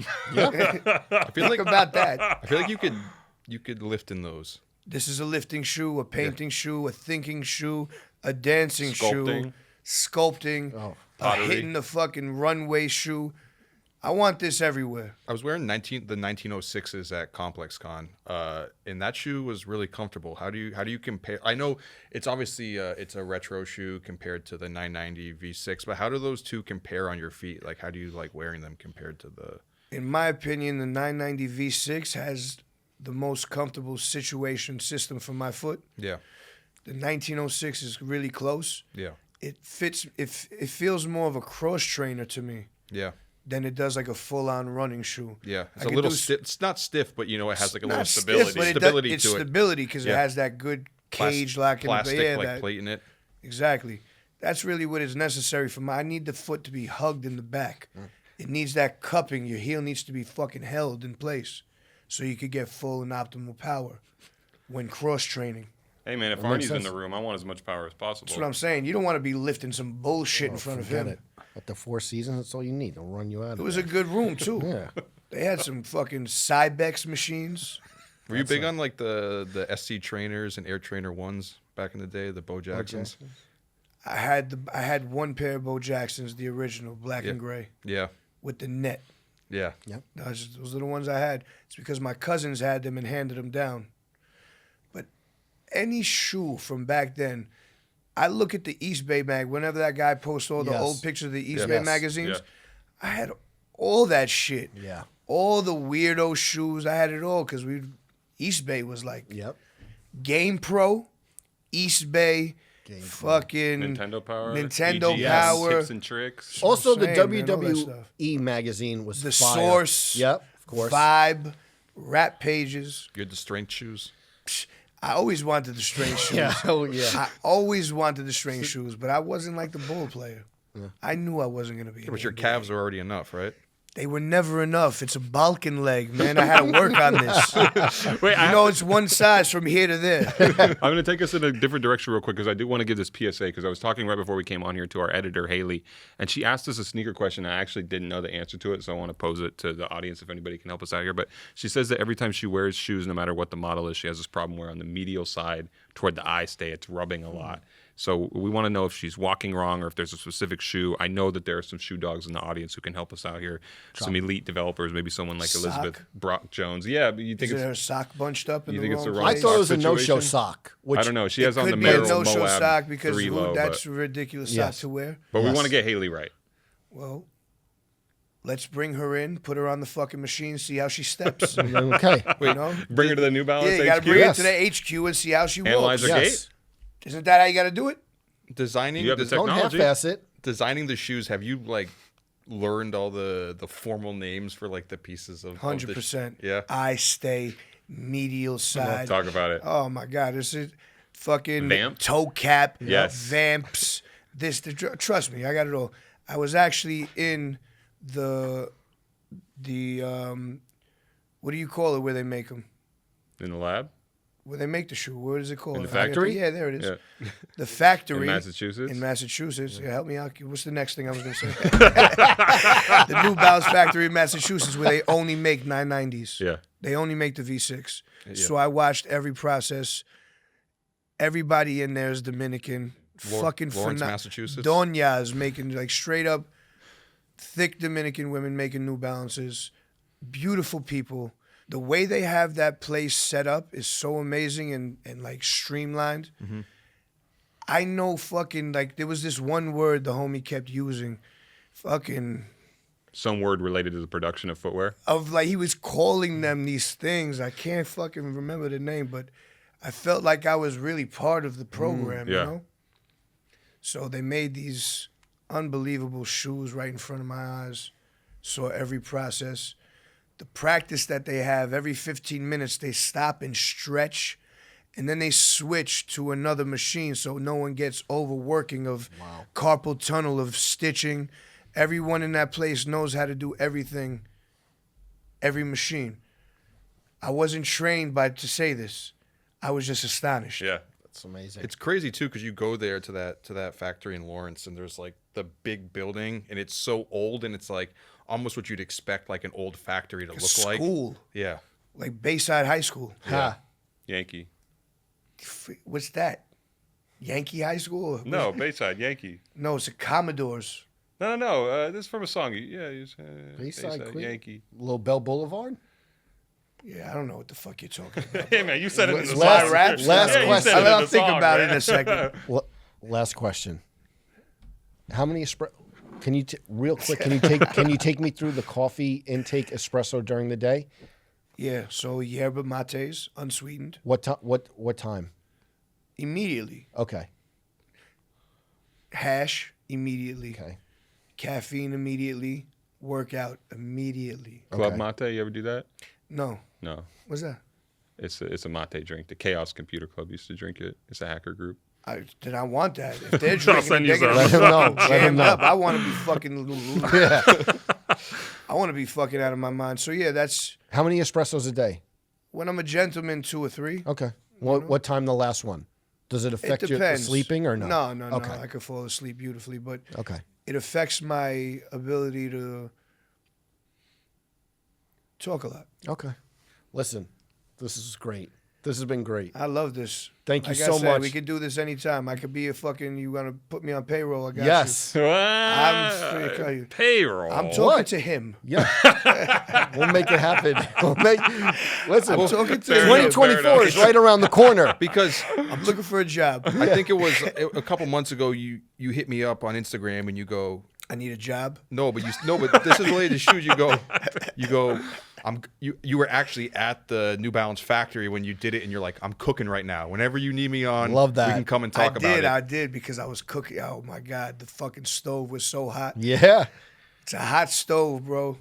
Speaker 3: feel
Speaker 4: Think
Speaker 3: like
Speaker 4: about that.
Speaker 3: I feel like you could lift in those.
Speaker 4: This is a lifting shoe, a painting shoe, a thinking shoe, a dancing shoe, sculpting, a
Speaker 2: Pottery.
Speaker 4: hitting the fucking runway shoe. I want this everywhere.
Speaker 3: I was wearing the 1906s at Complex Con, and that shoe was really comfortable. How do you compare? I know it's obviously it's a retro shoe compared to the 990 V6, but how do those two compare on your feet? Like, how do you like wearing them compared to the?
Speaker 4: In my opinion, the 990 V6 has the most comfortable situation system for my foot.
Speaker 3: Yeah,
Speaker 4: The 1906 is really close.
Speaker 3: yeah,
Speaker 4: It fits. It feels more of a cross trainer to me
Speaker 3: yeah,
Speaker 4: than it does like a full-on running shoe.
Speaker 3: yeah.
Speaker 4: I
Speaker 3: It's a
Speaker 4: could
Speaker 3: little
Speaker 4: do
Speaker 3: stiff. It's not stiff, but it has like a little
Speaker 4: Not
Speaker 3: stability.
Speaker 4: stiff, but
Speaker 3: Stability
Speaker 4: it's
Speaker 3: to it.
Speaker 4: stability because it
Speaker 3: Yeah.
Speaker 4: has that good cage lock in the
Speaker 3: plastic
Speaker 4: yeah,
Speaker 3: like
Speaker 4: that,
Speaker 3: plate in it.
Speaker 4: Exactly. That's really what is necessary for I need the foot to be hugged in the back. It needs that cupping. Your heel needs to be fucking held in place so you could get full and optimal power when cross training.
Speaker 2: Hey, man, if
Speaker 1: That makes
Speaker 2: Arnie's in
Speaker 1: sense.
Speaker 2: the room, I want as much power as possible.
Speaker 4: That's what I'm saying. You don't want to be lifting some bullshit in front of
Speaker 1: Forget
Speaker 4: him.
Speaker 1: it. At the Four Seasons, that's all you need. They'll run you out of
Speaker 4: It was
Speaker 1: there.
Speaker 4: a good room too.
Speaker 1: Yeah.
Speaker 4: They had some fucking Cybex machines.
Speaker 3: Were you big on like the SC trainers and Air Trainer ones back in the day, the Bo Jacksons?
Speaker 4: I had one pair of Bo Jacksons, the original, black and gray,
Speaker 3: Yeah,
Speaker 4: with the net.
Speaker 3: yeah.
Speaker 4: Those are the ones I had. It's because my cousins had them and handed them down. But any shoe from back then, I look at the East Bay mag. Whenever that guy posts all the
Speaker 1: Yes.
Speaker 4: old pictures of the East
Speaker 3: Yeah.
Speaker 4: Bay
Speaker 1: Yes.
Speaker 4: magazines,
Speaker 2: Yeah.
Speaker 4: I had all that shit.
Speaker 1: Yeah.
Speaker 4: All the weirdo shoes, I had it all because East Bay was like
Speaker 1: Yep.
Speaker 4: Game Pro, East Bay,
Speaker 1: Game Pro.
Speaker 4: fucking
Speaker 2: Nintendo Power.
Speaker 4: Nintendo
Speaker 2: EGS,
Speaker 4: Power.
Speaker 2: Tips and tricks.
Speaker 1: Also, the
Speaker 4: saying, man, all that stuff.
Speaker 1: WWE magazine was
Speaker 4: The
Speaker 1: fire.
Speaker 4: Source.
Speaker 1: Yep, of course.
Speaker 4: Vibe, rap pages.
Speaker 3: You had the strength shoes.
Speaker 4: I always wanted the strange shoes.
Speaker 1: Yeah, oh yeah.
Speaker 4: I always wanted the strange shoes, but I wasn't like the ball player. I knew I wasn't gonna be. in
Speaker 3: But
Speaker 4: the
Speaker 3: your
Speaker 4: NBA.
Speaker 3: calves are already enough, right?
Speaker 4: They were never enough. It's a Balkan leg, man. I had to work on this.
Speaker 2: Wait,
Speaker 4: It's one size from here to there.
Speaker 2: I'm going to take us in a different direction real quick because I do want to give this PSA because I was talking right before we came on here to our editor, Haley, and she asked us a sneaker question. And I actually didn't know the answer to it, so I want to pose it to the audience if anybody can help us out here. But she says that every time she wears shoes, no matter what the model is, she has this problem where on the medial side toward the eye stay, it's rubbing a lot. So we want to know if she's walking wrong or if there's a specific shoe. I know that there are some shoe dogs in the audience who can help us out here. Some elite developers, maybe someone like Elizabeth Brock Jones. Yeah, but you think
Speaker 4: Is there a sock bunched up in
Speaker 2: you
Speaker 4: the
Speaker 2: think it's
Speaker 4: wrong
Speaker 2: the wrong
Speaker 1: I
Speaker 4: place?
Speaker 1: thought it was a
Speaker 2: situation?
Speaker 1: no-show sock. Which
Speaker 2: I don't know. She has on the
Speaker 4: Could be a
Speaker 2: Merrill
Speaker 4: no-show
Speaker 2: Moab
Speaker 4: sock because
Speaker 2: 3 low,
Speaker 4: that's
Speaker 2: but,
Speaker 4: a ridiculous sock
Speaker 1: Yes.
Speaker 4: to wear.
Speaker 2: but we
Speaker 1: Yes.
Speaker 2: want to get Haley right.
Speaker 4: Well, let's bring her in, put her on the fucking machine, see how she steps.
Speaker 1: Okay.
Speaker 4: You know?
Speaker 2: Bring her to the New Balance
Speaker 4: Yeah, you got to
Speaker 2: HQ.
Speaker 4: bring
Speaker 1: Yes.
Speaker 4: her to the HQ and see how she
Speaker 2: Analyze
Speaker 4: walks.
Speaker 2: her
Speaker 1: Yes.
Speaker 2: gait.
Speaker 4: Isn't that how you got to do it?
Speaker 3: Designing
Speaker 2: You have the
Speaker 1: Don't
Speaker 2: technology.
Speaker 1: half-ass it.
Speaker 3: designing the shoes. Have you like learned all the formal names for like the pieces of
Speaker 4: 100%.
Speaker 3: Yeah.
Speaker 4: I stay medial side.
Speaker 2: Talk about it.
Speaker 4: Oh my God, this is fucking
Speaker 2: Vamp?
Speaker 4: toe cap,
Speaker 2: Yes.
Speaker 4: vamps. Trust me, I got it all. I was actually in the what do you call it where they make them?
Speaker 2: In the lab?
Speaker 4: Where they make the shoe? What is it called?
Speaker 2: In the factory?
Speaker 4: Yeah, there it is.
Speaker 2: Yeah.
Speaker 4: The factory
Speaker 2: In Massachusetts?
Speaker 4: In Massachusetts. Yeah, help me out. What's the next thing I was going to say? The New Balance factory in Massachusetts where they only make 990s.
Speaker 2: Yeah.
Speaker 4: They only make the V6. So I watched every process. Everybody in there is Dominican. Fucking
Speaker 3: Lawrence, Massachusetts.
Speaker 4: Doñas making like straight up thick Dominican women making New Balances. Beautiful people. The way they have that place set up is so amazing and like streamlined.
Speaker 3: Mm-hmm.
Speaker 4: I know fucking like there was this one word the homie kept using. Fucking
Speaker 2: Some word related to the production of footwear.
Speaker 4: of like he was calling them these things. I can't fucking remember the name, but I felt like I was really part of the program,
Speaker 2: yeah.
Speaker 4: you know? So they made these unbelievable shoes right in front of my eyes. Saw every process. The practice that they have, every 15 minutes they stop and stretch, and then they switch to another machine so no one gets overworking of carpal tunnel, of stitching. Everyone in that place knows how to do everything, every machine. I wasn't trained to say this. I was just astonished.
Speaker 2: Yeah.
Speaker 1: That's amazing.
Speaker 3: It's crazy too because you go there to that factory in Lawrence and there's like the big building and it's so old and it's like almost what you'd expect like an old factory to look like.
Speaker 4: School,
Speaker 3: Yeah.
Speaker 4: like Bayside High School.
Speaker 1: Ha.
Speaker 2: Yankee.
Speaker 4: What's that? Yankee High School?
Speaker 2: No, Bayside, Yankee.
Speaker 4: No, it's a Commodores.
Speaker 2: No. This is from a song. Yeah,
Speaker 1: Bayside, Queen?
Speaker 2: Yankee.
Speaker 1: Little Bell Boulevard?
Speaker 4: Yeah, I don't know what the fuck you're talking about.
Speaker 2: Hey, man, you said it in the
Speaker 1: Last-
Speaker 2: song.
Speaker 4: raps?
Speaker 1: last
Speaker 2: Yeah, you
Speaker 1: question.
Speaker 2: said it in
Speaker 4: I'll
Speaker 2: the
Speaker 4: think
Speaker 2: song,
Speaker 4: about
Speaker 2: man.
Speaker 4: it in a second.
Speaker 1: Last question. How many can you real quick? Can you take me through the coffee intake espresso during the day?
Speaker 4: Yeah, so yerba mates, unsweetened,
Speaker 1: What time?
Speaker 4: immediately.
Speaker 1: Okay.
Speaker 4: Hash, immediately.
Speaker 1: Okay.
Speaker 4: Caffeine, immediately. Workout, immediately.
Speaker 2: Club
Speaker 1: Okay.
Speaker 2: Mate, you ever do that?
Speaker 4: No.
Speaker 2: No.
Speaker 4: What's that?
Speaker 2: It's a mate drink. The Chaos Computer Club used to drink it. It's a hacker group.
Speaker 4: Then I want that. If they're drinking,
Speaker 2: send
Speaker 4: it,
Speaker 2: you
Speaker 4: they're
Speaker 2: some.
Speaker 4: gonna
Speaker 1: Let him know.
Speaker 4: be
Speaker 1: Let him
Speaker 4: jammed
Speaker 1: know.
Speaker 4: up. I want to be fucking.
Speaker 1: Yeah.
Speaker 4: I want to be fucking out of my mind. So yeah, that's
Speaker 1: How many espressos a day?
Speaker 4: when I'm a gentleman, 2 or 3.
Speaker 1: Okay. What time the last one? Does it
Speaker 4: It
Speaker 1: affect your
Speaker 4: depends.
Speaker 1: sleeping or no?
Speaker 4: No.
Speaker 1: Okay.
Speaker 4: I could fall asleep beautifully, but
Speaker 1: Okay.
Speaker 4: it affects my ability to talk a lot.
Speaker 1: Okay. Listen, this is great. This has been great.
Speaker 4: I love this.
Speaker 1: Thank you
Speaker 4: Like I
Speaker 1: so
Speaker 4: said,
Speaker 1: much.
Speaker 4: We could do this anytime. I could be a fucking. You gonna put me on payroll? I got
Speaker 1: Yes.
Speaker 4: I'm
Speaker 2: payroll.
Speaker 4: you. I'm talking
Speaker 1: What?
Speaker 4: to him.
Speaker 1: Yeah. We'll make it happen. Listen,
Speaker 4: I'm talking to
Speaker 2: fair
Speaker 4: him.
Speaker 2: enough.
Speaker 1: 2024 is right around the corner.
Speaker 3: Because
Speaker 4: I'm looking for a job.
Speaker 3: I think it was a couple months ago you hit me up on Instagram and you go,
Speaker 4: I need a job.
Speaker 3: but this is related to shoes. You go, you were actually at the New Balance factory when you did it, and you're like, I'm cooking right now. Whenever you need me on,
Speaker 1: Love that.
Speaker 3: we can come and talk about it.
Speaker 4: I did because I was cooking. Oh my God, the fucking stove was so hot.
Speaker 1: Yeah.
Speaker 4: It's a hot stove, bro.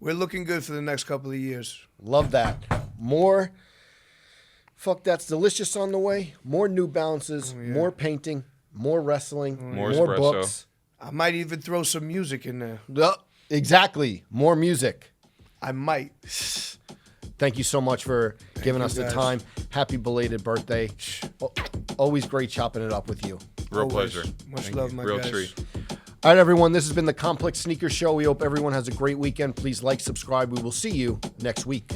Speaker 4: We're looking good for the next couple of years.
Speaker 1: Love that. More Fuck That's Delicious on the way. More New Balances. More painting. More wrestling.
Speaker 2: More
Speaker 1: more
Speaker 2: espresso.
Speaker 1: books.
Speaker 4: I might even throw some music in there.
Speaker 1: Exactly. More music.
Speaker 4: I might.
Speaker 1: Thank you so much for giving
Speaker 4: you,
Speaker 1: us the
Speaker 4: guys.
Speaker 1: time. Happy belated birthday. Always great chopping it up with you.
Speaker 2: Real
Speaker 4: Always.
Speaker 2: pleasure.
Speaker 4: Much love, my
Speaker 2: Real
Speaker 4: guys.
Speaker 2: treat.
Speaker 1: All right, everyone. This has been the Complex Sneaker Show. We hope everyone has a great weekend. Please like, subscribe. We will see you next week.